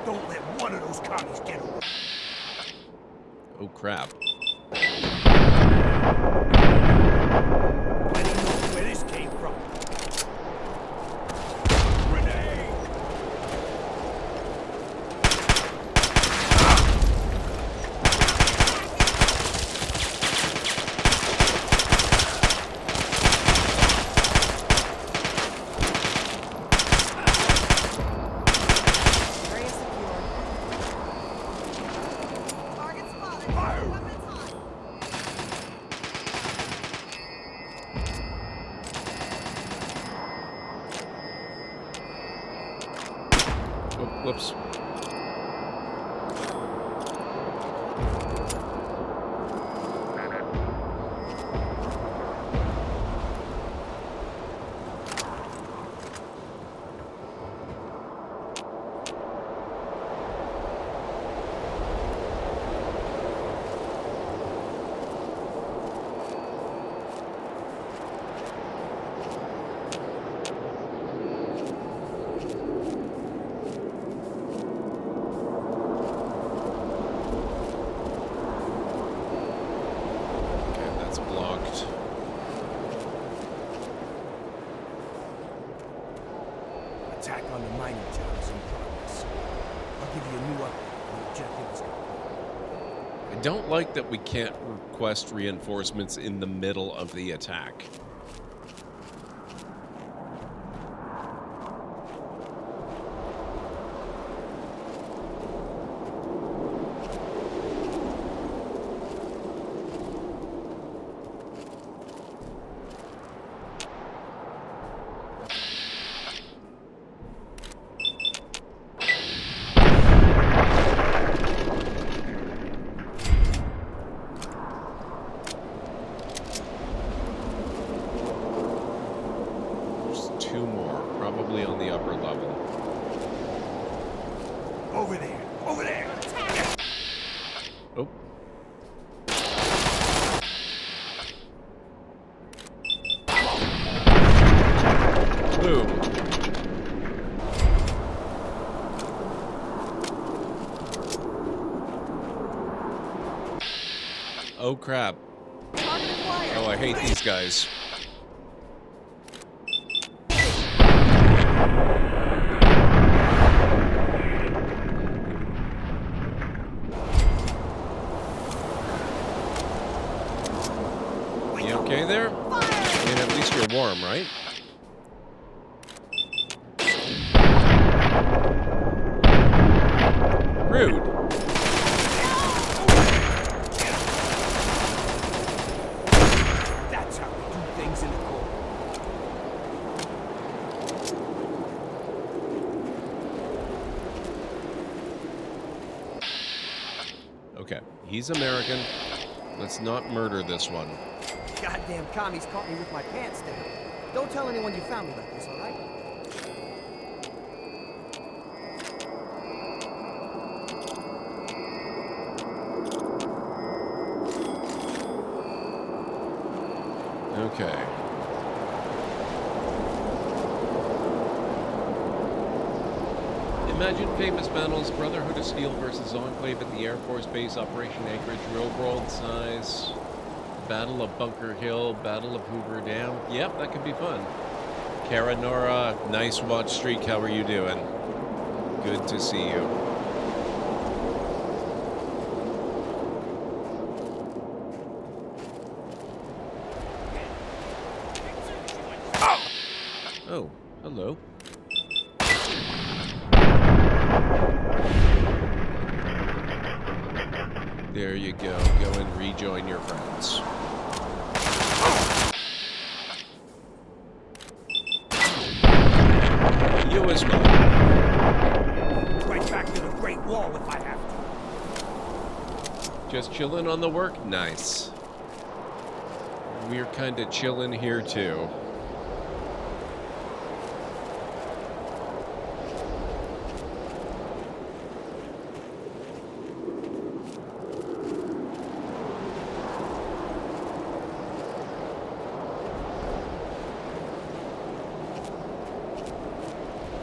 Don't let one of those commies get away. Oh crap. I don't know where this came from. Grenade! don't like that we can't request reinforcements in the middle of the attack. Oh crap. Oh, I hate these guys. You okay there? I mean, at least you're warm, right? Rude. That's how we do things in the court. Okay, he's American. Let's not murder this one. Goddamn commies caught me with my pants down. Don't tell anyone you found me like this, all right? Okay. Imagine famous battles, Brotherhood of Steel versus Enclave at the Air Force Base, Operation Anchorage, real world size, Battle of Bunker Hill, Battle of Hoover Dam. Yep, that could be fun. Kara Nora, nice watch streak, how are you doing? Good to see you. Oh, hello. There you go. Go and rejoin your friends. You as well. Right back to the Great Wall if I have to. Just chilling on the work? Nice. We're kind of chilling here too.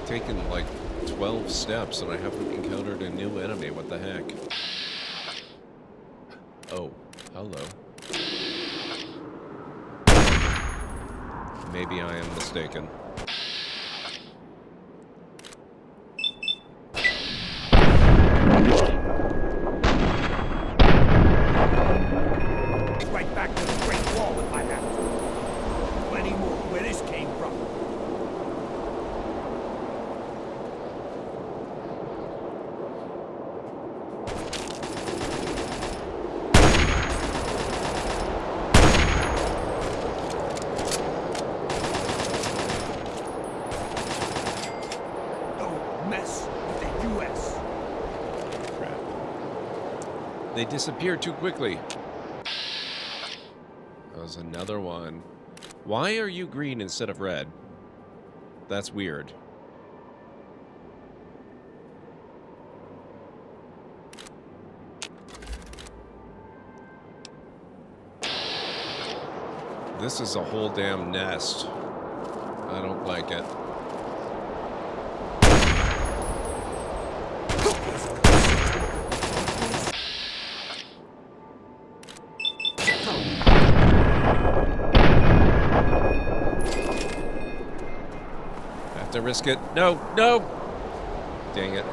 Taken like 12 steps and I haven't encountered a new enemy. What the heck? Oh, hello. Maybe I am mistaken. Right back to the Great Wall if I have to. Plenty more where this came from. They disappear too quickly. There's another one. Why are you green instead of red? That's weird. This is a whole damn nest. I don't like it. To risk it. No, no! Dang it.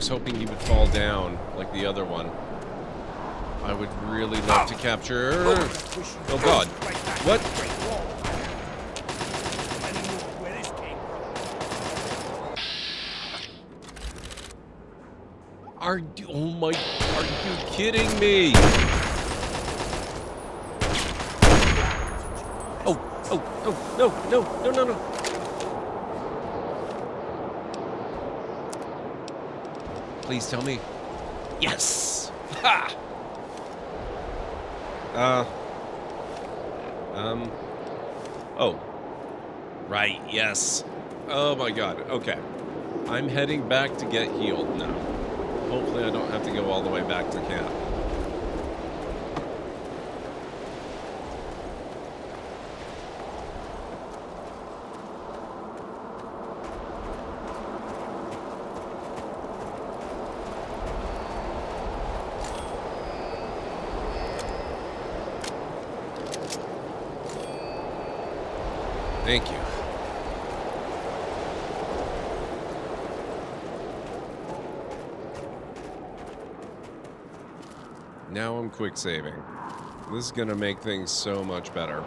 was hoping he would fall down like the other one. I would really love to capture... Oh god. What? Oh my... Are you kidding me? Oh, no. Please tell me. Yes! Ha! Oh. Right, yes. Oh my god, okay. I'm heading back to get healed now. Hopefully I don't have to go all the way back to camp. Thank you. Now I'm quick saving. This is gonna make things so much better.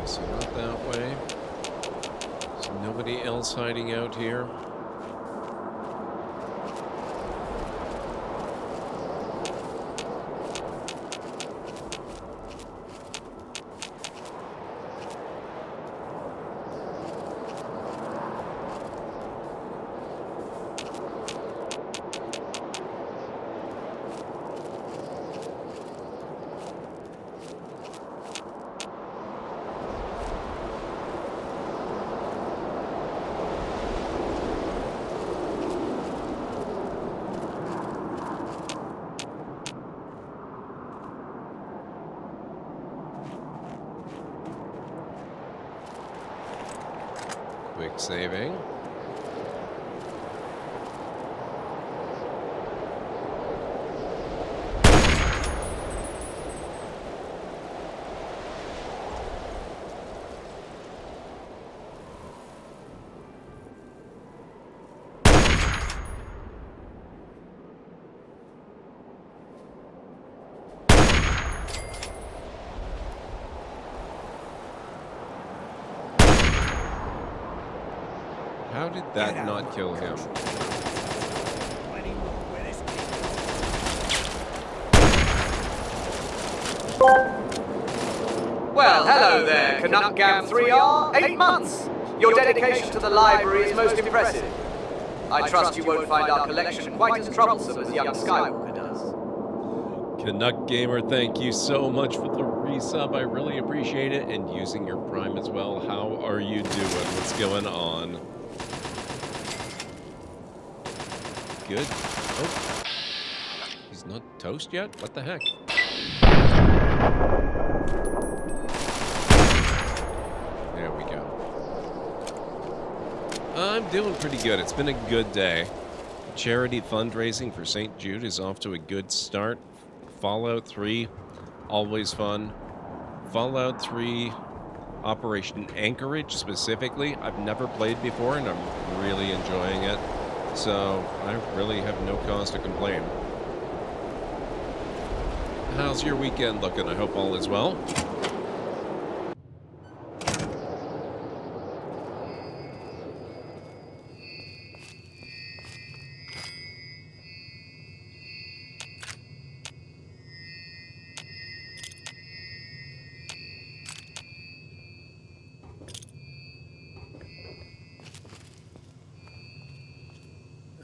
So not that way. There's nobody else hiding out here. Quick saving. How did that not kill him? Well, hello there, Canuck Gam 3R. 8 months! Your dedication to the library is most impressive. I trust you won't find our collection quite as troublesome as young Skywalker does. Canuck Gamer, thank you so much for the resub. I really appreciate it. And using your Prime as well. How are you doing? What's going on? Good. Oh. He's not toast yet? What the heck? There we go. I'm doing pretty good. It's been a good day. Charity fundraising for St. Jude is off to a good start. Fallout 3, always fun. Fallout 3, Operation Anchorage specifically, I've never played before and I'm really enjoying it. So I really have no cause to complain. How's your weekend looking? I hope all is well.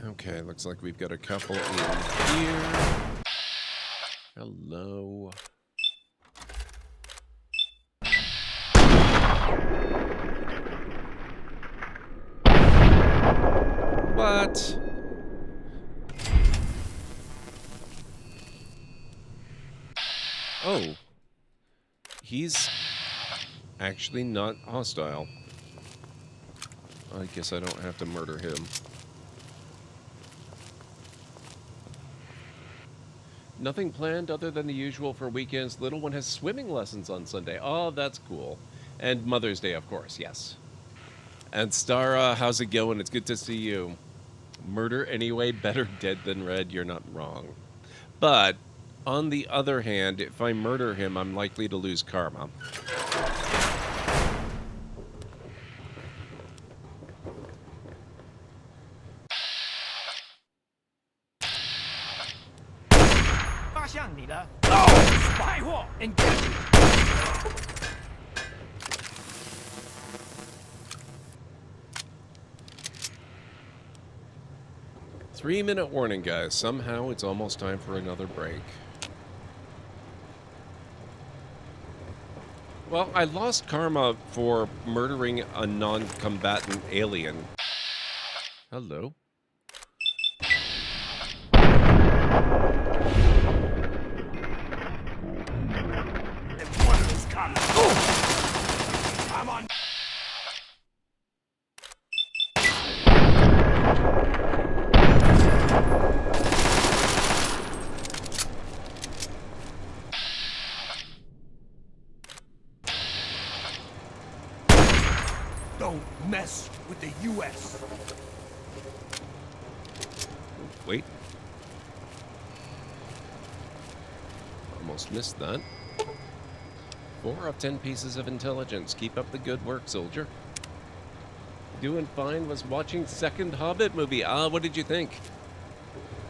Okay, looks like we've got a couple in here. Hello. What? Oh. he's actually not hostile. I guess I don't have to murder him. Nothing planned other than the usual for weekends. Little one has swimming lessons on Sunday. Oh, that's cool. And Mother's Day, of course, yes. And Stara, how's it going? It's good to see you. Murder anyway, better dead than red. You're not wrong. But, on the other hand, if I murder him, I'm likely to lose karma. Three-minute warning, guys. Somehow it's almost time for another break. Well, I lost karma for murdering a non-combatant alien. Hello? I'm on. Don't mess with the U.S. Wait. Almost missed that. 4 of 10 pieces of intelligence. Keep up the good work, soldier. Doing fine. Was watching second Hobbit movie. What did you think?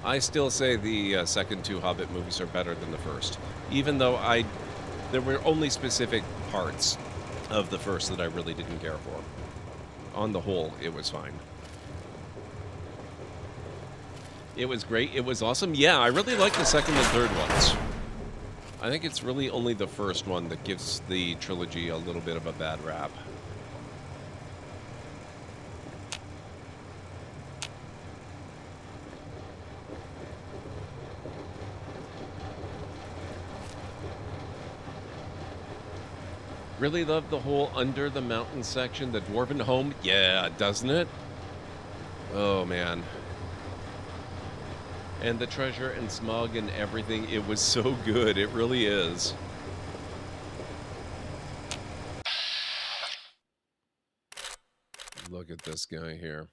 I still say the second 2 Hobbit movies are better than the first. Even though there were only specific parts of the first that I really didn't care for. On the whole, it was fine. It was great. It was awesome. Yeah, I really like the second and third ones. I think it's really only the first one that gives the trilogy a little bit of a bad rap. Really love the whole under the mountain section, the dwarven home. Yeah, doesn't it? Oh, man. And the treasure and smog and everything, it was so good. It really is. Look at this guy here.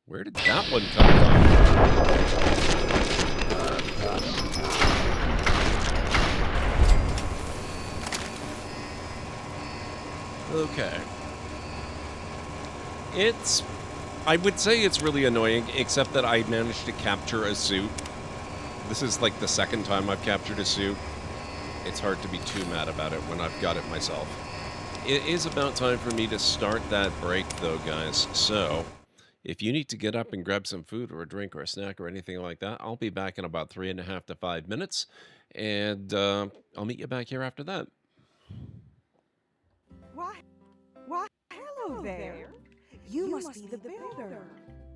Where did that one come from? Okay. I would say it's really annoying, except that I managed to capture a suit. This is like the second time I've captured a suit. It's hard to be too mad about it when I've got it myself. It is about time for me to start that break, though, guys. So, if you need to get up and grab some food or a drink or a snack or anything like that, I'll be back in about 3.5 to 5 minutes, and I'll meet you back here after that. Why, hello there. You must be the builder.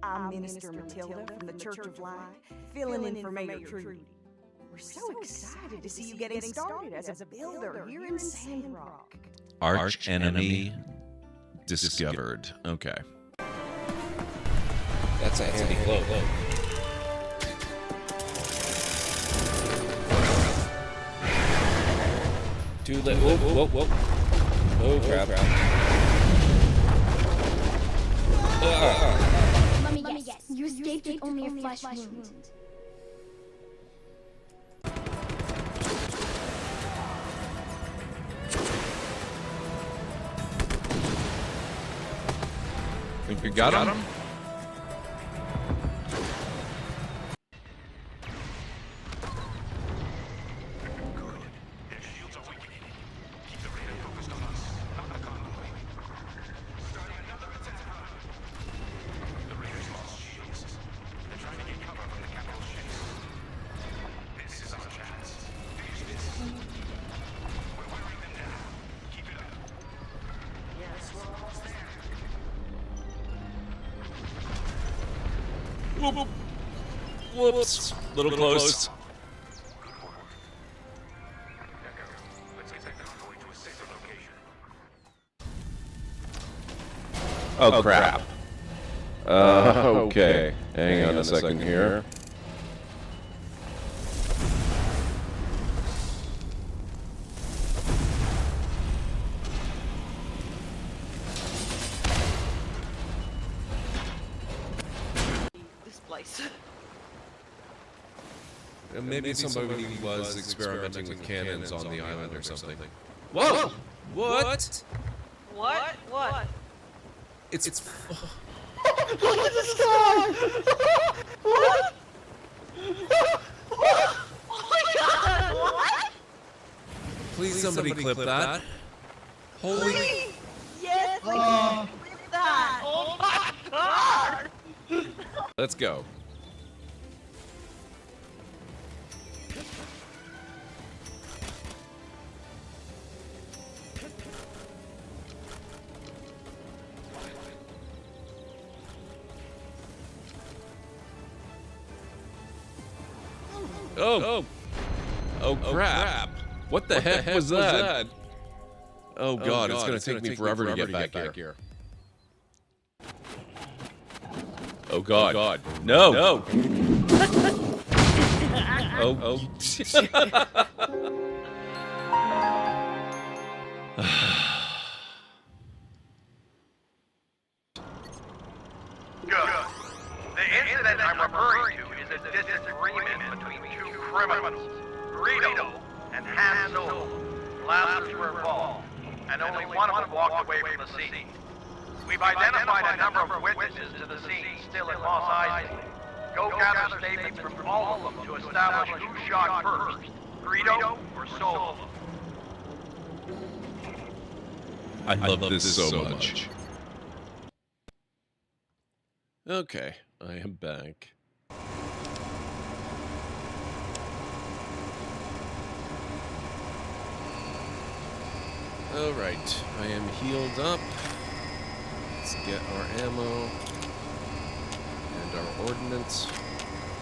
I'm Minister Matilda from the Church of Light, filling in for Mayor Jude. We're so excited to see you getting started as a builder here in Sandrock. Arch enemy discovered. Okay. That's a handy cloak. Too late. Whoa, whoa, whoa. Oh, crap. Let me guess. You escaped with only a flesh wound. You got him? Whoop. Whoops. Little close. Oh, crap. Okay. Hang on a second here. Maybe somebody was experimenting with cannons on the island or something. Whoa! What? What? It's Look at the sky! What? Oh my god! What? Please somebody clip that. Holy. Please! Yes, I can clip that! Oh my god! Let's go. Oh crap. What the heck was that? Oh god, it's gonna take me forever to get back here. Oh god. No. Oh. Good. The incident I'm referring to is a disagreement between two criminals, Greedo and Han Solo. Blasters were involved, and only one of them walked away from the scene. We've identified a number of witnesses to the scene still in Mos Eisley. Go gather statements from all of them to establish who shot first, Greedo or Solo. I love this so much. Okay, I am back. Alright, I am healed up. Let's get our ammo, and our ordnance,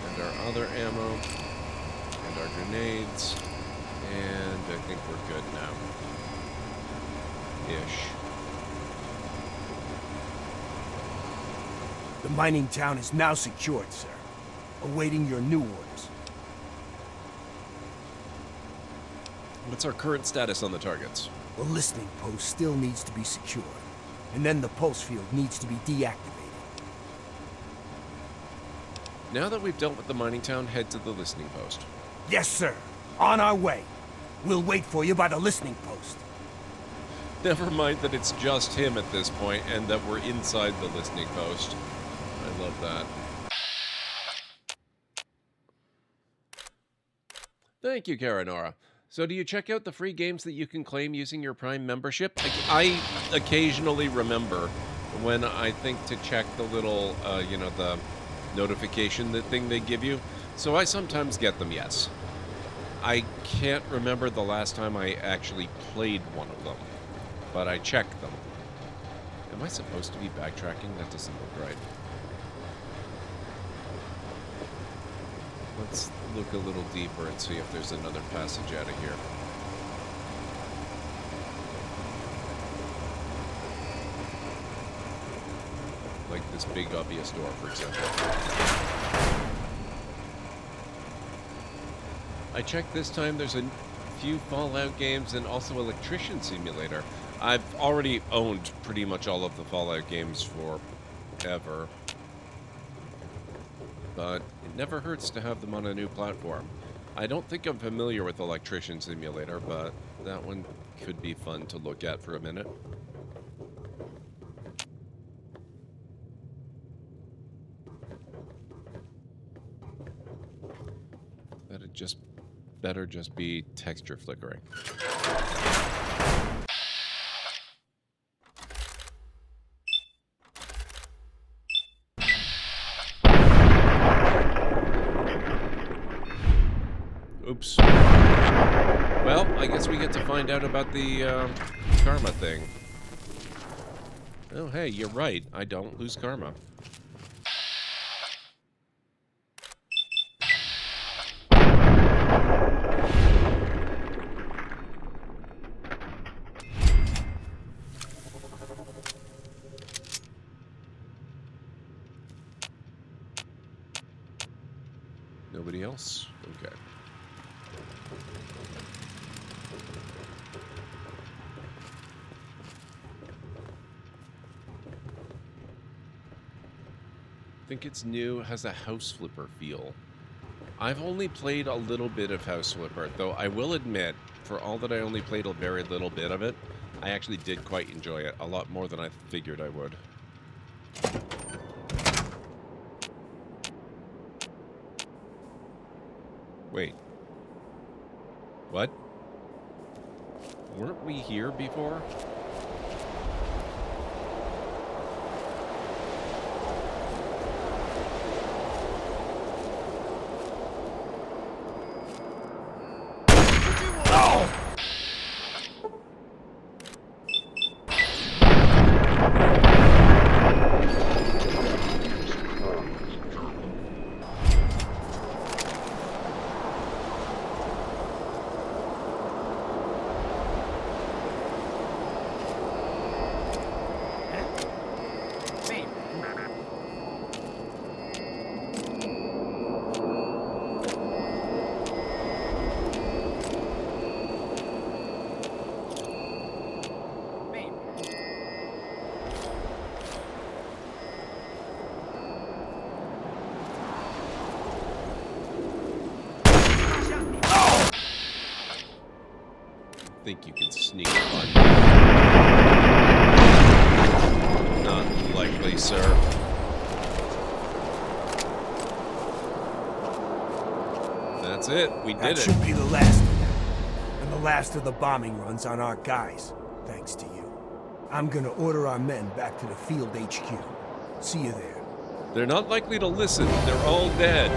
and our other ammo, and our grenades, and I think we're good now. Ish. The mining town is now secured, sir. Awaiting your new orders. What's our current status on the targets? The listening post still needs to be secured, and then the pulse field needs to be deactivated. Now that we've dealt with the mining town, head to the listening post. Yes, sir. On our way. We'll wait for you by the listening post. Never mind that it's just him at this point, and that we're inside the listening post. I love that. Thank you, Karanora. So do you check out the free games that you can claim using your Prime membership? I occasionally remember when I think to check the little, the notification thing they give you. So I sometimes get them, yes. I can't remember the last time I actually played one of them, but I checked them. Am I supposed to be backtracking? That doesn't look right. Let's look a little deeper and see if there's another passage out of here. Like this big obvious door, for example. I checked this time, there's a few Fallout games and also Electrician Simulator. I've already owned pretty much all of the Fallout games forever. But it never hurts to have them on a new platform. I don't think I'm familiar with Electrician Simulator, but that one could be fun to look at for a minute. just better just be texture flickering. Oops. Well, I guess we get to find out about the karma thing. Oh, hey, you're right. I don't lose karma. Nobody else? Okay. Think it's new, has a house flipper feel. I've only played a little bit of House Flipper, though I will admit, for all that I only played a very little bit of it, I actually did quite enjoy it, a lot more than I figured I would. Wait. What? Weren't we here before? Think you can sneak up on me. Not likely, sir. That's it. We did it. That should be the last of them. And the last of the bombing runs on our guys, thanks to you. I'm gonna order our men back to the field HQ. See you there. They're not likely to listen. They're all dead.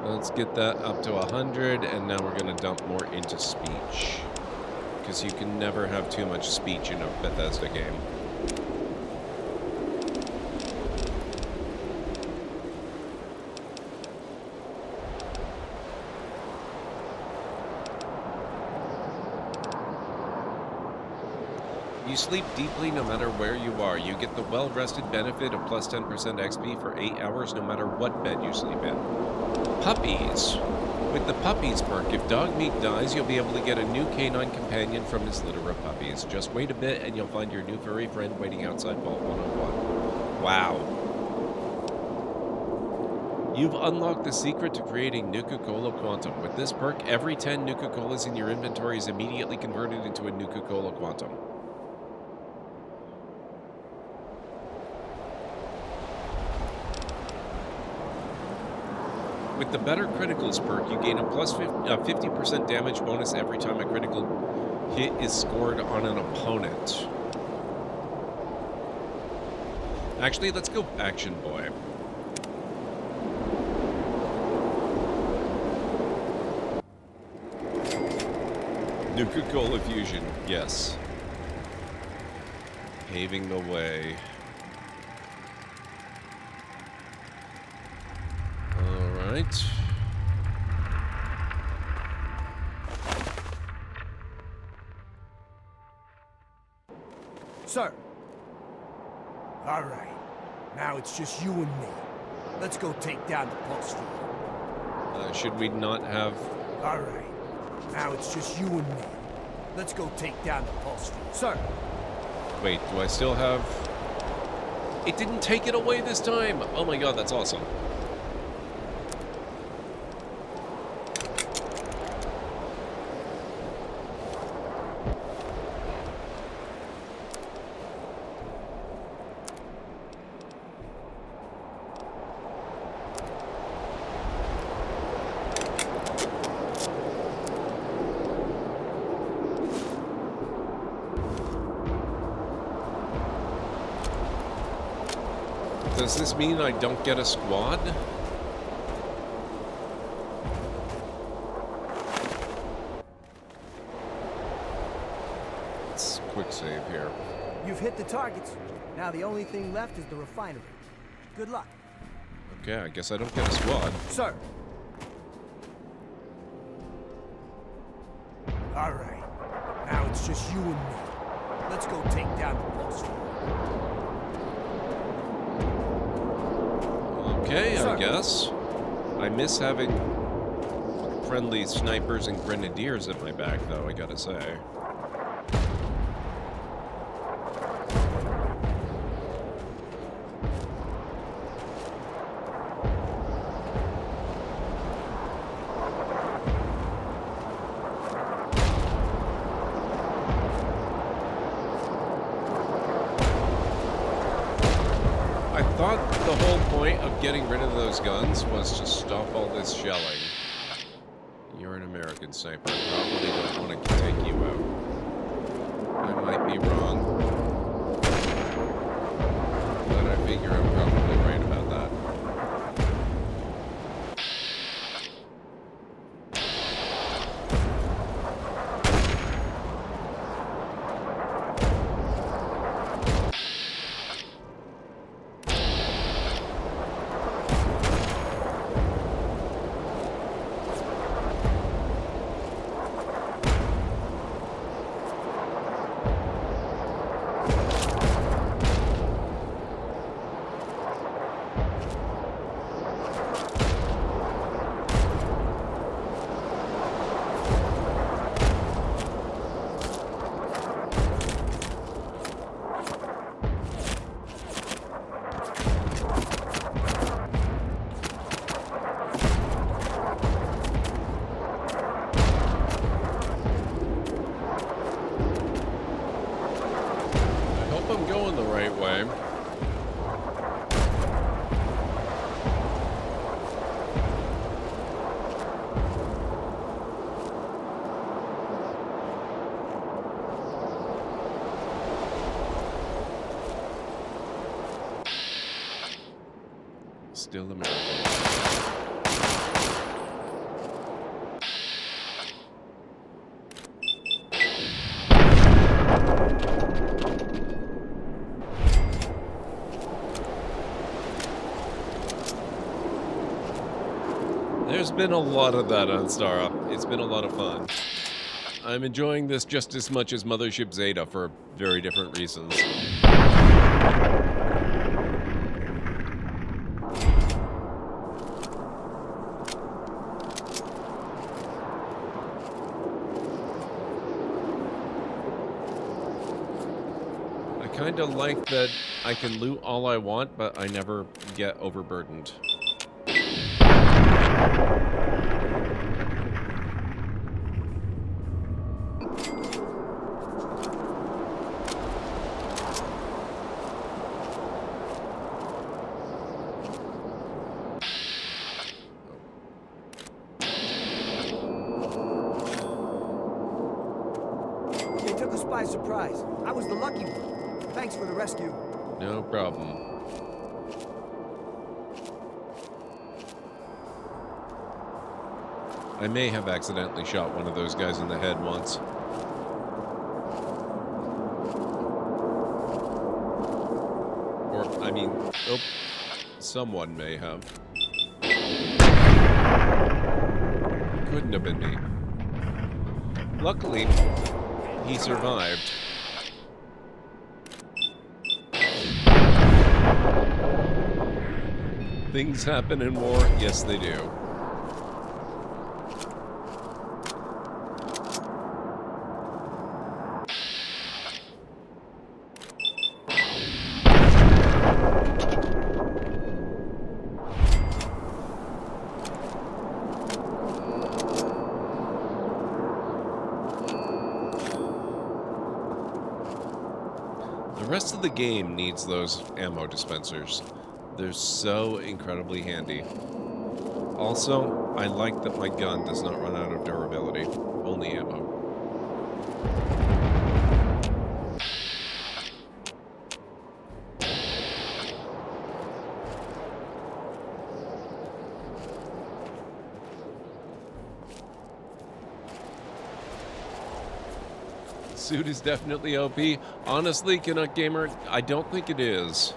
Let's get that up to 100, and now we're going to dump more into speech. Because you can never have too much speech in a Bethesda game. You sleep deeply no matter where you are. You get the well-rested benefit of plus 10% XP for 8 hours no matter what bed you sleep in. Puppies. With the Puppies perk, if dog meat dies, you'll be able to get a new canine companion from his litter of puppies. Just wait a bit and you'll find your new furry friend waiting outside Vault 101. Wow. You've unlocked the secret to creating Nuka-Cola Quantum. With this perk, every 10 Nuka-Colas in your inventory is immediately converted into a Nuka-Cola Quantum. With the Better Criticals perk, you gain a plus 50% damage bonus every time a critical hit is scored on an opponent. Actually, let's go Action Boy. Nuka-Cola Fusion, yes. Paving the way. Right. Sir. All right. Now it's just you and me. Let's go take down the pulse field. Should we not have... All right. Now it's just you and me. Let's go take down the pulse field. Sir. Wait, do I still have... It didn't take it away this time! Oh my god, that's awesome. Does this mean I don't get a squad? Let's quick save here. You've hit the targets. Now the only thing left is the refinery. Good luck. Okay, I guess I don't get a squad. Sir. All right. Now it's just you and me. Let's go take down the post. Okay, Sir. I guess. I miss having friendly snipers and grenadiers at my back, though, I gotta say. I thought the whole point of getting rid of those guns was to stop all this shelling. You're an American sniper. I probably don't want to take you out. I might be wrong. But I figure I'm probably right about that. I'm going the right way. Still American. There's been a lot of that on Star Up. It's been a lot of fun. I'm enjoying this just as much as Mothership Zeta for very different reasons. I kind of like that I can loot all I want, but I never get overburdened. They took us by surprise. I was the lucky one. Thanks for the rescue. No problem. I may have accidentally shot one of those guys in the head once. Or, I mean, oh, someone may have. Couldn't have been me. Luckily, he survived. Things happen in war. Yes, they do. The rest of the game needs those ammo dispensers. They're so incredibly handy. Also, I like that my gun does not run out of durability. Only ammo. Suit is definitely OP. Honestly, Canuck Gamer, I don't think it is.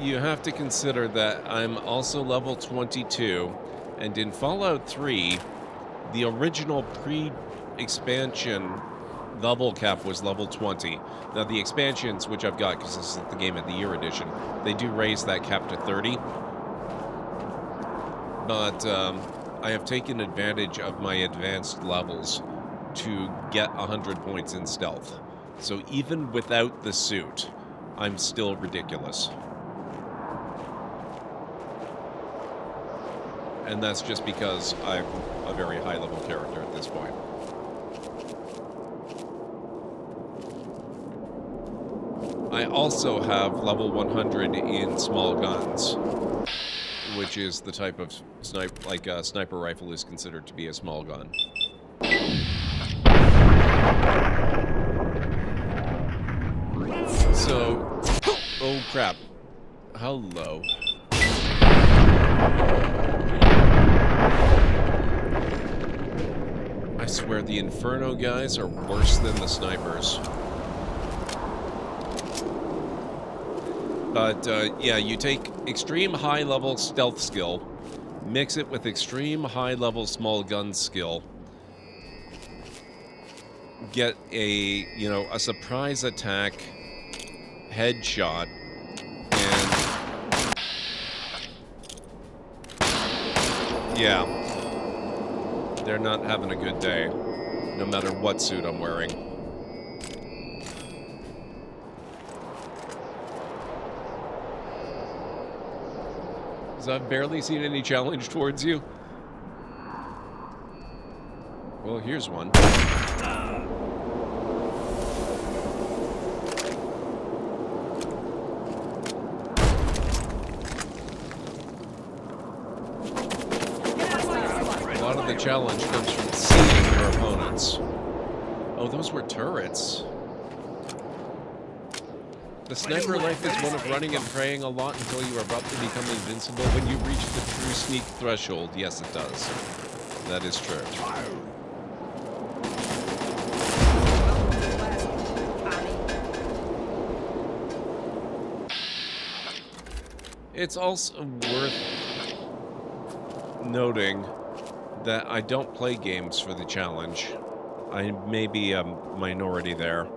You have to consider that I'm also level 22, and in Fallout 3, the original pre-expansion level cap was level 20. Now, the expansions, which I've got, because this is the Game of the Year edition, they do raise that cap to 30. But I have taken advantage of my advanced levels to get 100 points in stealth. So even without the suit, I'm still ridiculous. And that's just because I'm a very high-level character at this point. I also have level 100 in small guns, which is the type of sniper rifle is considered to be a small gun. So, oh crap. Hello. I swear the Inferno guys are worse than the snipers. But, yeah, you take extreme high-level stealth skill, mix it with extreme high-level small gun skill, get a, you know, a surprise attack headshot, and yeah, they're not having a good day, no matter what suit I'm wearing. Because I've barely seen any challenge towards you. Well, here's one. A lot of the challenge comes from seeing your opponents. Oh, those were turrets. The sniper life is one of running and praying a lot until you are about to become invincible. When you reach the true sneak threshold, yes, it does. That is true. It's also worth noting that I don't play games for the challenge. I may be a minority there,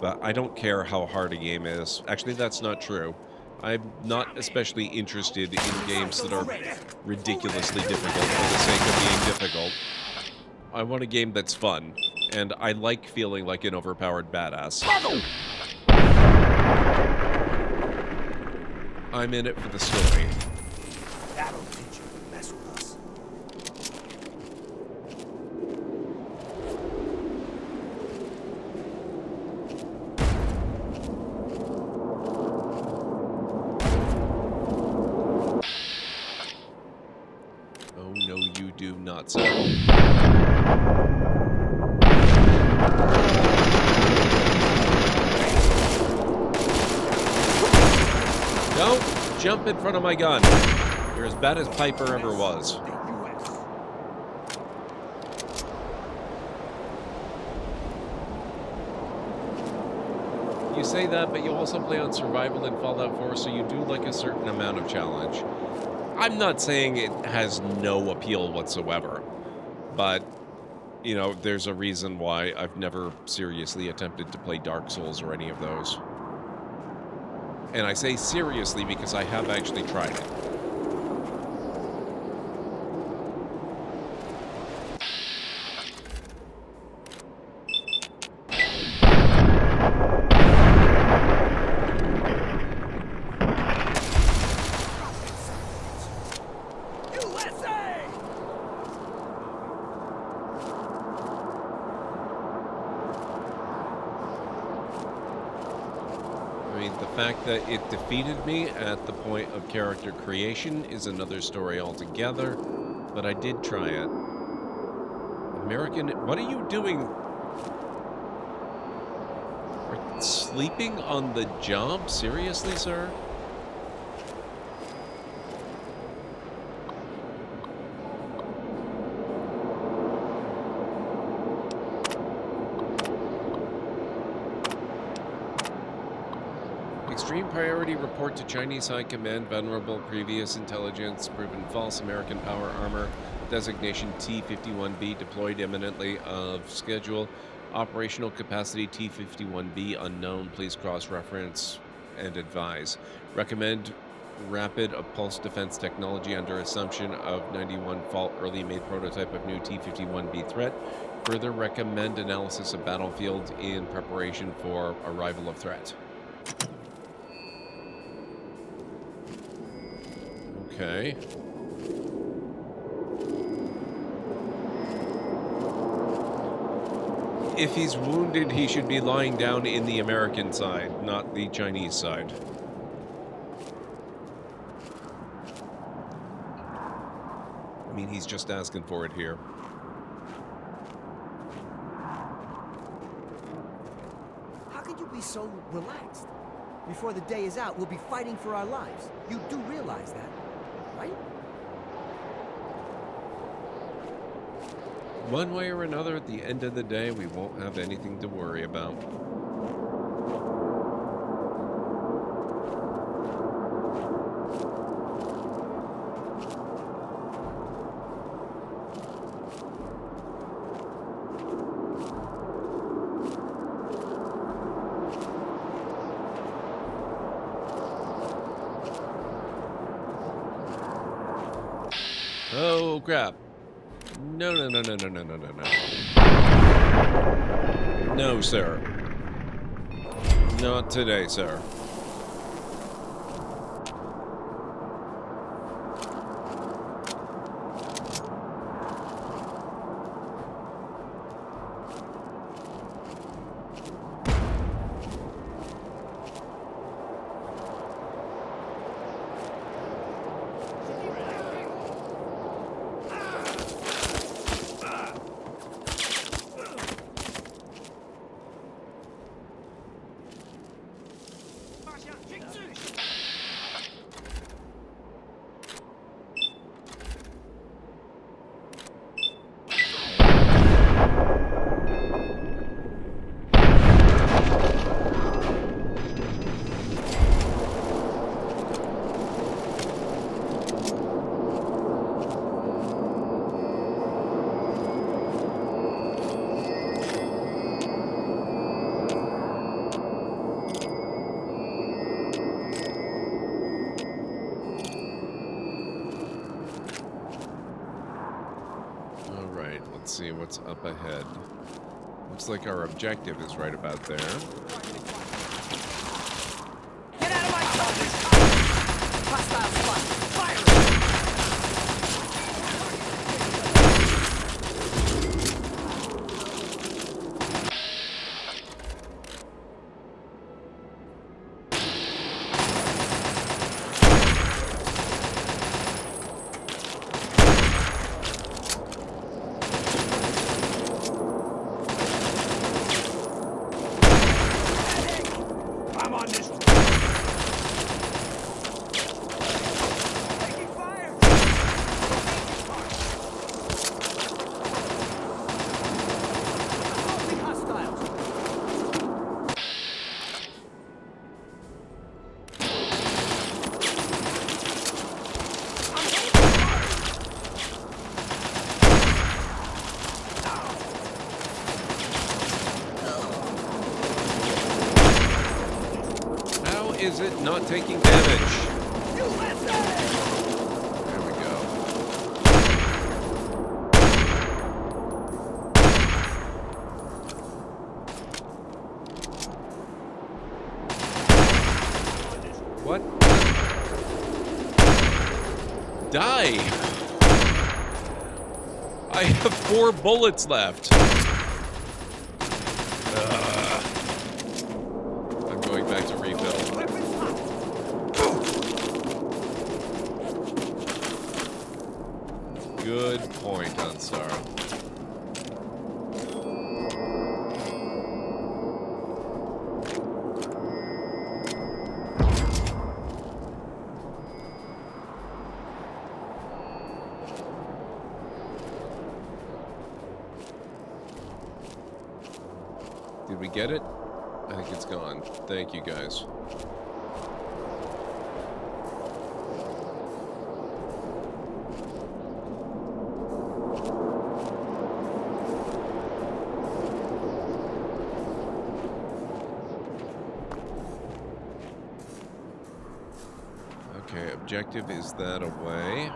but I don't care how hard a game is. Actually, that's not true. I'm not especially interested in games that are ridiculously difficult for the sake of being difficult. I want a game that's fun, and I like feeling like an overpowered badass. I'm in it for the story. That'll teach you to mess with us. Oh no, you do not, sir. Don't jump in front of my gun. You're as bad as Piper ever was. You say that, but you also play on survival in Fallout 4, so you do like a certain amount of challenge. I'm not saying it has no appeal whatsoever, but, you know, there's a reason why I've never seriously attempted to play Dark Souls or any of those. And I say seriously because I have actually tried it. The fact that it defeated me at the point of character creation is another story altogether, but I did try it. American, what are you doing? Are sleeping on the job? Seriously, sir? Extreme priority report to Chinese High Command. Vulnerable previous intelligence proven false. American power armor. Designation T-51B deployed imminently of schedule. Operational capacity T-51B unknown. Please cross-reference and advise. Recommend rapid pulse defense technology under assumption of 91 fault early made prototype of new T-51B threat. Further recommend analysis of battlefield in preparation for arrival of threat. Okay. If he's wounded, he should be lying down in the American side, not the Chinese side. I mean, he's just asking for it here. How can you be so relaxed? Before the day is out, we'll be fighting for our lives. You do realize that, right? One way or another, at the end of the day, we won't have anything to worry about. Oh, crap. No, no, no, no, no, no, no, no, no. No, sir. Not today, sir. Let's see what's up ahead. Looks like our objective is right about there. Get out of my cover! Hostile spot! Fire! Is it not taking damage? There we go. What? Die! I have 4 bullets left. I'm going back to refill. Good point, Ansar. Did we get it? I think it's gone. Thank you, guys. Okay, objective is that away.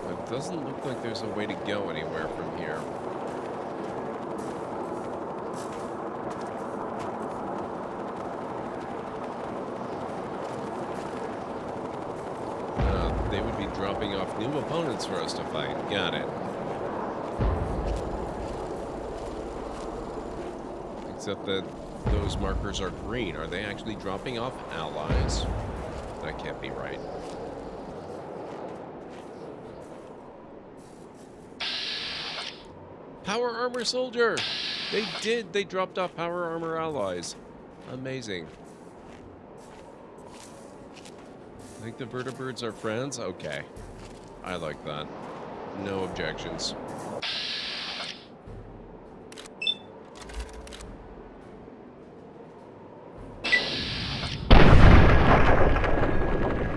It doesn't look like there's a way to go anywhere from here. They would be dropping off new opponents for us to fight. Got it. Except that those markers are green. Are they actually dropping off allies? That can't be right. Power armor soldier! They did! They dropped off power armor allies. Amazing. Think the vertibirds are friends? Okay. I like that. No objections.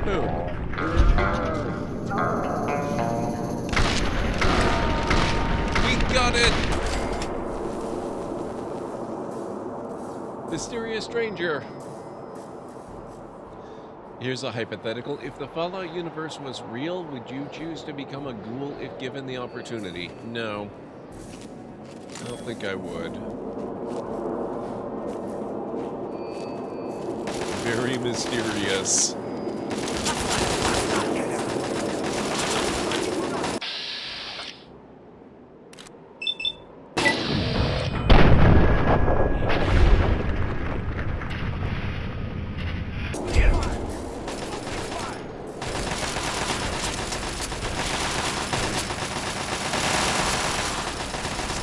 Boom. We got it! Mysterious stranger. Here's a hypothetical. If the Fallout universe was real, would you choose to become a ghoul if given the opportunity? No. I don't think I would. Very mysterious.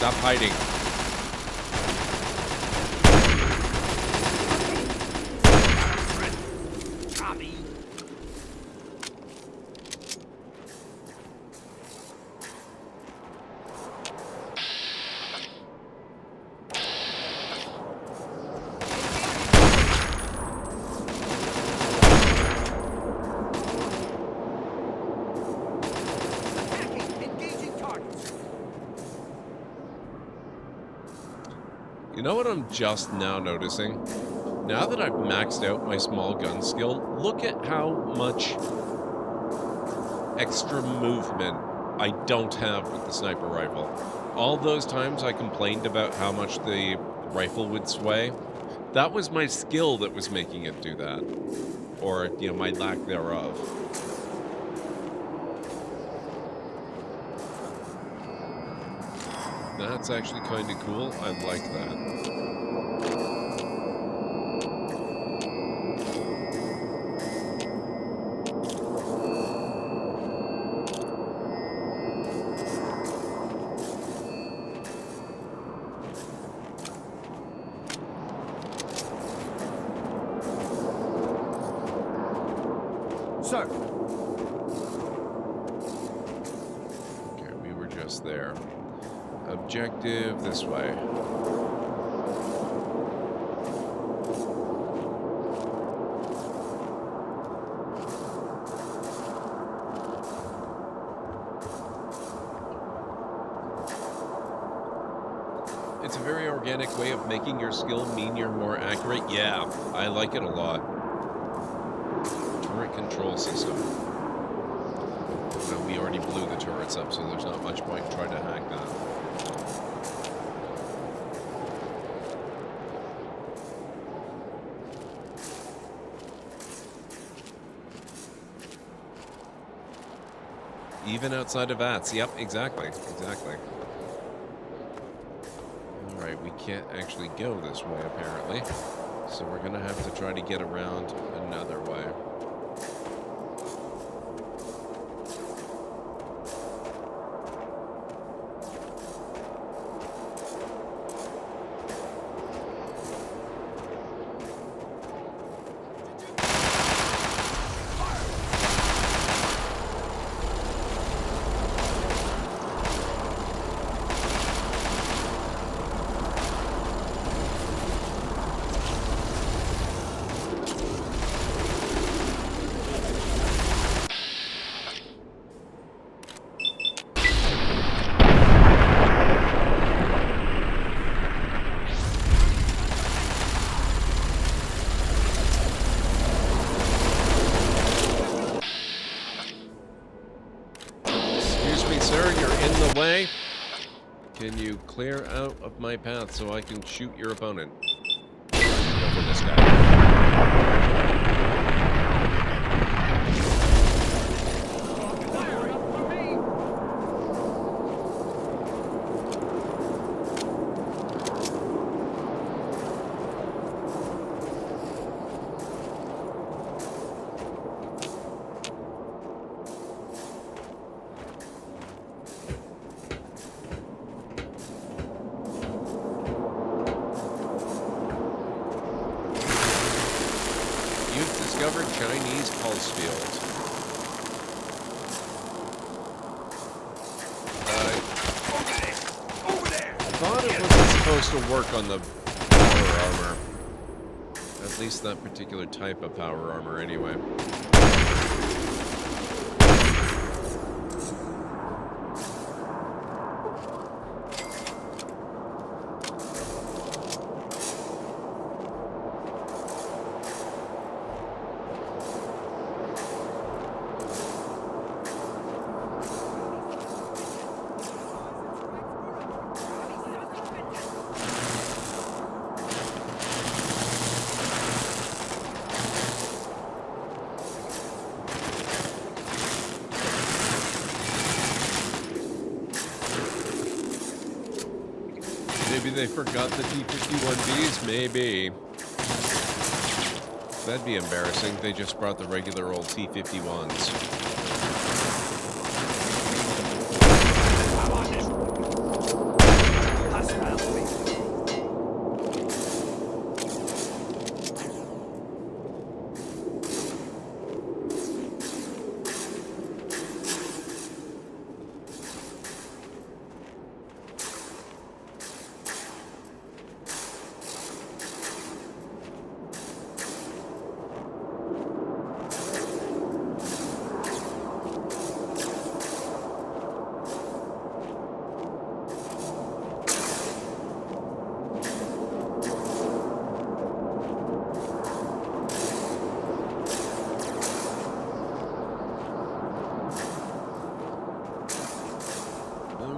Stop hiding. You know what I'm just now noticing? Now that I've maxed out my small gun skill, look at how much extra movement I don't have with the sniper rifle. All those times I complained about how much the rifle would sway, that was my skill that was making it do that. Or, you know, my lack thereof. That's actually kind of cool. I like that. Sir. Okay, we were just there. Objective this way. It's a very organic way of making your skill mean you're more accurate. Yeah, I like it a lot. Turret control system. Well, we already blew the turrets up, so there's not much point trying to hack that. Even outside of VATS. Yep, exactly. Exactly. Alright, we can't actually go this way, apparently. So we're going to have to try to get around another way. in the way? Can you clear out of my path so I can shoot your opponent? Go for this guy. Discovered Chinese pulse field. I thought it wasn't supposed to work on the power armor. At least that particular type of power armor, anyway. Maybe they forgot the T-51Bs, maybe. That'd be embarrassing. They just brought the regular old T-51s.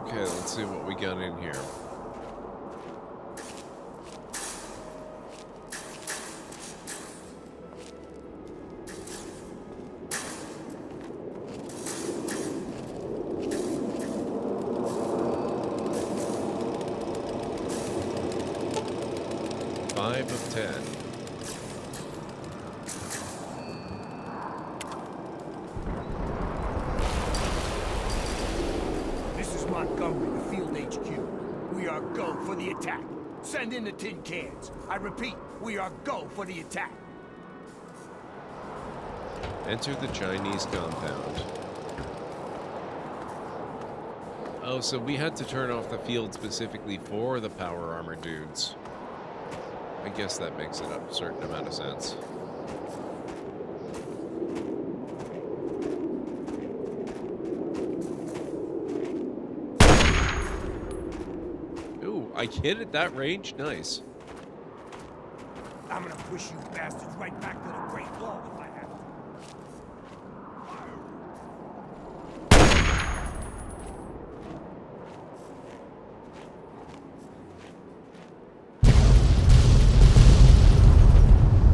Okay, let's see what we got in here. Five of 10. Montgomery, the field HQ. We are go for the attack. Send in the tin cans. I repeat, we are go for the attack. Enter the Chinese compound. Oh, so we had to turn off the field specifically for the power armor dudes. I guess that makes it a certain amount of sense. I hit at that range? Nice. I'm gonna push you bastards right back to the Great Wall if I have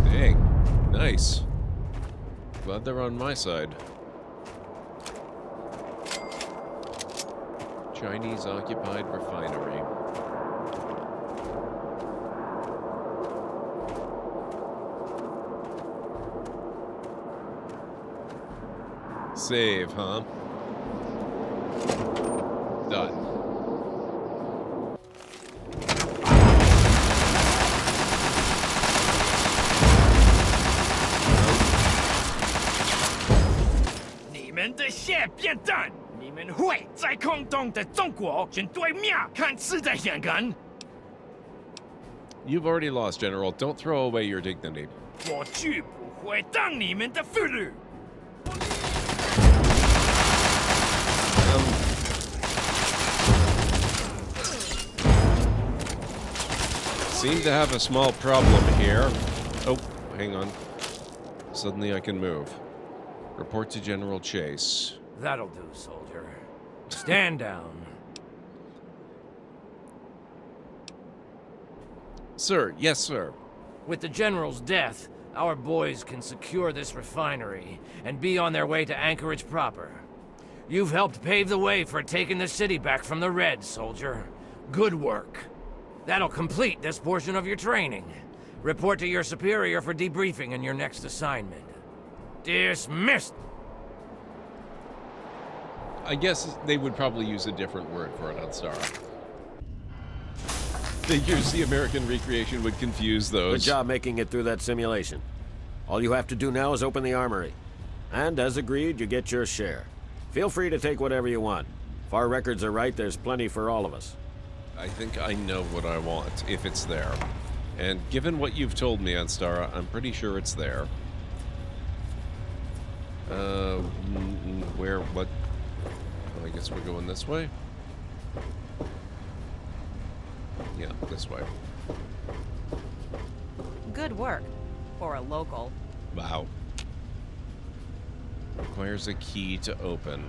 to. Dang. Nice. Glad they're on my side. Chinese occupied refinery. Save, huh? Done. You've already lost, General. Don't throw away your dignity. Seem to have a small problem here. Oh, hang on. Suddenly I can move. Report to General Chase. That'll do, soldier. Stand down. Sir, yes, sir. With the General's death, our boys can secure this refinery and be on their way to Anchorage proper. You've helped pave the way for taking the city back from the Reds, soldier. Good work. That'll complete this portion of your training. Report to your superior for debriefing in your next assignment. Dismissed! I guess they would probably use a different word for it on Stara. Figures the American recreation would confuse those. Good job making it through that simulation. All you have to do now is open the armory. And as agreed, you get your share. Feel free to take whatever you want. If our records are right, there's plenty for all of us. I think I know what I want, if it's there. And given what you've told me on Stara, I'm pretty sure it's there. Where, what? Well, I guess we're going this way. Yeah, this way. Good work. For a local. Wow. Requires a key to open.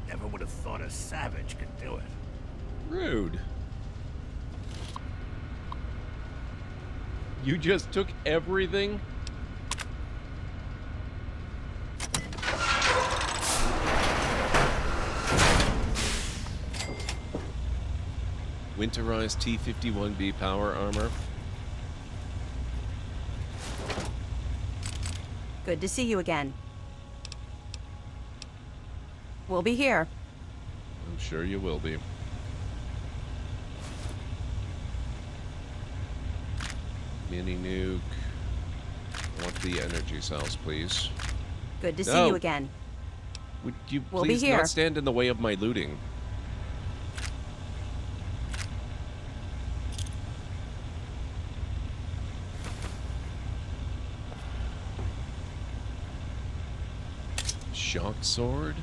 Never would have thought a savage could do it. Rude. You just took everything? Winterized T-51B power armor. Good to see you again. We'll be here. I'm sure you will be. Mini nuke. I want the energy cells, please. Good to see you again. Would you We'll be please here. not stand in the way of my looting? Shock sword,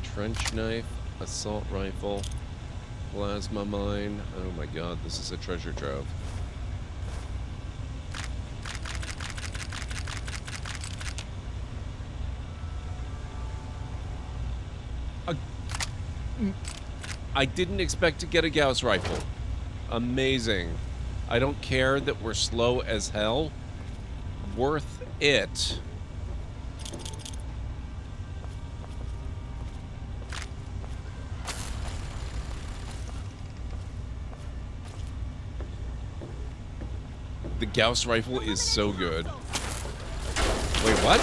trench knife, assault rifle, plasma mine. Oh my god, this is a treasure trove. I didn't expect to get a Gauss rifle. Amazing. I don't care that we're slow as hell. Worth it. The Gauss rifle is so good. Wait, what?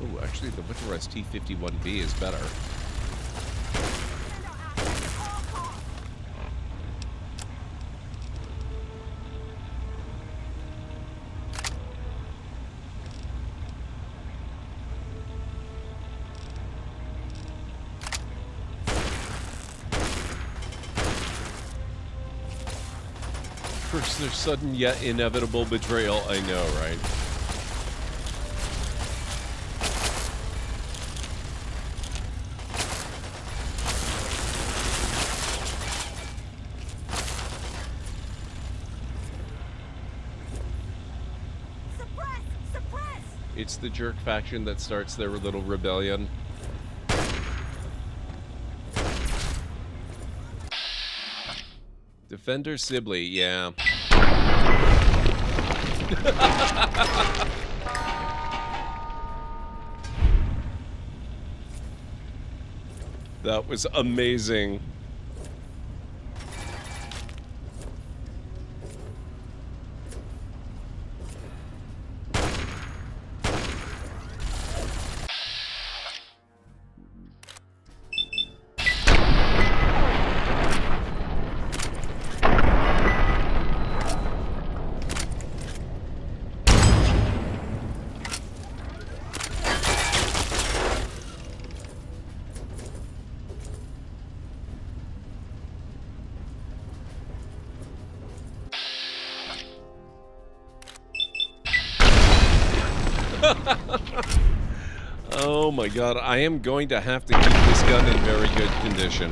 Oh, actually, the winterized T-51B is better. First, their sudden yet inevitable betrayal. I know, right? It's the jerk faction that starts their little rebellion. Defender Sibley, yeah. That was amazing. Oh my god, I am going to have to keep this gun in very good condition.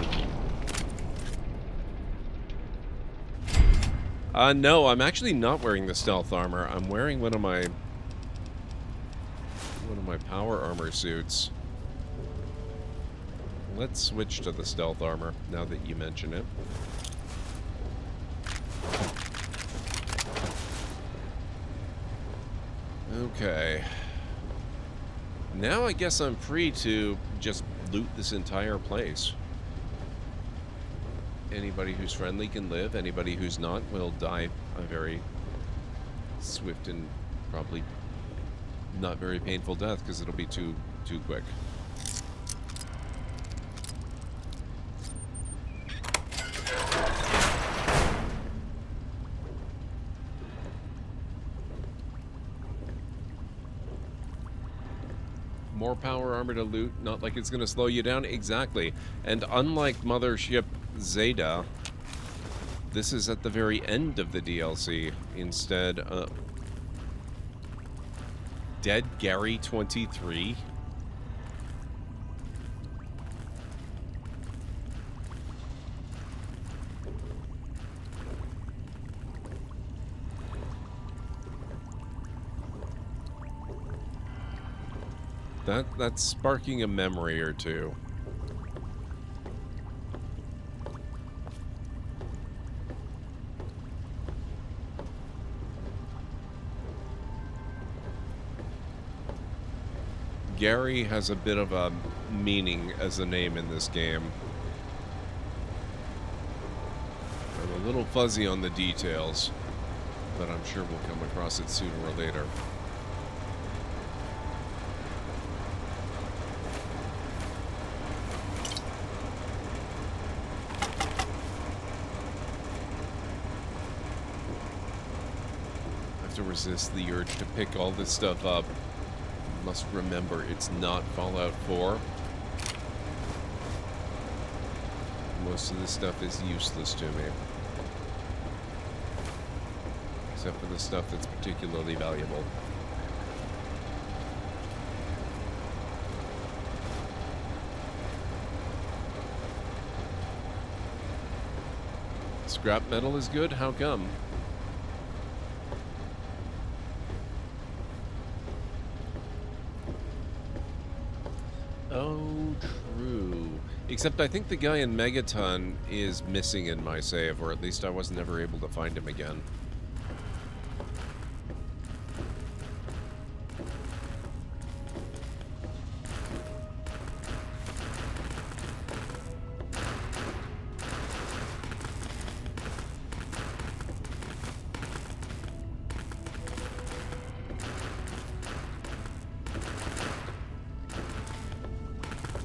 No, I'm actually not wearing the stealth armor. I'm wearing one of my one of my power armor suits. Let's switch to the stealth armor, now that you mention it. Okay. Now I guess I'm free to just loot this entire place. Anybody who's friendly can live. Anybody who's not will die a very swift and probably not very painful death, because it'll be too quick. More power armor to loot, not like it's going to slow you down. Exactly. And unlike Mothership Zeta, this is at the very end of the DLC. Instead, Dead Gary 23. That's sparking a memory or two. Gary has a bit of a meaning as a name in this game. I'm a little fuzzy on the details, but I'm sure we'll come across it sooner or later. To resist the urge to pick all this stuff up. Must remember, it's not Fallout 4. Most of this stuff is useless to me. Except for the stuff that's particularly valuable. Scrap metal is good? How come? Oh, true. Except I think the guy in Megaton is missing in my save, or at least I was never able to find him again.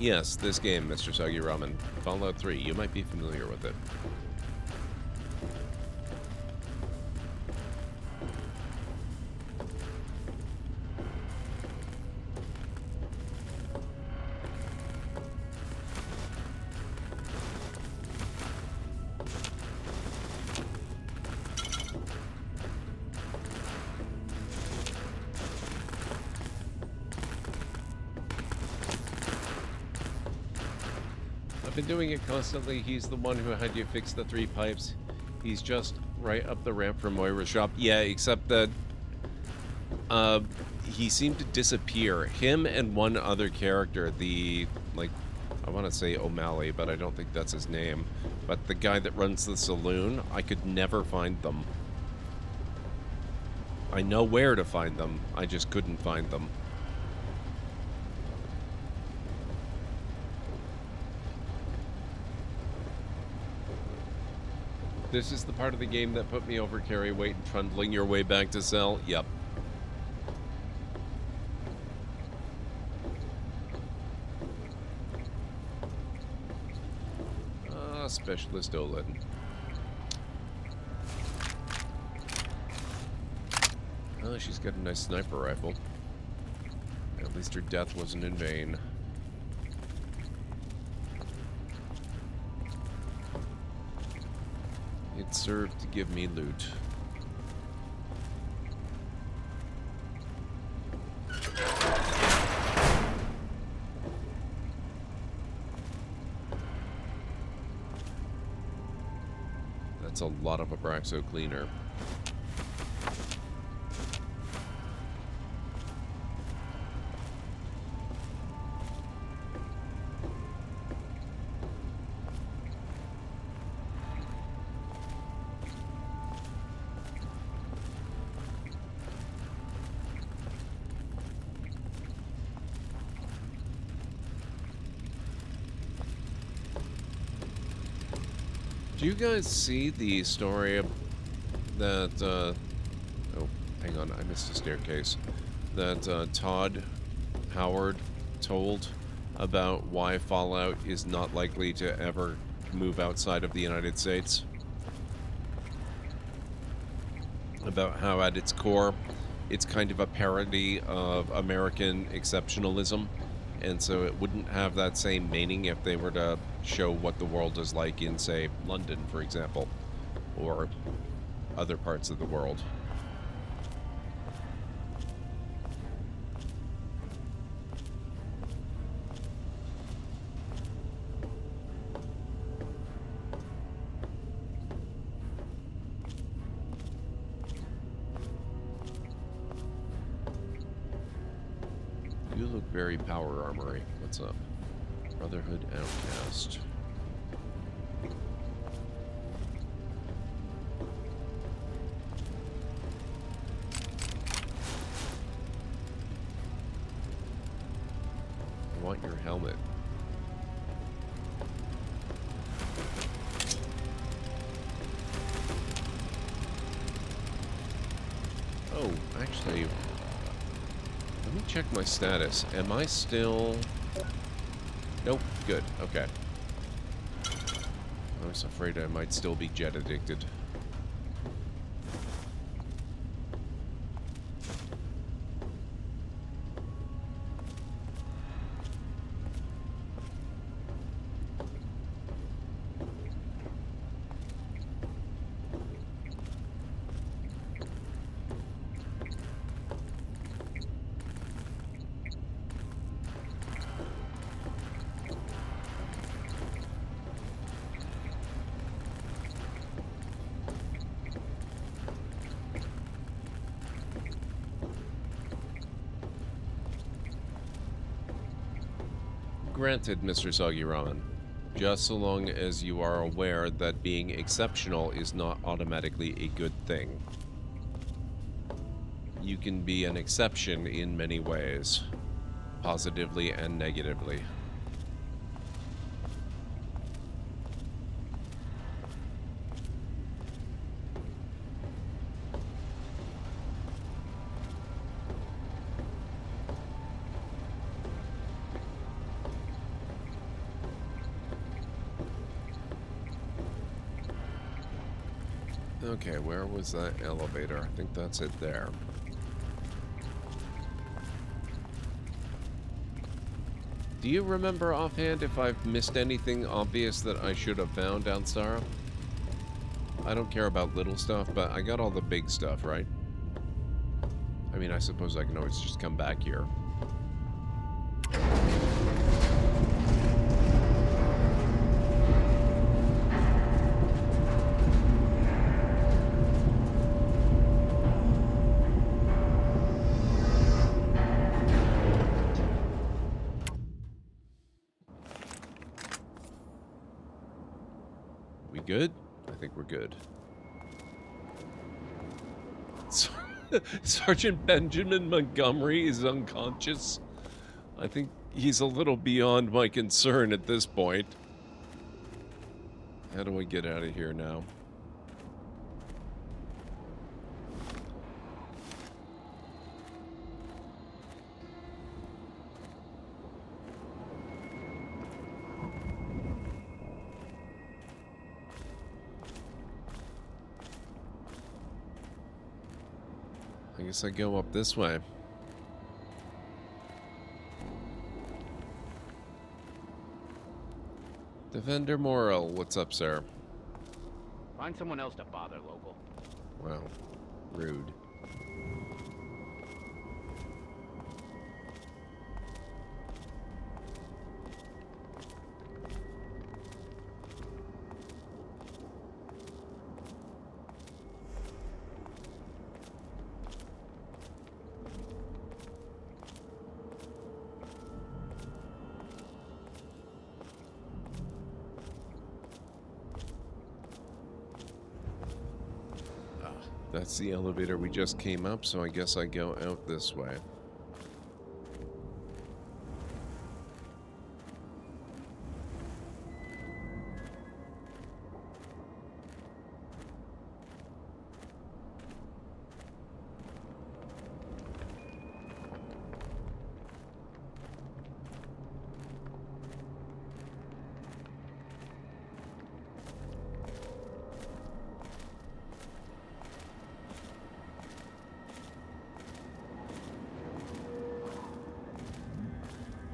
Yes, this game, Mr. Soggy Ramen. Fallout 3, you might be familiar with it. I've been doing it constantly. He's the one who had you fix the 3 pipes. He's just right up the ramp from Moira's shop. Yeah, except that he seemed to disappear. Him and one other character, the, like, I want to say O'Malley, but I don't think that's his name. But the guy that runs the saloon, I could never find them. I know where to find them. I just couldn't find them. This is the part of the game that put me over carry weight and trundling your way back to cell? Yep. Specialist OLED. Oh, she's got a nice sniper rifle. At least her death wasn't in vain. It served to give me loot. That's a lot of Abraxo cleaner. Do you guys see the story that, oh, hang on, I missed a staircase, that Todd Howard told about why Fallout is not likely to ever move outside of the United States? About how at its core, it's kind of a parody of American exceptionalism, and so it wouldn't have that same meaning if they were to show what the world is like in, say, London, for example, or other parts of the world. You look very power armory. What's up? Brotherhood Outcast. I want your helmet. Oh, actually, let me check my status. Am I still... Nope. Good. Okay. I was afraid I might still be jet addicted. Granted, Mr. Soggy Ramen, just so long as you are aware that being exceptional is not automatically a good thing. You can be an exception in many ways, positively and negatively. Okay, where was that elevator? I think that's it there. Do you remember offhand if I've missed anything obvious that I should have found down Sarah? I don't care about little stuff, but I got all the big stuff, right? I mean, I suppose I can always just come back here. Good? I think we're good. Sergeant Benjamin Montgomery is unconscious. I think he's a little beyond my concern at this point. How do I get out of here now? I guess I go up this way. Defender Moira, what's up, sir? Find someone else to bother, local. Wow. Rude. That's the elevator we just came up, so I guess I go out this way.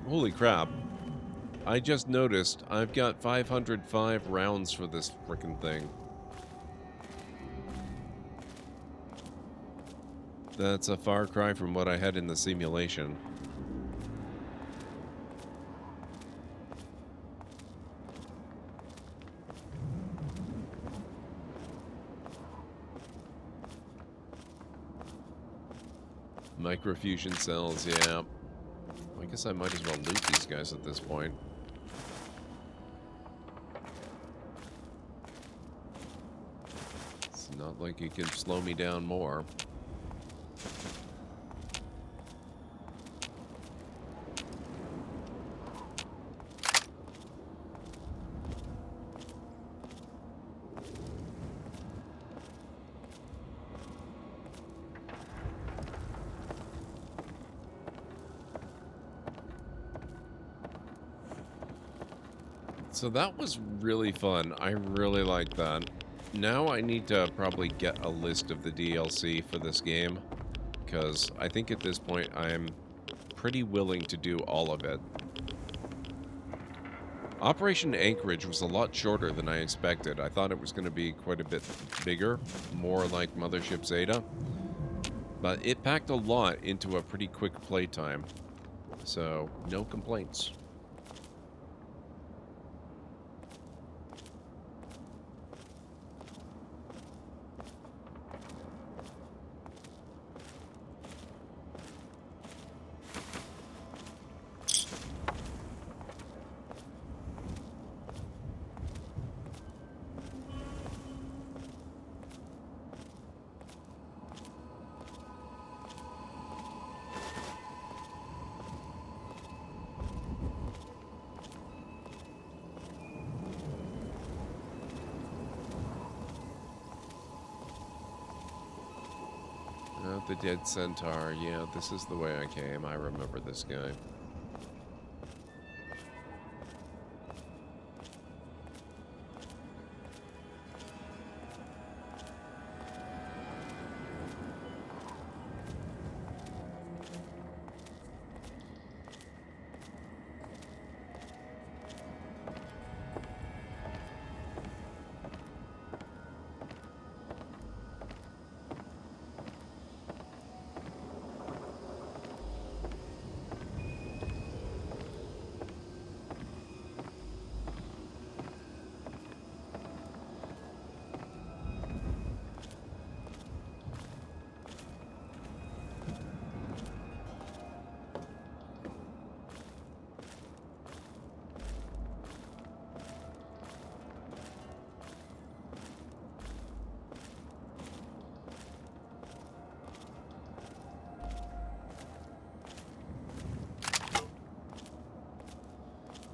Holy crap. I just noticed I've got 505 rounds for this frickin' thing. That's a far cry from what I had in the simulation. Microfusion cells, yeah. I guess I might as well loot these guys at this point. It's not like you can slow me down more. So that was really fun. I really liked that. Now I need to probably get a list of the DLC for this game, because I think at this point I'm pretty willing to do all of it. Operation Anchorage was a lot shorter than I expected. I thought it was going to be quite a bit bigger, more like Mothership Zeta, but it packed a lot into a pretty quick playtime, so no complaints. The Dead Centaur, yeah, this is the way I came. I remember this guy.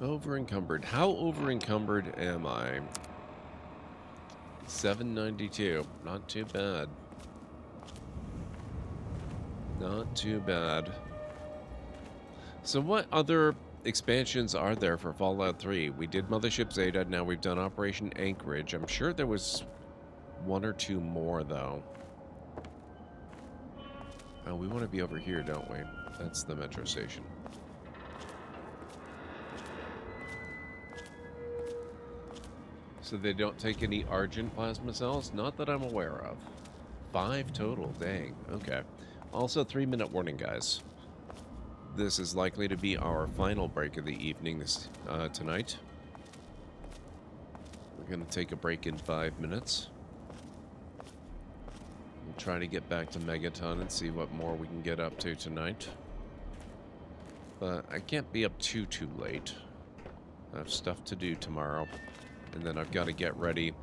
Over-encumbered. How over-encumbered am I? 792. Not too bad. Not too bad. So what other expansions are there for Fallout 3? We did Mothership Zeta, now we've done Operation Anchorage. I'm sure there was one or two more, though. Oh, we want to be over here, don't we? That's the metro station. So they don't take any Argent plasma cells? Not that I'm aware of. 5 total, dang. Okay. Also, 3-minute warning, guys. This is likely to be our final break of the evening tonight. We're going to take a break in 5 minutes. We'll try to get back to Megaton and see what more we can get up to tonight. But I can't be up too late. I have stuff to do tomorrow. And then I've got to get ready,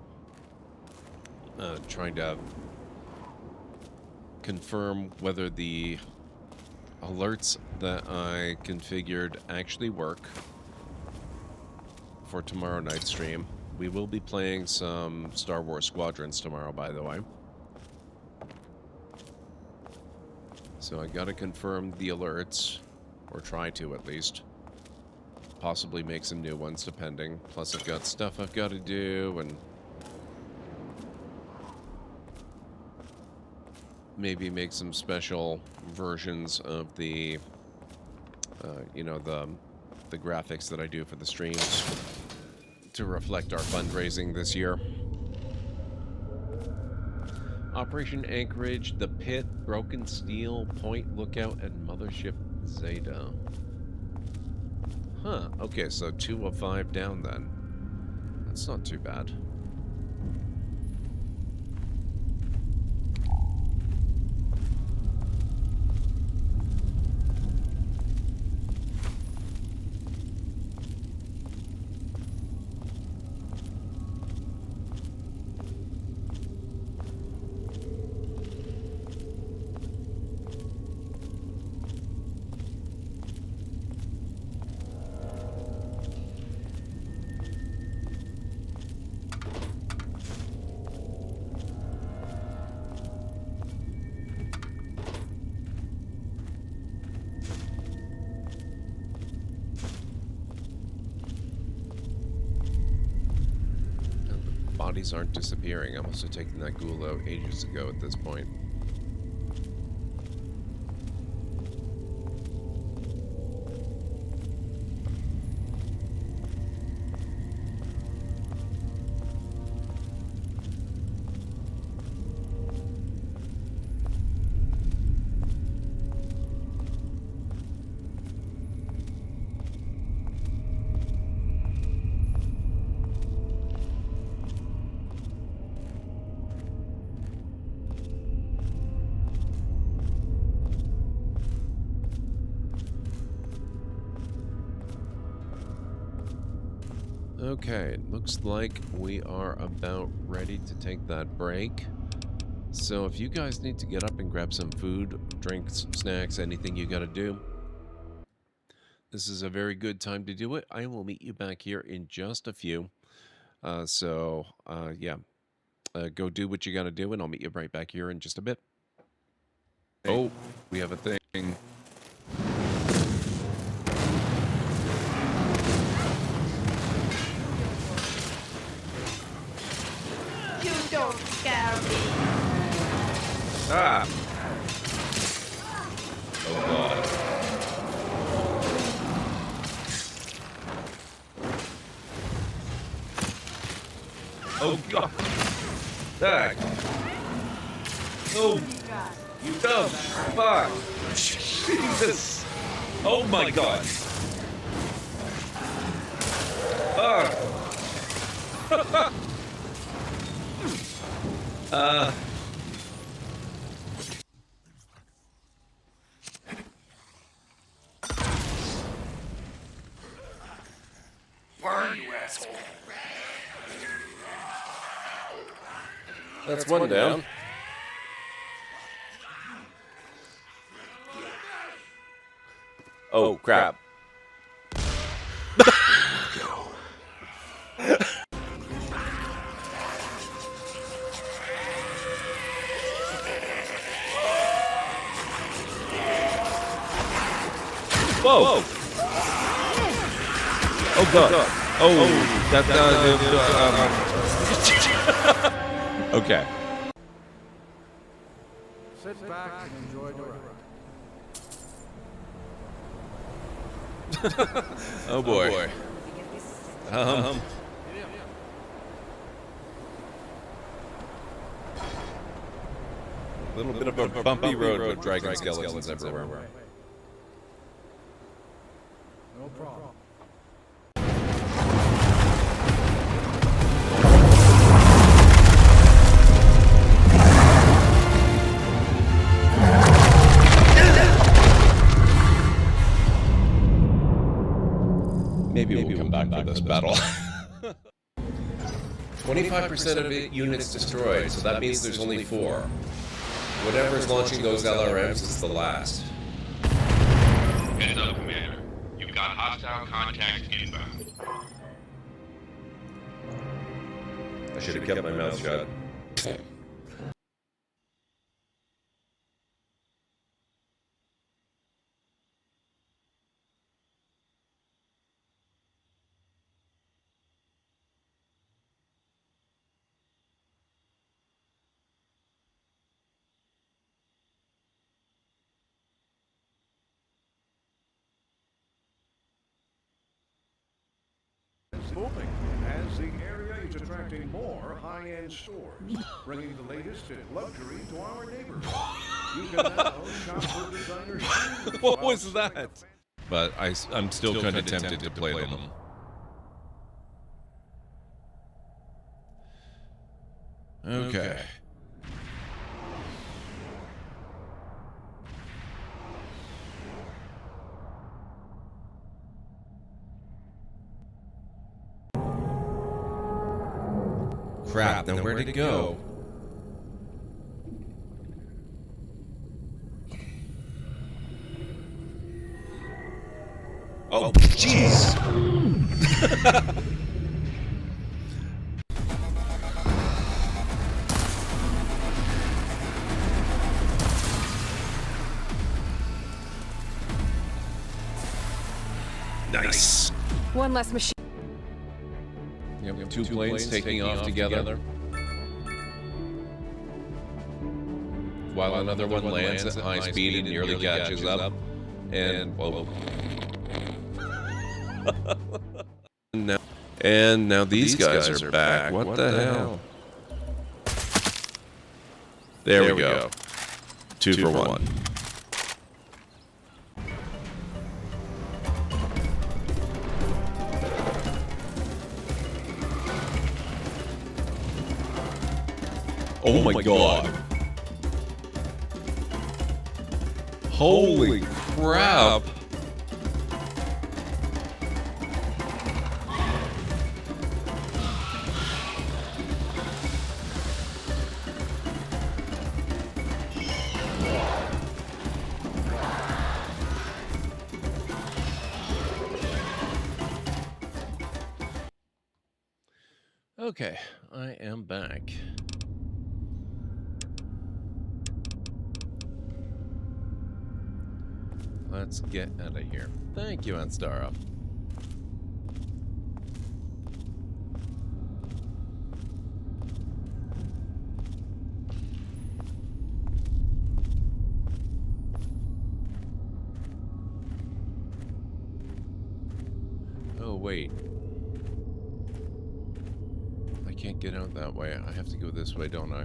trying to confirm whether the alerts that I configured actually work for tomorrow night's stream. We will be playing some Star Wars Squadrons tomorrow, by the way. So I got to confirm the alerts, or try to at least. Possibly make some new ones, depending. Plus, I've got stuff I've got to do, and maybe make some special versions of the, you know, the the graphics that I do for the streams to reflect our fundraising this year. Operation Anchorage, The Pit, Broken Steel, Point Lookout, and Mothership Zeta. Huh, okay, so 2 of 5 down then. That's not too bad. Bodies aren't disappearing. I must have taken that ghoul out ages ago at this point. Okay, it looks like we are about ready to take that break. So if you guys need to get up and grab some food, drinks, snacks, anything you gotta do, this is a very good time to do it. I will meet you back here in just a few. Yeah, go do what you gotta do, and I'll meet you right back here in just a bit. Oh, we have a thing. You don't scare me. Ah! Oh god. Oh god. Dang. Oh, you dumb fuck. Jesus. Oh my god. Burn, you asshole. That's one down. Oh, crap. Whoa! Oh god. Oh, that's okay. Sit back and enjoy the ride. Oh boy. A little bit of a bumpy road with dragon skeletons everywhere. No problem. Maybe we'll come back for this battle. 25% of units destroyed, so that means there's only 4. Whatever's launching those LRMs is the last. Heads up, Commander. You've got hostile contact inbound. I should have kept my mouth shut. booming as the area is attracting more high-end stores, bringing the latest in luxury to our neighborhood. You can now shop for designer shoes. What was that? But I'm still kind of tempted to play them. Okay. Crap, then where'd it go? Oh, jeez! Nice. One less machine. Yep, we have two planes taking off together. While another one lands at high speed and nearly catches up. And, whoa. And now these guys are back. What the hell? There we go. Two for one. Oh my god. Holy crap. Okay, I am back. Let's get out of here. Thank you, Anstara. Oh, wait. I can't get out that way. I have to go this way, don't I?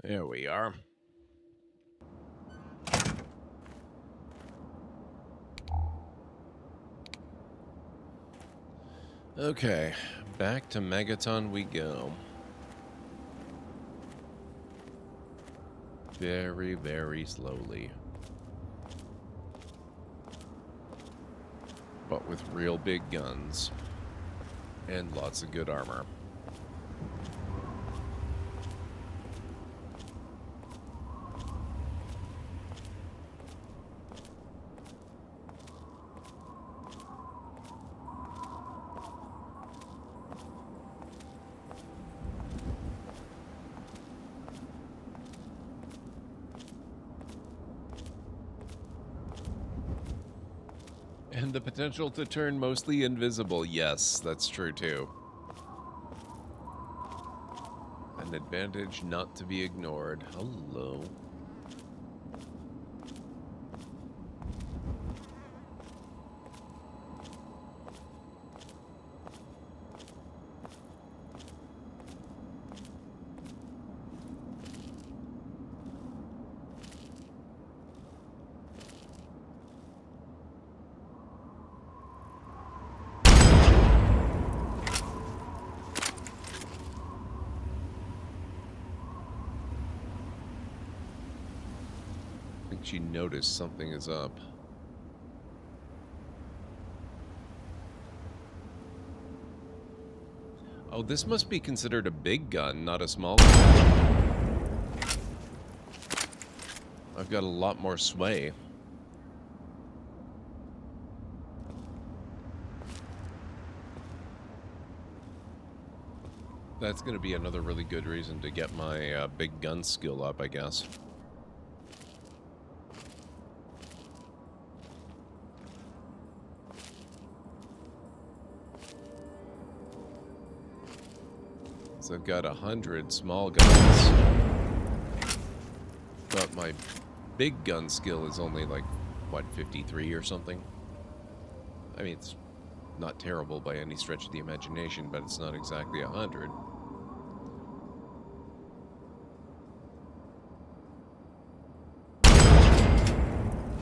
There we are. Okay, back to Megaton we go. Very, very slowly. But with real big guns. And lots of good armor. And the potential to turn mostly invisible. Yes, that's true too. An advantage not to be ignored. Hello. She noticed something is up. Oh, this must be considered a big gun, not a small gun. I've got a lot more sway. That's going to be another really good reason to get my big gun skill up, I guess. So I've got 100 small guns, but my big gun skill is only like, what, 53 or something? I mean, it's not terrible by any stretch of the imagination, but it's not exactly 100.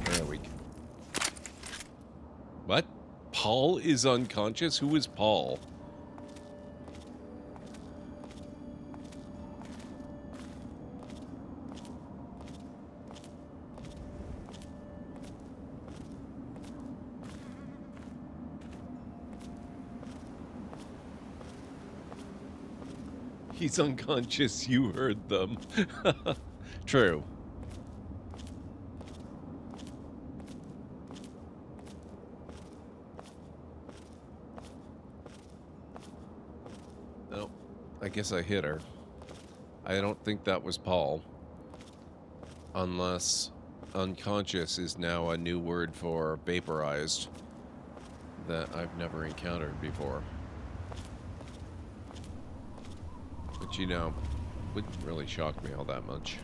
There we go. What? Paul is unconscious? Who is Paul? He's unconscious, you heard them. True. No, I guess I hit her. I don't think that was Paul. Unless unconscious is now a new word for vaporized that I've never encountered before. But you know, wouldn't really shock me all that much.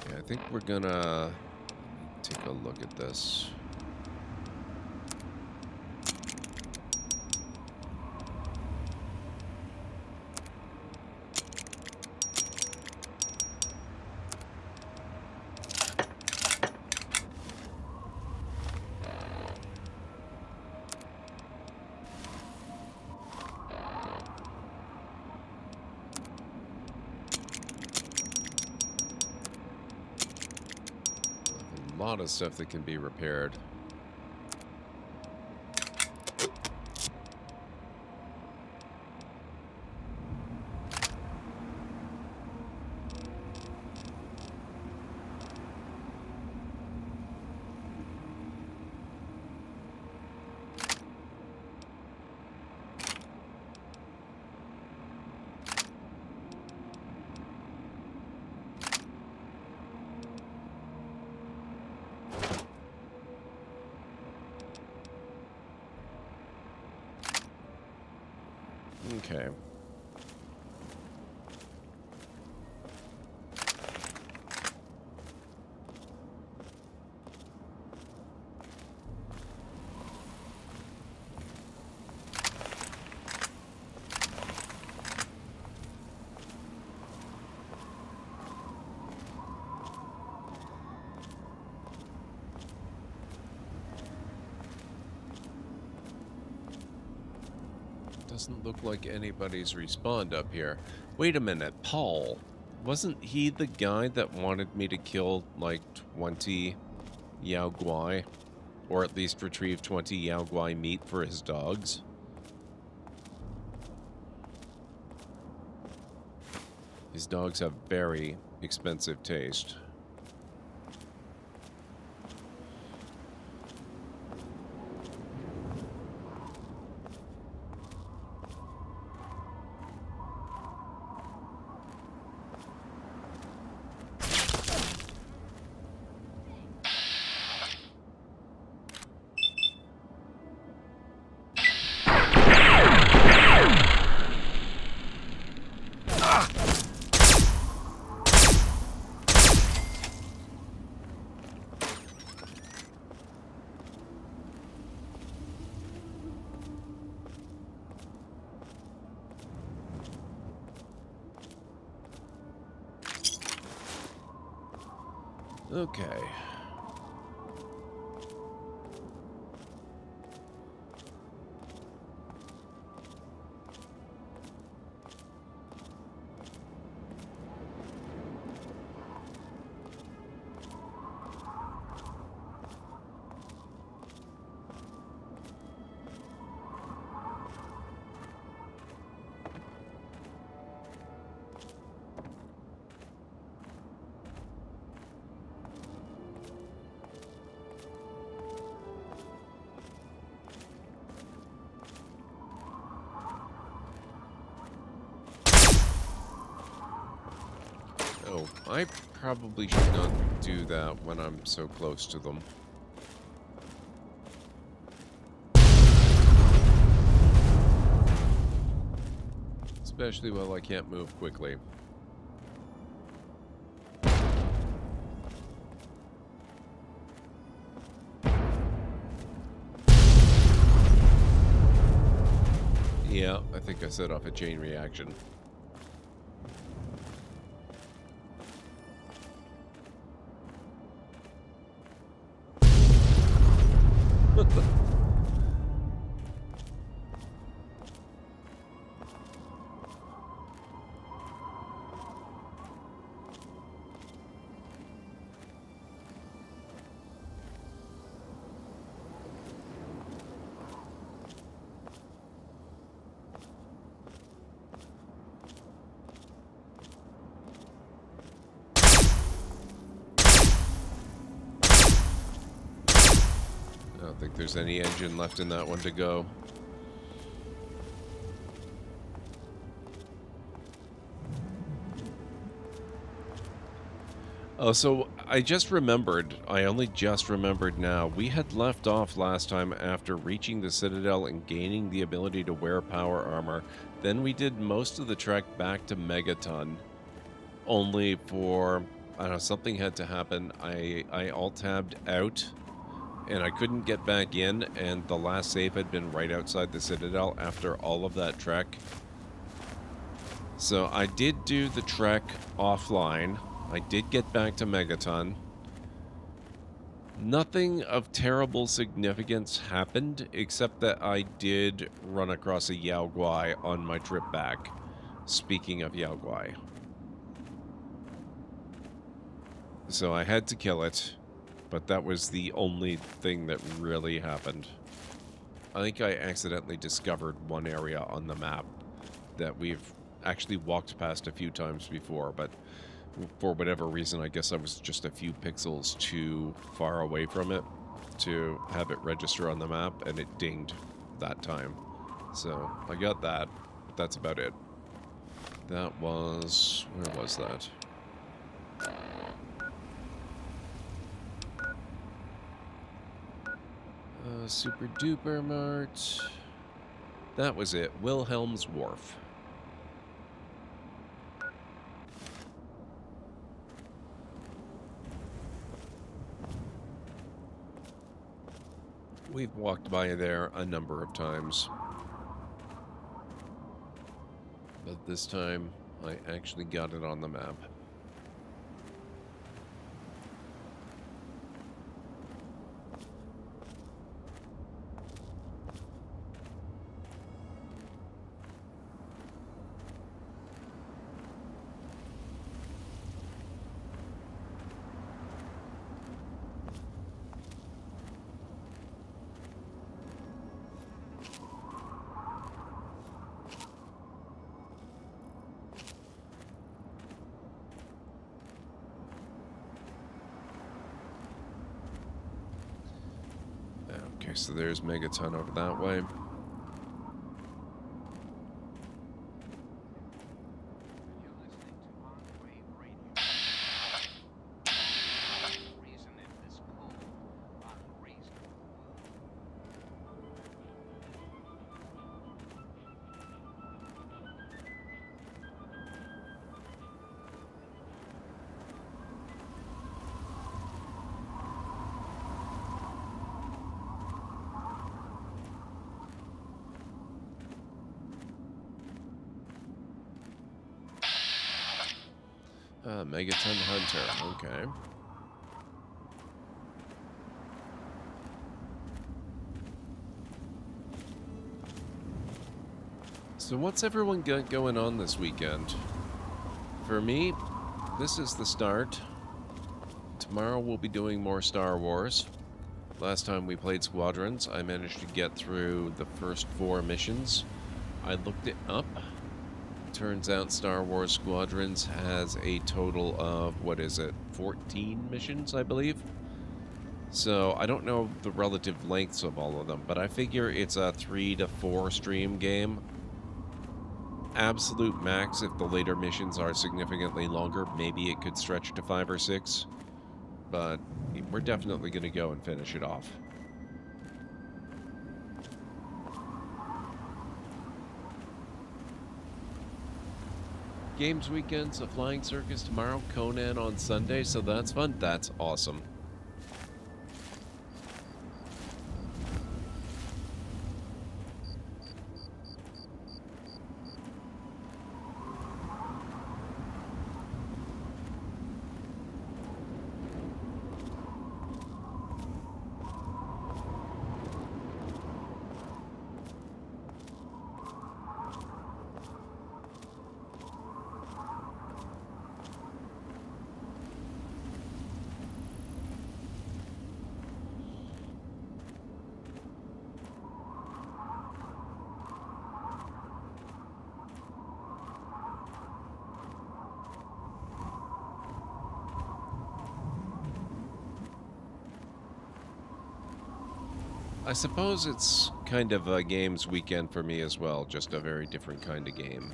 I think we're gonna take a look at this. A lot of stuff that can be repaired. Okay. Doesn't look like anybody's respawned up here. Wait a minute, Paul. Wasn't he the guy that wanted me to kill, like, 20 Yao Guai? Or at least retrieve 20 Yao Guai meat for his dogs? His dogs have very expensive taste. Okay. Oh, I probably should not do that when I'm so close to them. Especially while I can't move quickly. Yeah, I think I set off a chain reaction. I don't think there's any engine left in that one to go. Oh, so I just remembered, I only just remembered now, we had left off last time after reaching the Citadel and gaining the ability to wear power armor. Then we did most of the trek back to Megaton, only for, I don't know, something had to happen. I alt-tabbed out, and I couldn't get back in, and the last save had been right outside the Citadel after all of that trek. So I did do the trek offline. I did get back to Megaton. Nothing of terrible significance happened, except that I did run across a Yao Guai on my trip back. Speaking of Yao Guai. So I had to kill it, but that was the only thing that really happened. I think I accidentally discovered one area on the map that we've actually walked past a few times before, but for whatever reason, I guess I was just a few pixels too far away from it to have it register on the map, and it dinged that time. So I got that, but that's about it. That was... where was that? Super Duper Mart. That was it. Wilhelm's Wharf. We've walked by there a number of times. But this time, I actually got it on the map. Okay, so there's Megaton over that way. Megaton Hunter, okay. So what's everyone got going on this weekend? For me, this is the start. Tomorrow we'll be doing more Star Wars. Last time we played Squadrons, I managed to get through the first 4 missions. I looked it up. Turns out Star Wars Squadrons has a total of, 14 missions, I believe? So I don't know the relative lengths of all of them, but I figure it's a 3 to 4 stream game. Absolute max, if the later missions are significantly longer, maybe it could stretch to 5 or 6. But we're definitely going to go and finish it off. Games weekends, a flying circus tomorrow, Conan on Sunday, so that's fun. That's awesome. I suppose it's kind of a games weekend for me as well, just a very different kind of game.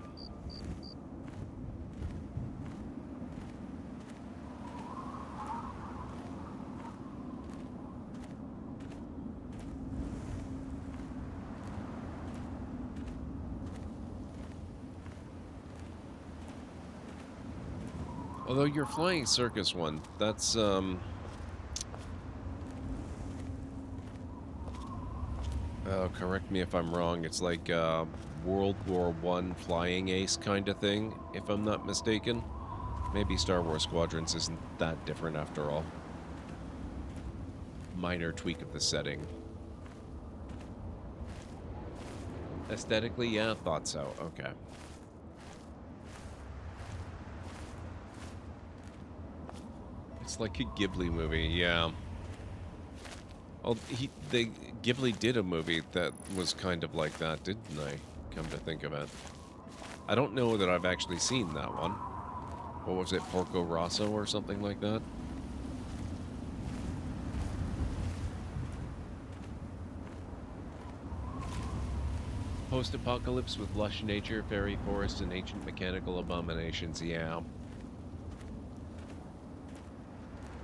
Although your flying circus one, that's correct me if I'm wrong, it's like World War I flying ace kind of thing, if I'm not mistaken. Maybe Star Wars Squadrons isn't that different after all. Minor tweak of the setting. Aesthetically, yeah, thought so. Okay. It's like a Ghibli movie, yeah. Oh, Ghibli did a movie that was kind of like that, didn't they? Come to think of it. I don't know that I've actually seen that one. What was it, Porco Rosso or something like that? Post-apocalypse with lush nature, fairy forests, and ancient mechanical abominations, yeah.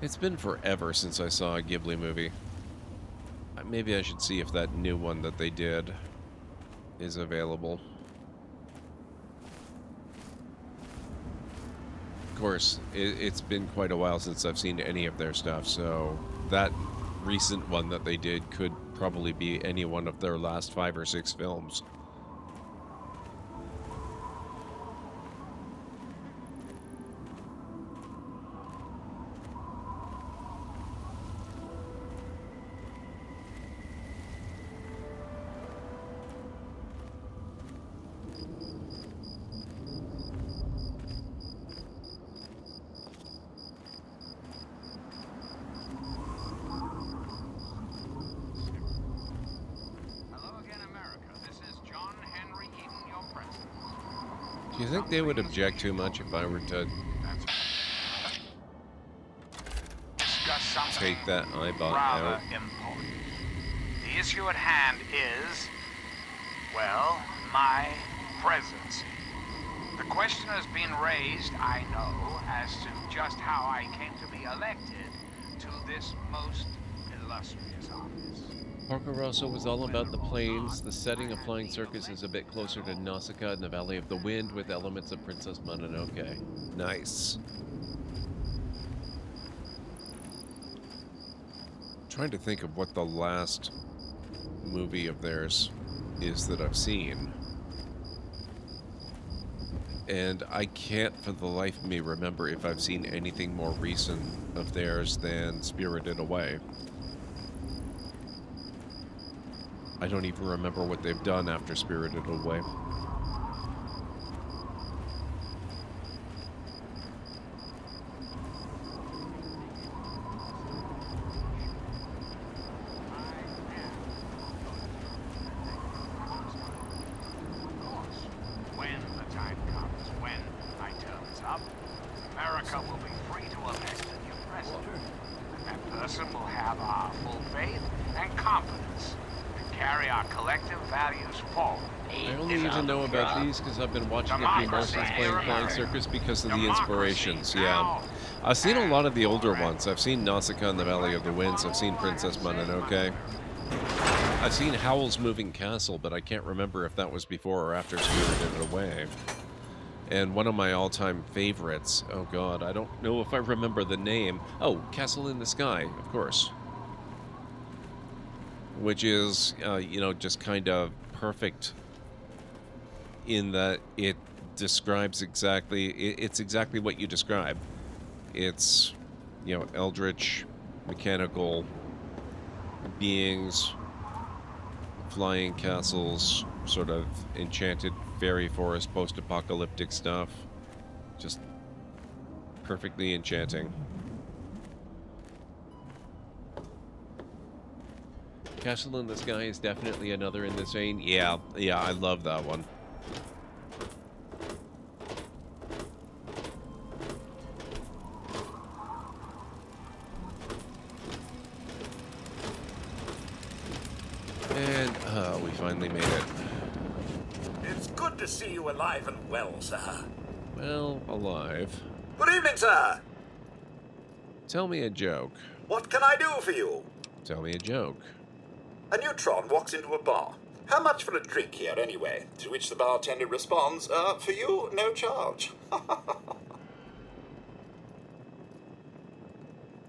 It's been forever since I saw a Ghibli movie. Maybe I should see if that new one that they did is available. Of course, it's been quite a while since I've seen any of their stuff, so that recent one that they did could probably be any one of their last 5 or 6 films. Do you think they would object too much if I were to take that iBot out? Important. The issue at hand is, well, my presidency. The question has been raised, I know, as to just how I came to be elected to this most illustrious office. Porco Rosso was all about the plains. The setting of Flying Circus is a bit closer to Nausicaa in the Valley of the Wind with elements of Princess Mononoke. Nice. Trying to think of what the last movie of theirs is that I've seen. And I can't for the life of me remember if I've seen anything more recent of theirs than Spirited Away. I don't even remember what they've done after Spirited Away. have our full faith and confidence to carry our collective values forward. I only even know about these because I've been watching a few Martians playing Flying Circus because of the inspirations, yeah. I've seen a lot of the older ones. I've seen Nausicaa and the Valley of the Winds. I've seen Princess Mononoke. I've seen Howl's Moving Castle, but I can't remember if that was before or after Spirited Away. And one of my all-time favorites, oh god, I don't know if I remember the name. Oh, Castle in the Sky, of course. Which is, you know, just kind of perfect in that it describes exactly, it's exactly what you describe. It's, you know, eldritch, mechanical beings, flying castles, sort of enchanted fairy forest, post-apocalyptic stuff. Just perfectly enchanting. Castle in the Sky is definitely another in this vein. Yeah, I love that one. And, we finally made it. It's good to see you alive and well, sir. Well, alive. Good evening, sir. Tell me a joke. What can I do for you? Tell me a joke. A neutron walks into a bar. How much for a drink here, anyway? To which the bartender responds, for you, no charge.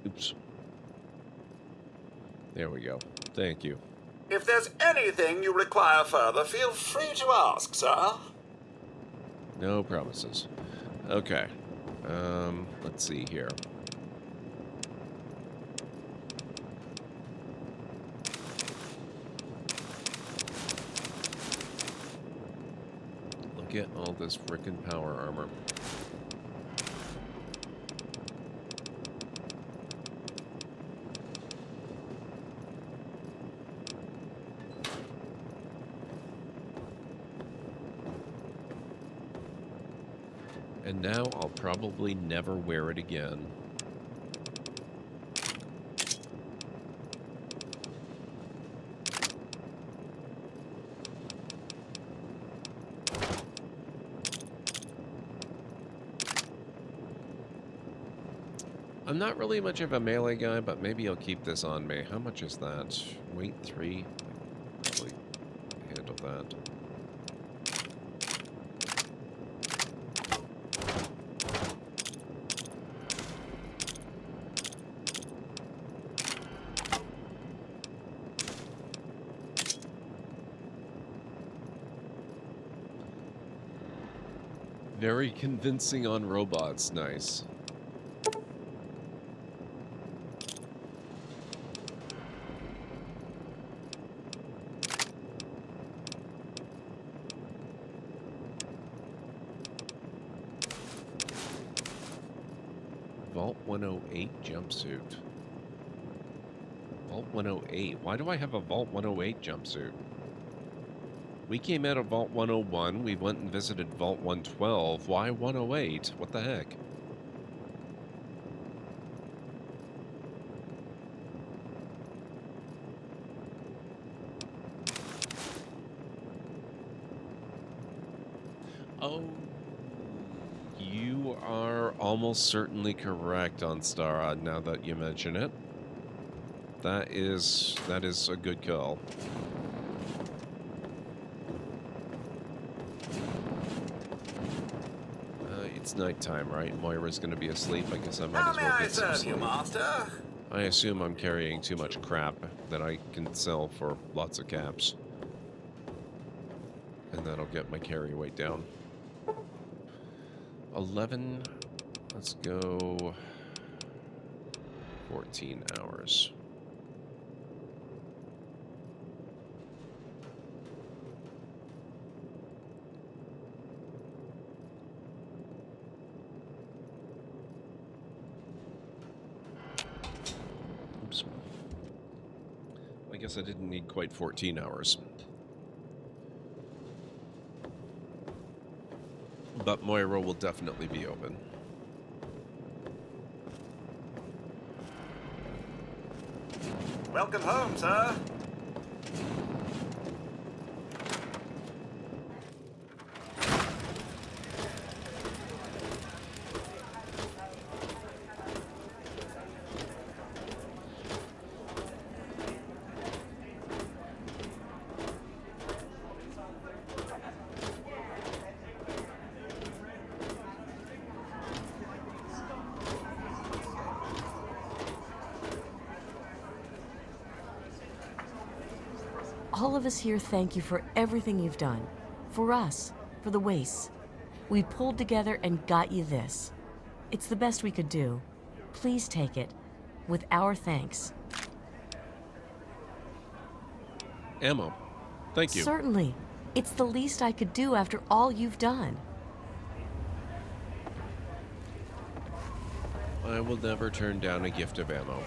Oops. There we go. Thank you. If there's anything you require further, feel free to ask, sir. No promises. Okay. Let's see here. Look at all this frickin' power armor. And now I'll probably never wear it again. I'm not really much of a melee guy, but maybe I'll keep this on me. How much is that? Weight 3? Probably handle that. Very convincing on robots. Nice. Vault 108 jumpsuit. Vault 108. Why do I have a Vault 108 jumpsuit? We came out of Vault 101, we went and visited Vault 112. Why 108? What the heck? Oh, you are almost certainly correct on Starrod now that you mention it. That is a good call. It's nighttime, right? Moira's gonna be asleep. I guess I might as well get some sleep. Master? I assume I'm carrying too much crap that I can sell for lots of caps. And that'll get my carry weight down. 11. Let's go 14 hours. Oops. I guess I didn't need quite 14 hours. But Moira will definitely be open. Welcome home, sir. All of us here thank you for everything you've done. For us, for the wastes. We pulled together and got you this. It's the best we could do. Please take it, with our thanks. Ammo. Thank you. Certainly. It's the least I could do after all you've done. I will never turn down a gift of ammo.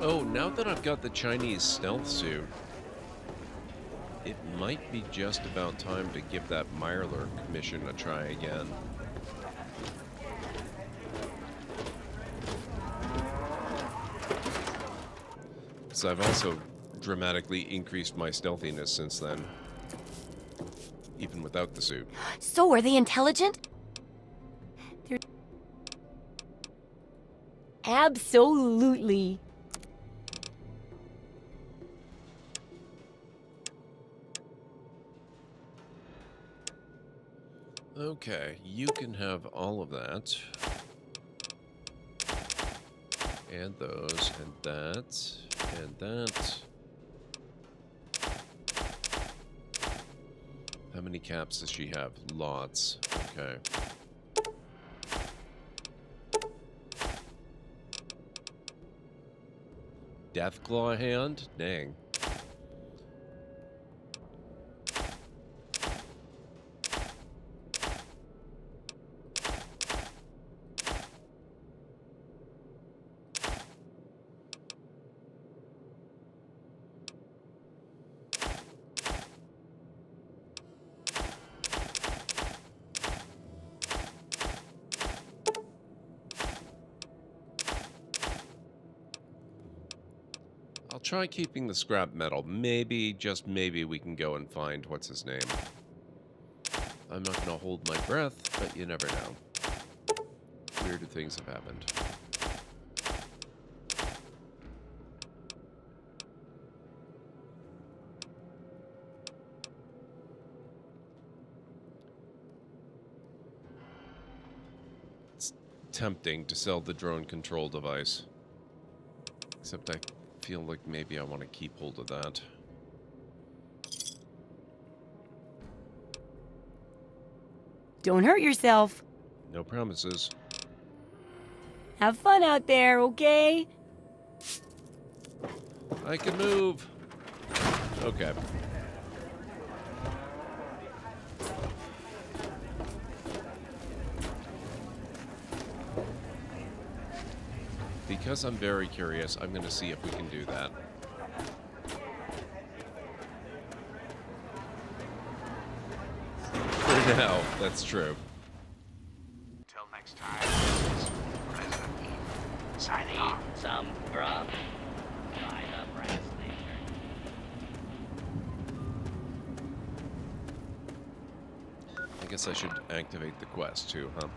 Oh, now that I've got the Chinese stealth suit, it might be just about time to give that mirelurk mission a try again. So I've also dramatically increased my stealthiness since then, even without the suit. So, are they intelligent? They're... Absolutely. Okay, you can have all of that. And those, and that, and that. How many caps does she have? Lots. Okay. Deathclaw hand? Dang. I'll try keeping the scrap metal. Maybe, just maybe, we can go and find what's his name. I'm not going to hold my breath, but you never know. Weirder things have happened. It's tempting to sell the drone control device. Except I feel like maybe I want to keep hold of that. Don't hurt yourself. No promises. Have fun out there, okay? I can move. Okay. Because I'm very curious, I'm going to see if we can do that. For now, that's true. Till next time, this is President E. Signing off. Some grub. By the brass laser. I guess I should activate the quest too, huh?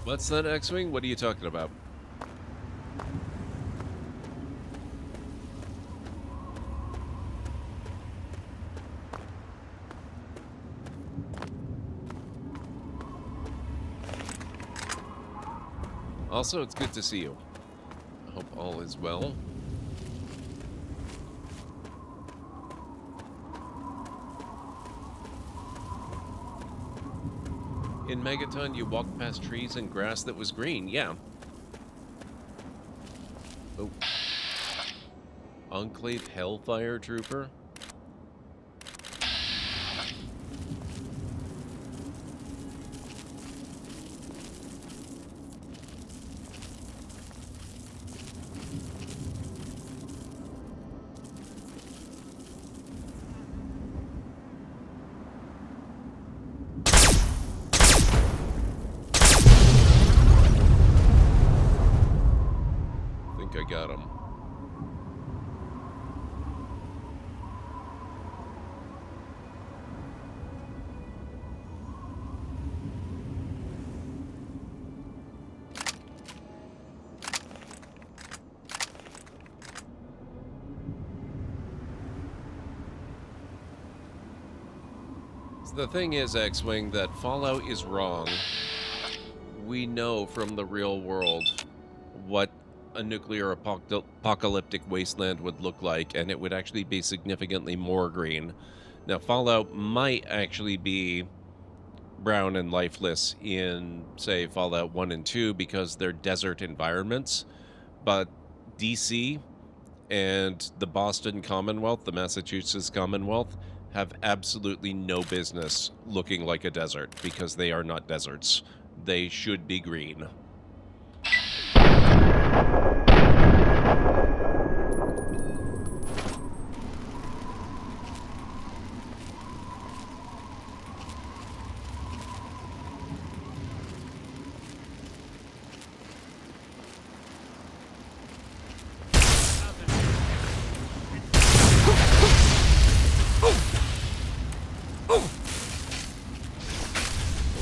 What's that, X-Wing? What are you talking about? Also, it's good to see you. I hope all is well. In Megaton, you walked past trees and grass that was green. Yeah. Oh. Enclave Hellfire Trooper? I got him. So the thing is, X-Wing, that Fallout is wrong. We know from the real world what a nuclear apocalyptic wasteland would look like, and it would actually be significantly more green. Now, Fallout might actually be brown and lifeless in, say, Fallout 1 and 2 because they're desert environments, but DC and the Boston Commonwealth, the Massachusetts Commonwealth, have absolutely no business looking like a desert because they are not deserts. They should be green.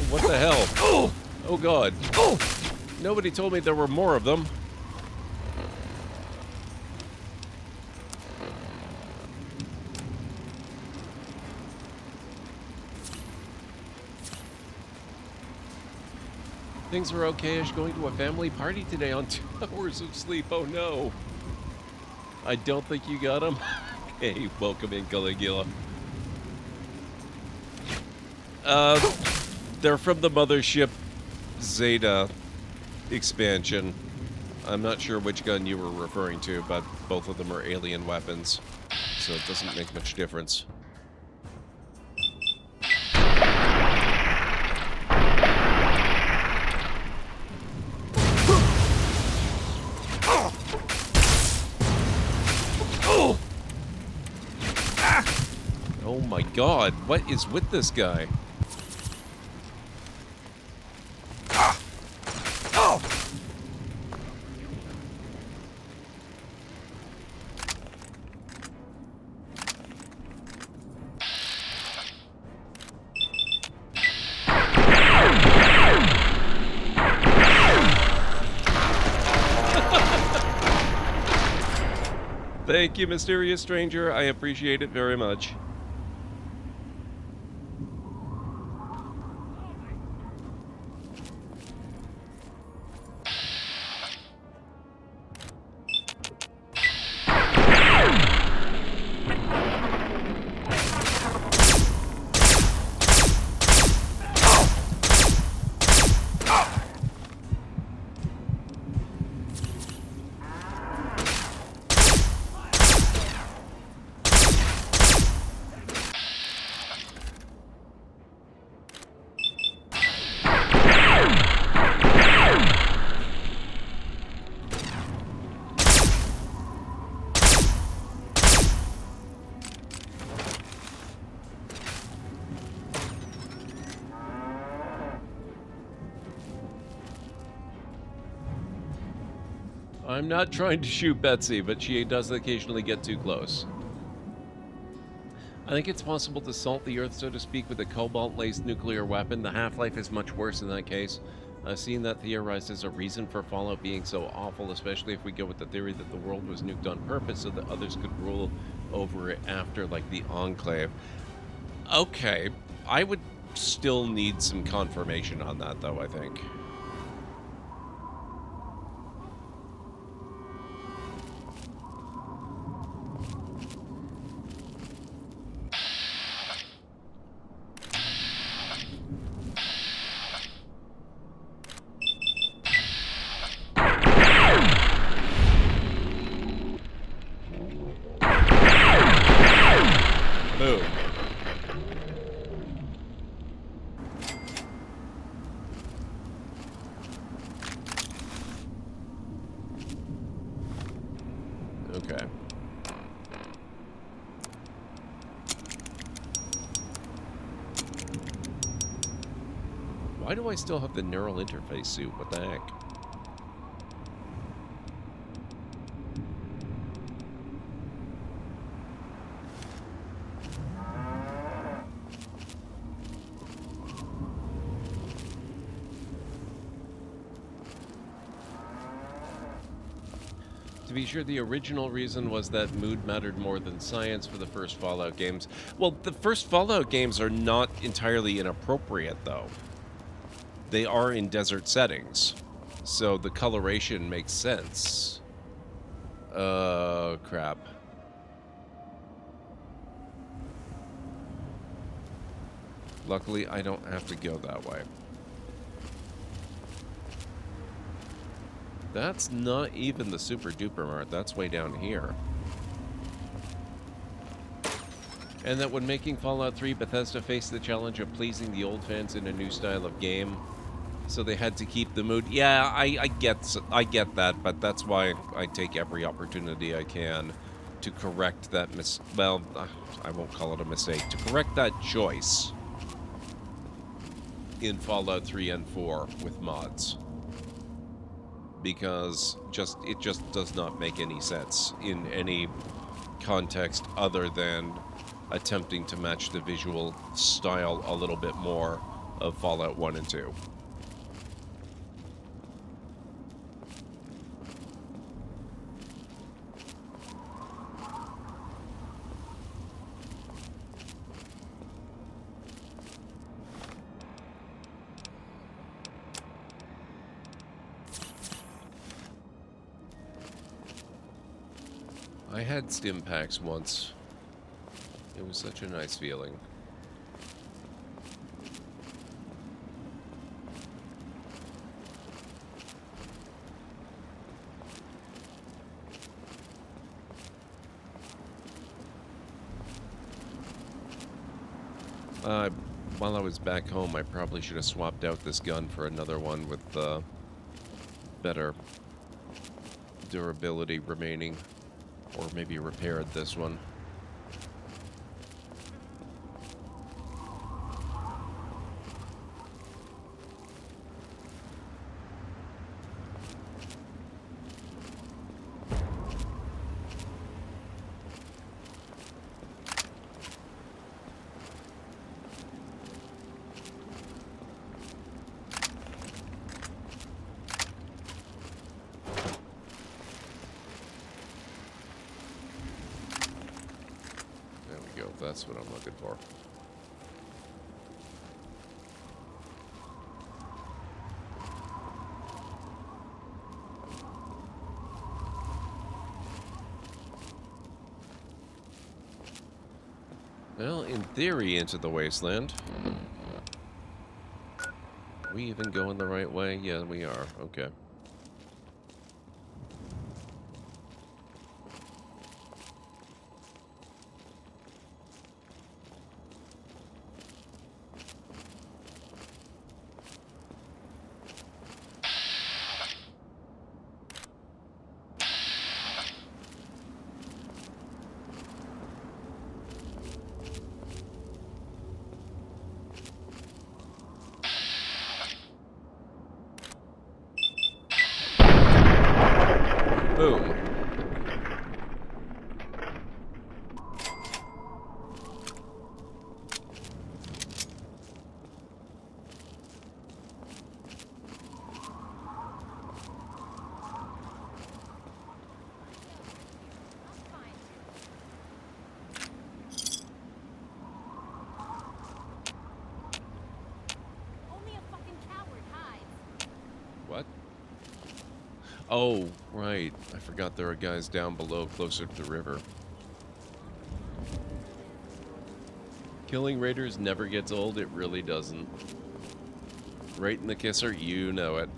What the hell? Oh god. Nobody told me there were more of them. Things are okay-ish going to a family party today on 2 hours of sleep. Oh no. I don't think you got him. Hey, welcome in, Caligula. They're from the Mothership Zeta expansion. I'm not sure which gun you were referring to, but both of them are alien weapons, so it doesn't make much difference. Oh my god, what is with this guy? Thank you, mysterious stranger. I appreciate it very much. I'm not trying to shoot Betsy, but she does occasionally get too close. I think it's possible to salt the Earth, so to speak, with a cobalt-laced nuclear weapon. The half-life is much worse in that case. I've seen that theorized as a reason for Fallout being so awful, especially if we go with the theory that the world was nuked on purpose so that others could rule over it after, like the Enclave. Okay, I would still need some confirmation on that, though, I think. Why do I still have the neural interface suit? What the heck? To be sure, the original reason was that mood mattered more than science for the first Fallout games. Well, the first Fallout games are not entirely inappropriate, though. They are in desert settings, so the coloration makes sense. Crap. Luckily, I don't have to go that way. That's not even the Super Duper Mart. That's way down here. And that when making Fallout 3, Bethesda faced the challenge of pleasing the old fans in a new style of game. So they had to keep the mood. Yeah, I get that, but that's why I take every opportunity I can to correct that well, I won't call it a mistake. To correct that choice in Fallout 3 and 4 with mods. Because it just does not make any sense in any context other than attempting to match the visual style a little bit more of Fallout 1 and 2. I had stim packs once. It was such a nice feeling. While I was back home, I probably should have swapped out this gun for another one with better durability remaining. Or maybe repaired this one. That's what I'm looking for. Well, in theory, into the wasteland. Are we even going the right way? Yeah, we are. Okay. Boom. What? Oh, right. I forgot there are guys down below, closer to the river. Killing raiders never gets old, it really doesn't. Right in the kisser, you know it.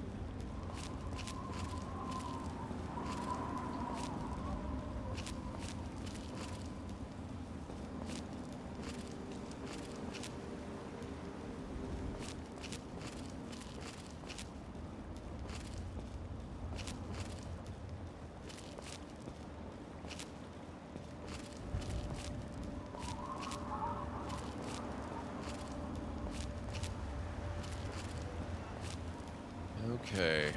Okay.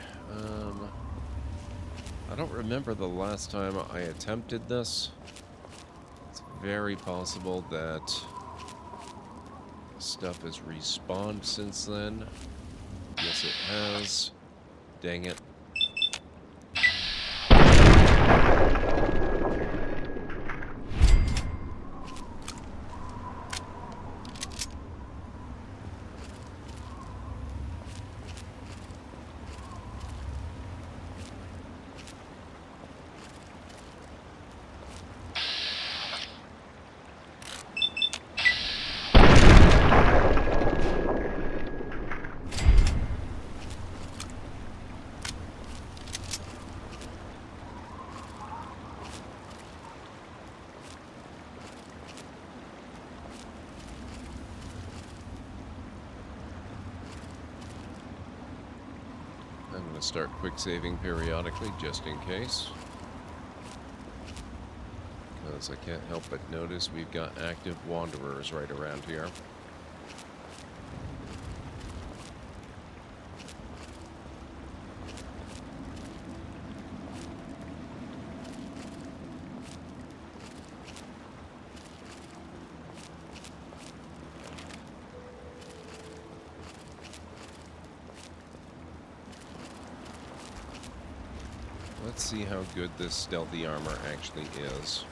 I don't remember the last time I attempted this. It's very possible that stuff has respawned since then. Yes, it has. Dang it. I'm going to start quick saving periodically just in case. Because I can't help but notice we've got active wanderers right around here. Let's see how good this stealthy armor actually is.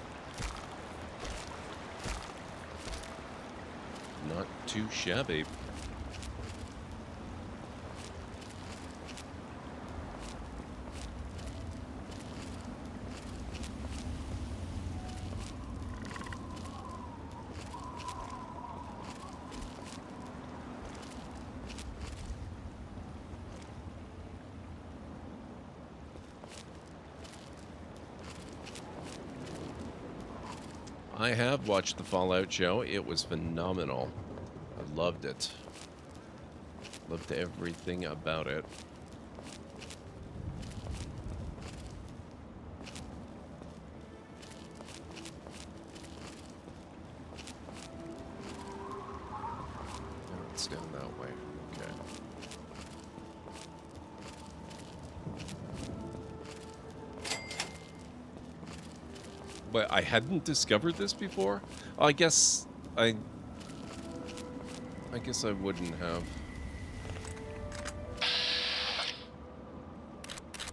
Not too shabby. I have watched the Fallout show. It was phenomenal. I loved it. Loved everything about it. Oh, it's down that way. Okay. But I hadn't discovered this before? I guess I wouldn't have.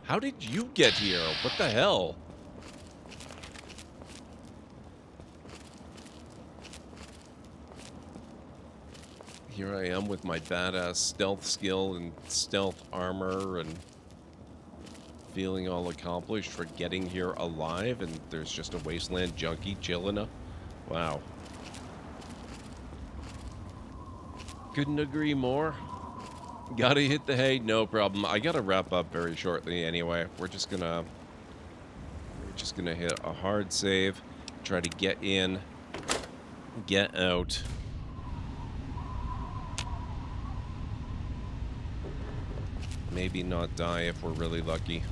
How did you get here? What the hell? Here I am with my badass stealth skill and stealth armor and feeling all accomplished for getting here alive, and there's just a wasteland junkie chilling up. Wow. Couldn't agree more. Gotta hit the hay, no problem. I gotta wrap up very shortly anyway. We're just gonna hit a hard save, try to get in, get out. Maybe not die if we're really lucky.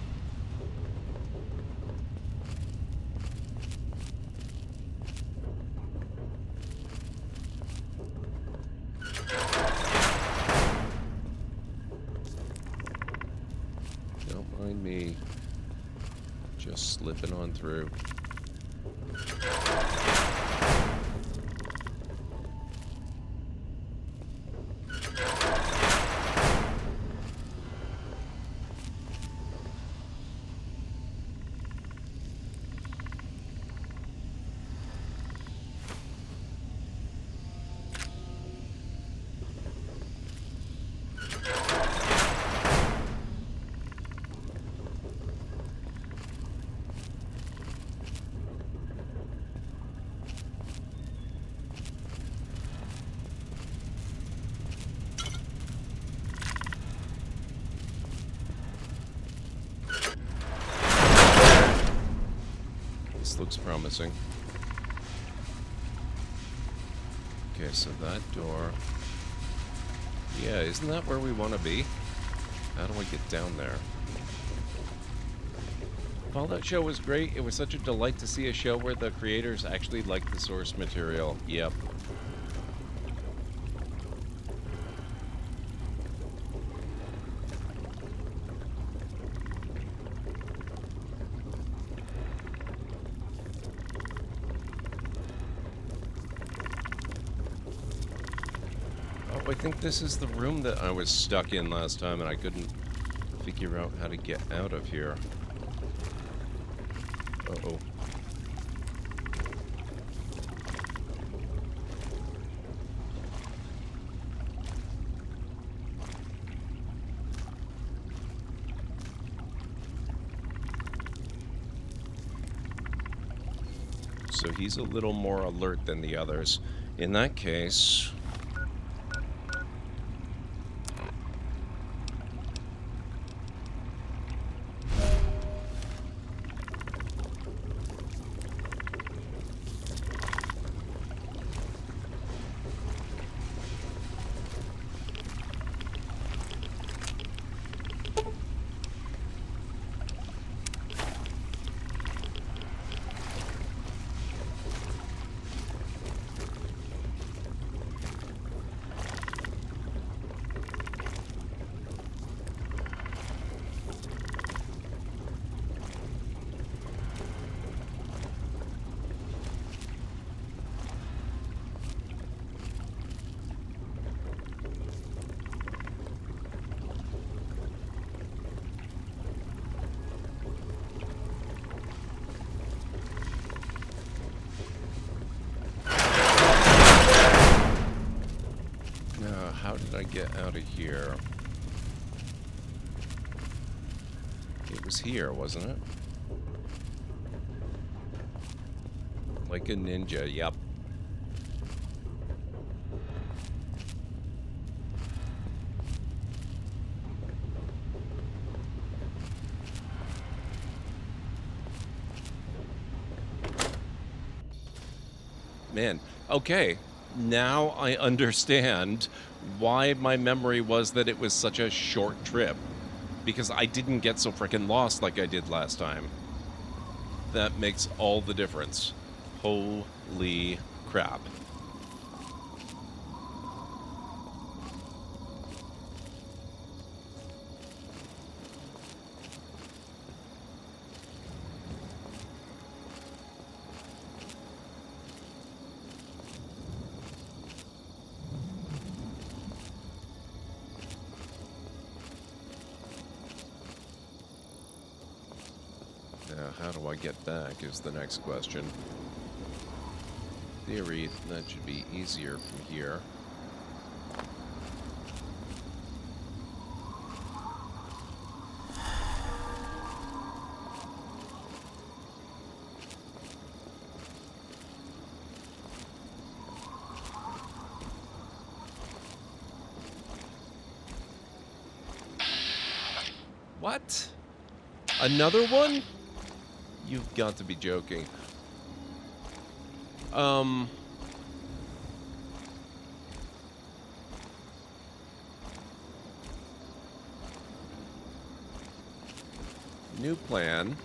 Don't mind me just slipping on through. Looks promising. Okay, so that door. Yeah, isn't that where we want to be? How do I get down there? Fallout show was great. It was such a delight to see a show where the creators actually liked the source material. Yep. Oh, I think this is the room that I was stuck in last time and I couldn't figure out how to get out of here. Uh-oh. So he's a little more alert than the others. In that case... how did I get out of here? It was here, wasn't it? Like a ninja, yep. Man, okay. Now I understand why my memory was that it was such a short trip. Because I didn't get so freaking lost like I did last time. That makes all the difference. Holy crap. How do I get back is the next question. In theory, that should be easier from here. What? Another one? You've got to be joking. New plan.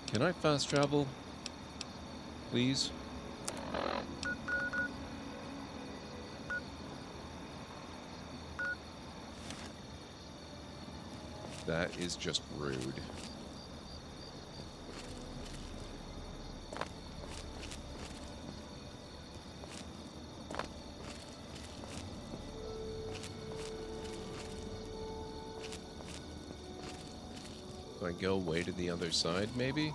Can I fast travel? Please? That is just rude. Do I go way to the other side, maybe?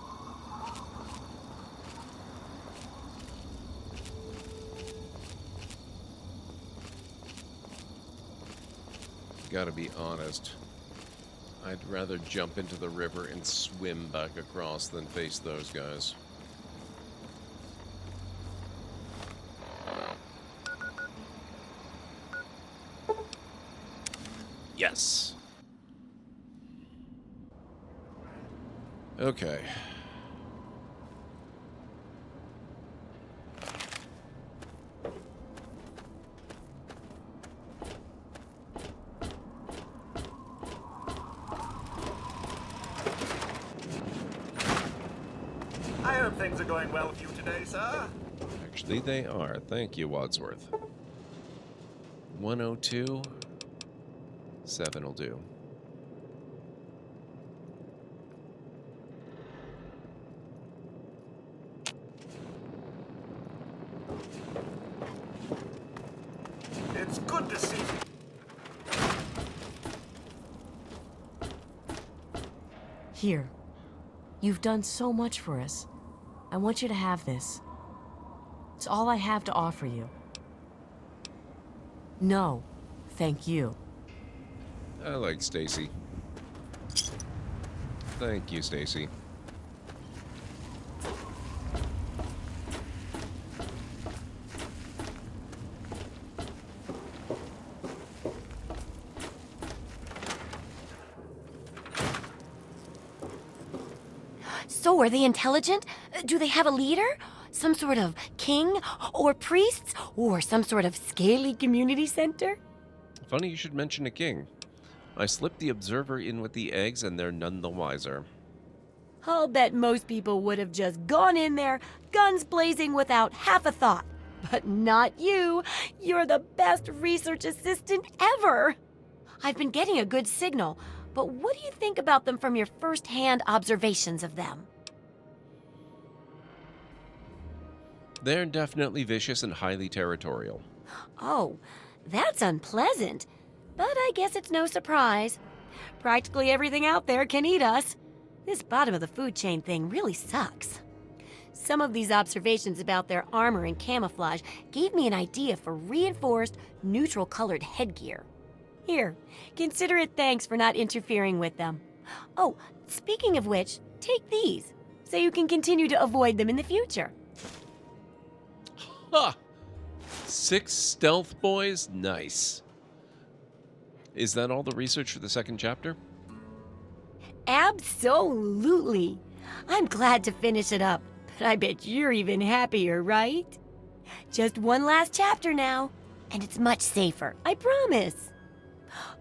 Gotta be honest. I'd rather jump into the river and swim back across than face those guys. Yes. Okay. I hope things are going well with you today, sir. Actually, they are. Thank you, Wadsworth. 102. 7 will do. Here. You've done so much for us. I want you to have this. It's all I have to offer you. No, thank you. I like Stacy. Thank you, Stacy. So, are they intelligent? Do they have a leader? Some sort of king? Or priests? Or some sort of scaly community center? Funny you should mention a king. I slipped the observer in with the eggs and they're none the wiser. I'll bet most people would have just gone in there, guns blazing without half a thought. But not you. You're the best research assistant ever. I've been getting a good signal, but what do you think about them from your first-hand observations of them? They're definitely vicious and highly territorial. Oh, that's unpleasant. But I guess it's no surprise. Practically everything out there can eat us. This bottom of the food chain thing really sucks. Some of these observations about their armor and camouflage gave me an idea for reinforced, neutral-colored headgear. Here, consider it thanks for not interfering with them. Oh, speaking of which, take these, so you can continue to avoid them in the future. Ha! 6 stealth boys? Nice. Is that all the research for the second chapter? Absolutely. I'm glad to finish it up, but I bet you're even happier, right? Just one last chapter now, and it's much safer, I promise.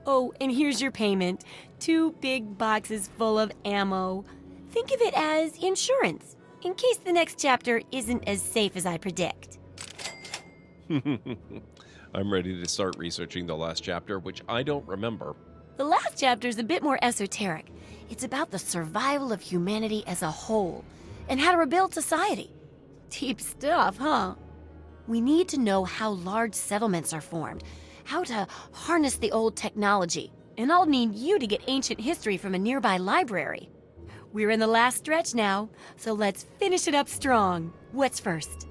Oh, and here's your payment. 2 big boxes full of ammo. Think of it as insurance, in case the next chapter isn't as safe as I predict. I'm ready to start researching the last chapter, which I don't remember. The last chapter's a bit more esoteric. It's about the survival of humanity as a whole, and how to rebuild society. Deep stuff, huh? We need to know how large settlements are formed, how to harness the old technology, and I'll need you to get ancient history from a nearby library. We're in the last stretch now, so let's finish it up strong. What's first?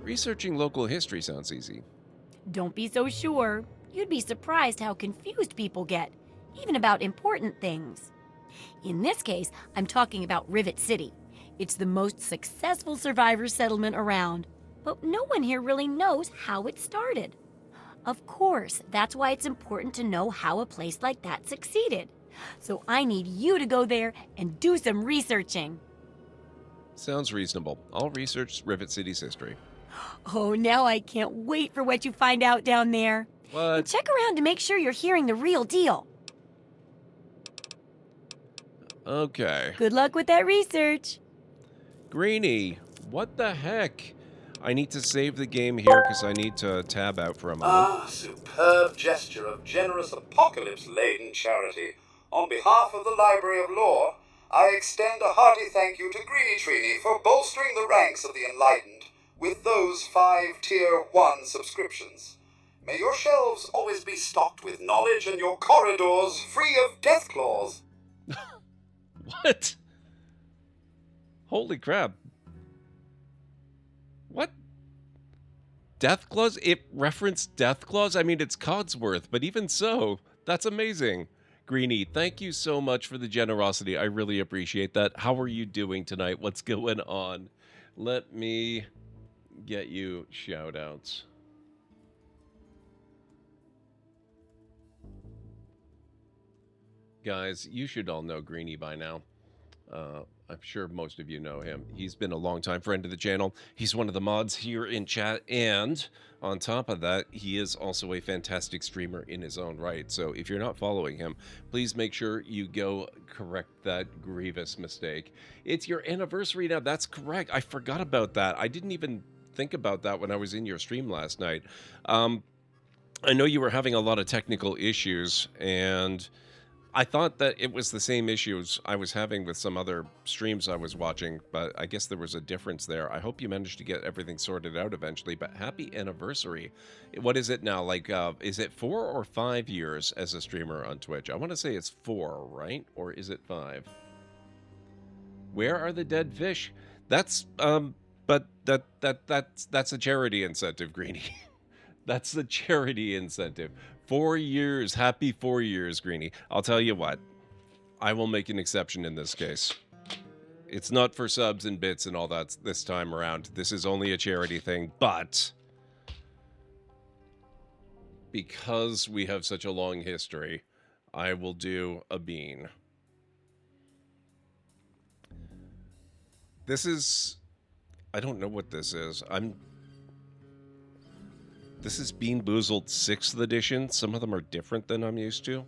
Researching local history sounds easy. Don't be so sure. You'd be surprised how confused people get, even about important things. In this case, I'm talking about Rivet City. It's the most successful survivor settlement around, but no one here really knows how it started. Of course, that's why it's important to know how a place like that succeeded. So I need you to go there and do some researching. Sounds reasonable. I'll research Rivet City's history. Oh, now I can't wait for what you find out down there. What? And check around to make sure you're hearing the real deal. Okay. Good luck with that research. Greenie, what the heck? I need to save the game here because I need to tab out for a moment. Ah, superb gesture of generous apocalypse-laden charity. On behalf of the Library of Lore, I extend a hearty thank you to Greenie Trini for bolstering the ranks of the enlightened with those 5 Tier 1 subscriptions. May your shelves always be stocked with knowledge and your corridors free of death claws. What? Holy crap. What? Death claws? It referenced death claws? I mean, it's Codsworth, but even so, that's amazing. Greenie, thank you so much for the generosity. I really appreciate that. How are you doing tonight? What's going on? Let me get you shout-outs. Guys, you should all know Greenie by now. I'm sure most of you know him. He's been a longtime friend of the channel. He's one of the mods here in chat, and on top of that, he is also a fantastic streamer in his own right. So if you're not following him, please make sure you go correct that grievous mistake. It's your anniversary now. That's correct. I forgot about that. I didn't even think about that when I was in your stream last night. I know you were having a lot of technical issues, and I thought that it was the same issues I was having with some other streams I was watching, but I guess there was a difference there. I hope you managed to get everything sorted out eventually, but happy anniversary. What is it now? Like, is it 4 or 5 years as a streamer on Twitch? I want to say it's 4, right? Or is it 5? Where are the dead fish? That's, but that's a charity incentive, Greenie. That's the charity incentive. 4 years. Happy 4 years, Greenie. I'll tell you what. I will make an exception in this case. It's not for subs and bits and all that this time around. This is only a charity thing, but because we have such a long history, I will do a bean. This is... I don't know what this is. This is Bean Boozled 6th edition. Some of them are different than I'm used to.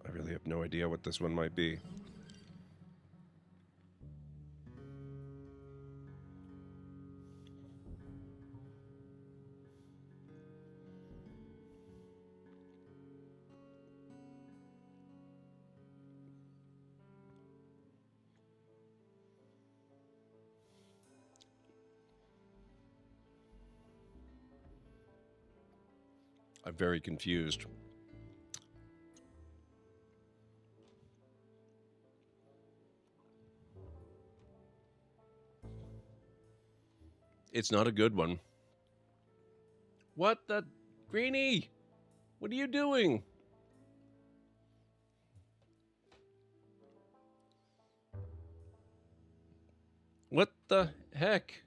I really have no idea what this one might be. I'm very confused. It's not a good one. What the... Greenie! What are you doing? What the heck?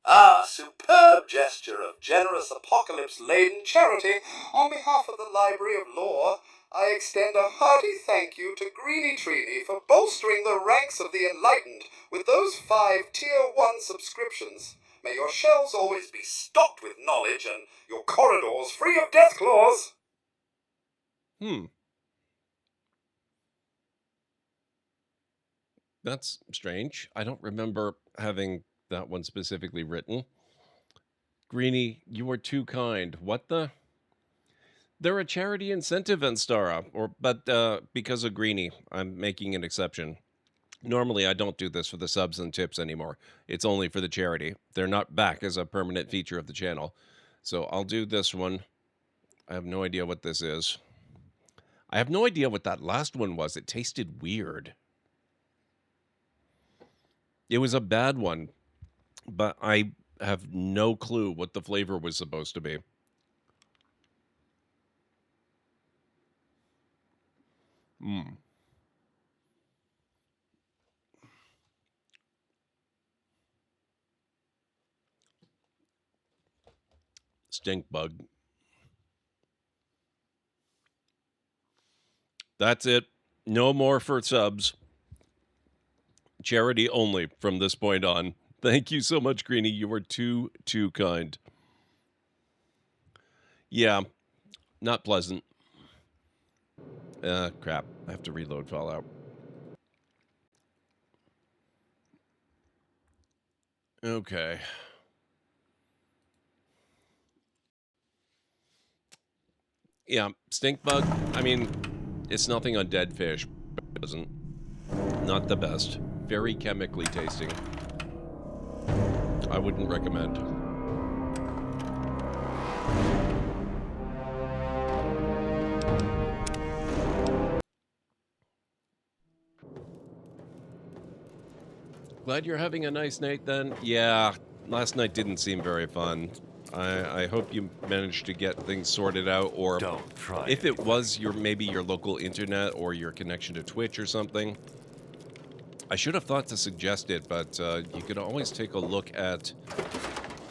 Ah, superb gesture of generous apocalypse-laden charity. On behalf of the Library of Lore, I extend a hearty thank you to Greenie Trini for bolstering the ranks of the enlightened with those 5 Tier 1 subscriptions. May your shelves always be stocked with knowledge and your corridors free of death claws. That's strange. I don't remember having that one specifically written. Greenie, you are too kind. What the? They're a charity incentive, Enstara, but because of Greenie, I'm making an exception. Normally, I don't do this for the subs and tips anymore. It's only for the charity. They're not back as a permanent feature of the channel. So I'll do this one. I have no idea what this is. I have no idea what that last one was. It tasted weird. It was a bad one, but I have no clue what the flavor was supposed to be. Stink bug. That's it. No more for subs. Charity only from this point on. Thank you so much, Greenie. You were too kind. Yeah, not pleasant. Crap. I have to reload Fallout. Okay. Yeah, stink bug. I mean, it's nothing on dead fish, but it doesn't. Not the best. Very chemically tasting. I wouldn't recommend. Glad you're having a nice night then. Yeah, last night didn't seem very fun. I hope you managed to get things sorted out, or if it was maybe your local internet or your connection to Twitch or something. I should have thought to suggest it, but you could always take a look at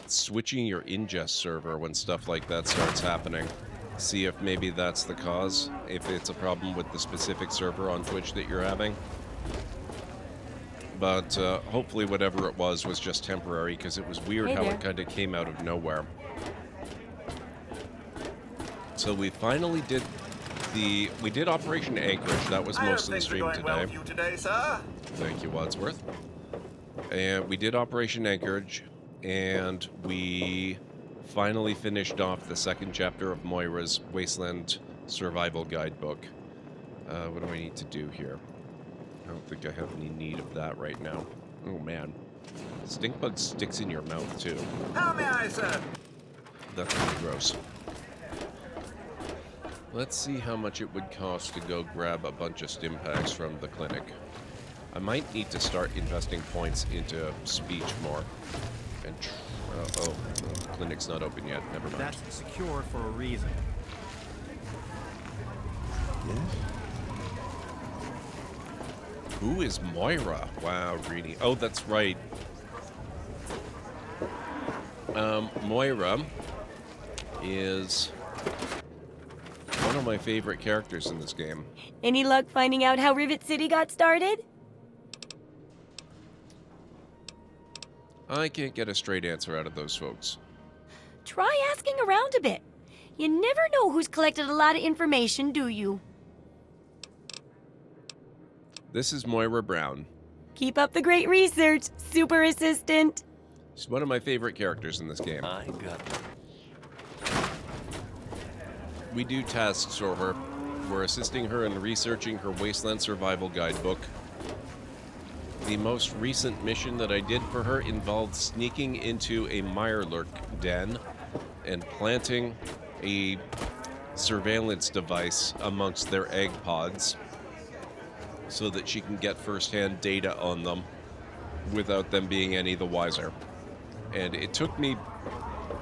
switching your ingest server when stuff like that starts happening. See if maybe that's the cause, if it's a problem with the specific server on Twitch that you're having. But hopefully whatever it was just temporary, because it was weird how it kind of came out of nowhere. So we finally did we did Operation Anchorage. That was most of the stream today. Well with you today, sir. Thank you, Wadsworth. And we did Operation Anchorage, and we finally finished off the second chapter of Moira's Wasteland Survival Guidebook. What do I need to do here? I don't think I have any need of that right now. Oh man. Stink bug sticks in your mouth too. How may I serve? That's pretty gross. Let's see how much it would cost to go grab a bunch of stim packs from the clinic. I might need to start investing points into speech more. And the clinic's not open yet. Never mind. That's secure for a reason. Who is Moira? Wow, Greeny. Oh, that's right. Moira is one of my favorite characters in this game. Any luck finding out how Rivet City got started? I can't get a straight answer out of those folks. Try asking around a bit. You never know who's collected a lot of information, do you? This is Moira Brown. Keep up the great research, super assistant. She's one of my favorite characters in this game. I got it. We do tasks for her. We're assisting her in researching her Wasteland Survival Guidebook. The most recent mission that I did for her involved sneaking into a mirelurk den and planting a surveillance device amongst their egg pods so that she can get first-hand data on them without them being any the wiser. And it took me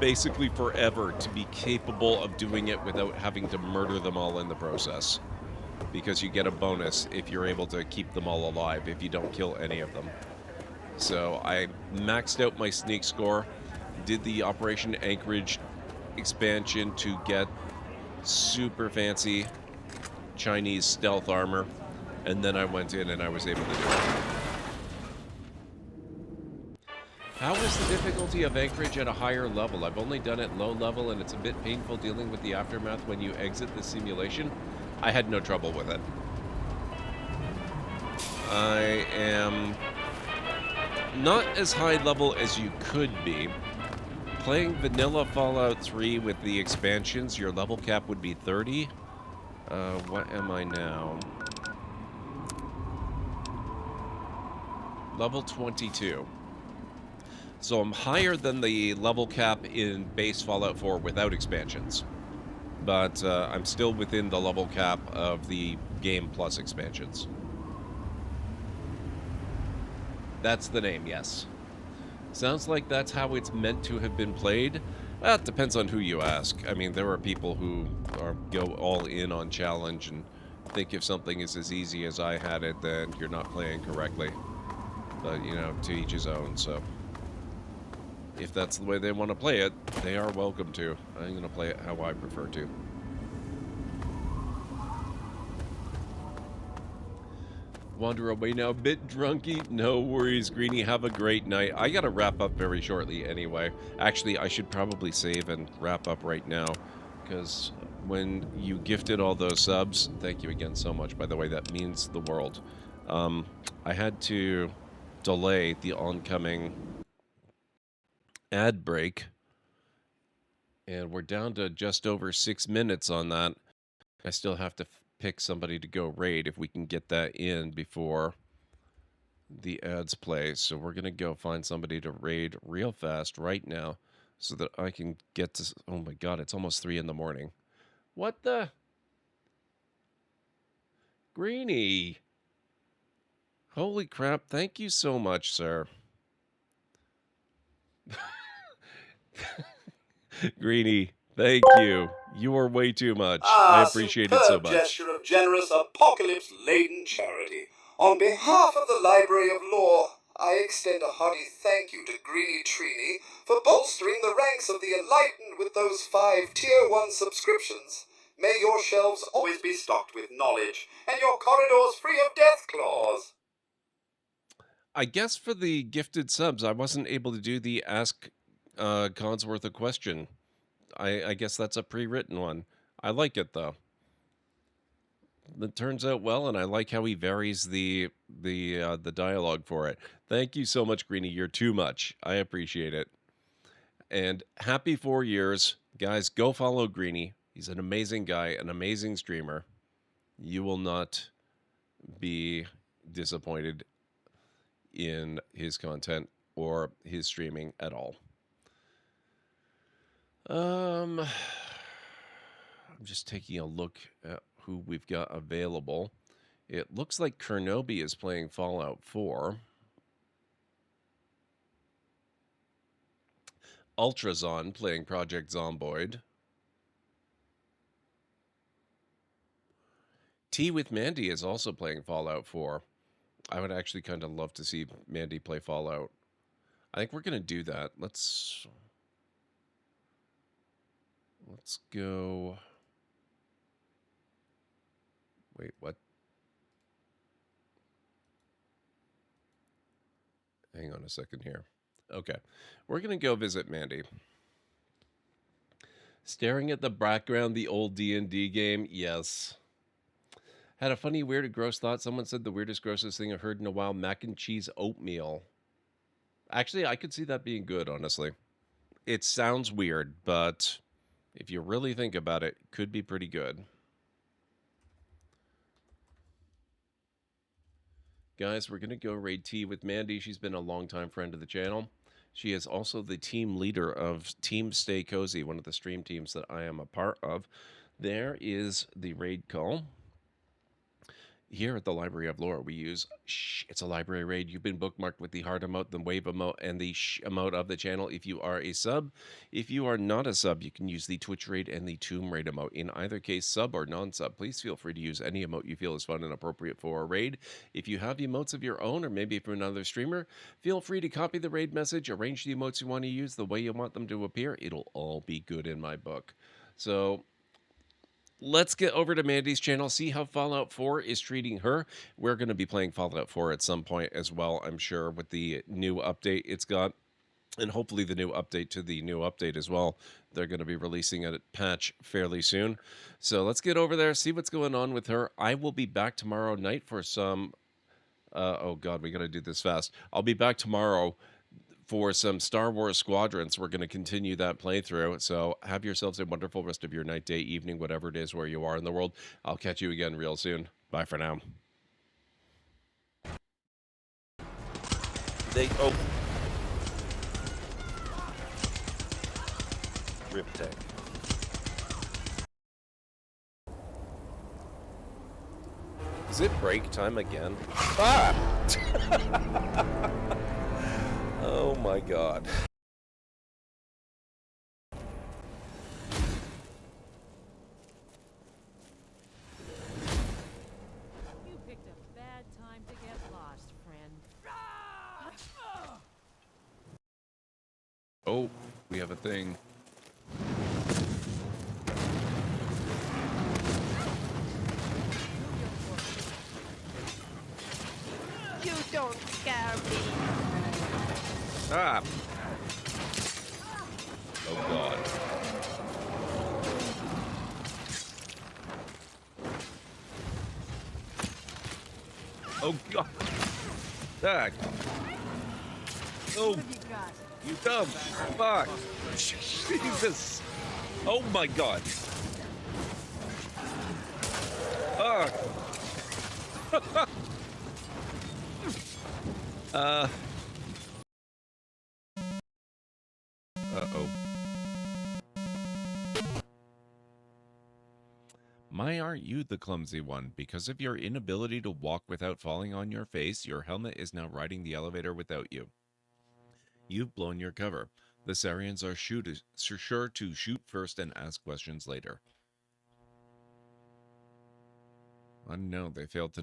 basically forever to be capable of doing it without having to murder them all in the process. Because you get a bonus if you're able to keep them all alive if you don't kill any of them. So I maxed out my sneak score, did the Operation Anchorage expansion to get super fancy Chinese stealth armor, and then I went in and I was able to do it. How is the difficulty of Anchorage at a higher level? I've only done it low level and it's a bit painful dealing with the aftermath when you exit the simulation. I had no trouble with it. I am not as high level as you could be. Playing vanilla Fallout 3 with the expansions, your level cap would be 30. What am I now? Level 22. So I'm higher than the level cap in base Fallout 4 without expansions. But I'm still within the level cap of the game plus expansions. That's the name, yes. Sounds like that's how it's meant to have been played. Well, it depends on who you ask. I mean, there are people who go all in on challenge and think if something is as easy as I had it, then you're not playing correctly. But, you know, to each his own, so... If that's the way they want to play it, they are welcome to. I'm going to play it how I prefer to. Wander away now, a bit drunky. No worries, Greeny. Have a great night. I got to wrap up very shortly anyway. Actually, I should probably save and wrap up right now. Because when you gifted all those subs, thank you again so much, by the way. That means the world. I had to delay the oncoming ad break, and we're down to just over 6 minutes on that. I still have to pick somebody to go raid if we can get that in before the ads play. So we're gonna go find somebody to raid real fast right now so that I can get to... Oh my god, it's almost 3 in the morning. What the... Greeny, holy crap, thank you so much, sir. Greeny, thank you. You are way too much. I appreciate it so much. Gesture of generous apocalypse-laden charity. On behalf of the Library of Lore, I extend a hearty thank you to Greeny Trini for bolstering the ranks of the enlightened with those 5 Tier 1 subscriptions. May your shelves always be stocked with knowledge, and your corridors free of death claws. I guess for the gifted subs, I wasn't able to do the Ask Codsworth a question. I guess that's a pre-written one. I like it, though. It turns out well, and I like how he varies the dialogue for it. Thank you so much, Greeny. You're too much. I appreciate it. And happy 4 years. Guys, go follow Greenie. He's an amazing guy, an amazing streamer. You will not be disappointed in his content or his streaming at all. I'm just taking a look at who we've got available. It looks like Kernobi is playing Fallout 4. Ultrazon playing Project Zomboid. Tea with Mandy is also playing Fallout 4. I would actually kind of love to see Mandy play Fallout. I think we're going to do that. Let's go. Wait, what? Hang on a second here. Okay. We're going to go visit Mandy. Staring at the background, the old D&D game? Yes. Had a funny, weird, gross thought. Someone said the weirdest, grossest thing I've heard in a while, mac and cheese oatmeal. Actually, I could see that being good, honestly. It sounds weird, but if you really think about it, it could be pretty good. Guys, we're going to go raid tea with Mandy. She's been a longtime friend of the channel. She is also the team leader of Team Stay Cozy, one of the stream teams that I am a part of. There is the raid call. Here at the Library of Lore, we use it's a library raid. You've been bookmarked with the heart emote, the wave emote, and the emote of the channel if you are a sub. If you are not a sub, you can use the Twitch raid and the Tomb raid emote. In either case, sub or non-sub, please feel free to use any emote you feel is fun and appropriate for a raid. If you have emotes of your own, or maybe from another streamer, feel free to copy the raid message, arrange the emotes you want to use the way you want them to appear. It'll all be good in my book. So let's get over to Mandy's channel, see how Fallout 4 is treating her. We're going to be playing Fallout 4 at some point as well, I'm sure, with the new update it's got. And hopefully the new update to the new update as well. They're going to be releasing a patch fairly soon. So let's get over there, see what's going on with her. I will be back tomorrow night for some... oh, God, we got to do this fast. I'll be back tomorrow for some Star Wars Squadrons. We're going to continue that playthrough. So have yourselves a wonderful rest of your night, day, evening, whatever it is where you are in the world. I'll catch you again real soon. Bye for now. Rip tech. Is it break time again? Ah! Oh my God. You picked a bad time to get lost, friend. Oh, we have a thing. You don't scare me. Ah! Oh God. Oh God. Ah. Oh. You dumb. Fuck. Jesus. Oh my God. Ah. Uh-oh. My, aren't you the clumsy one? Because of your inability to walk without falling on your face, your helmet is now riding the elevator without you. You've blown your cover. The Sarians are sure to shoot first and ask questions later. I know they failed to know.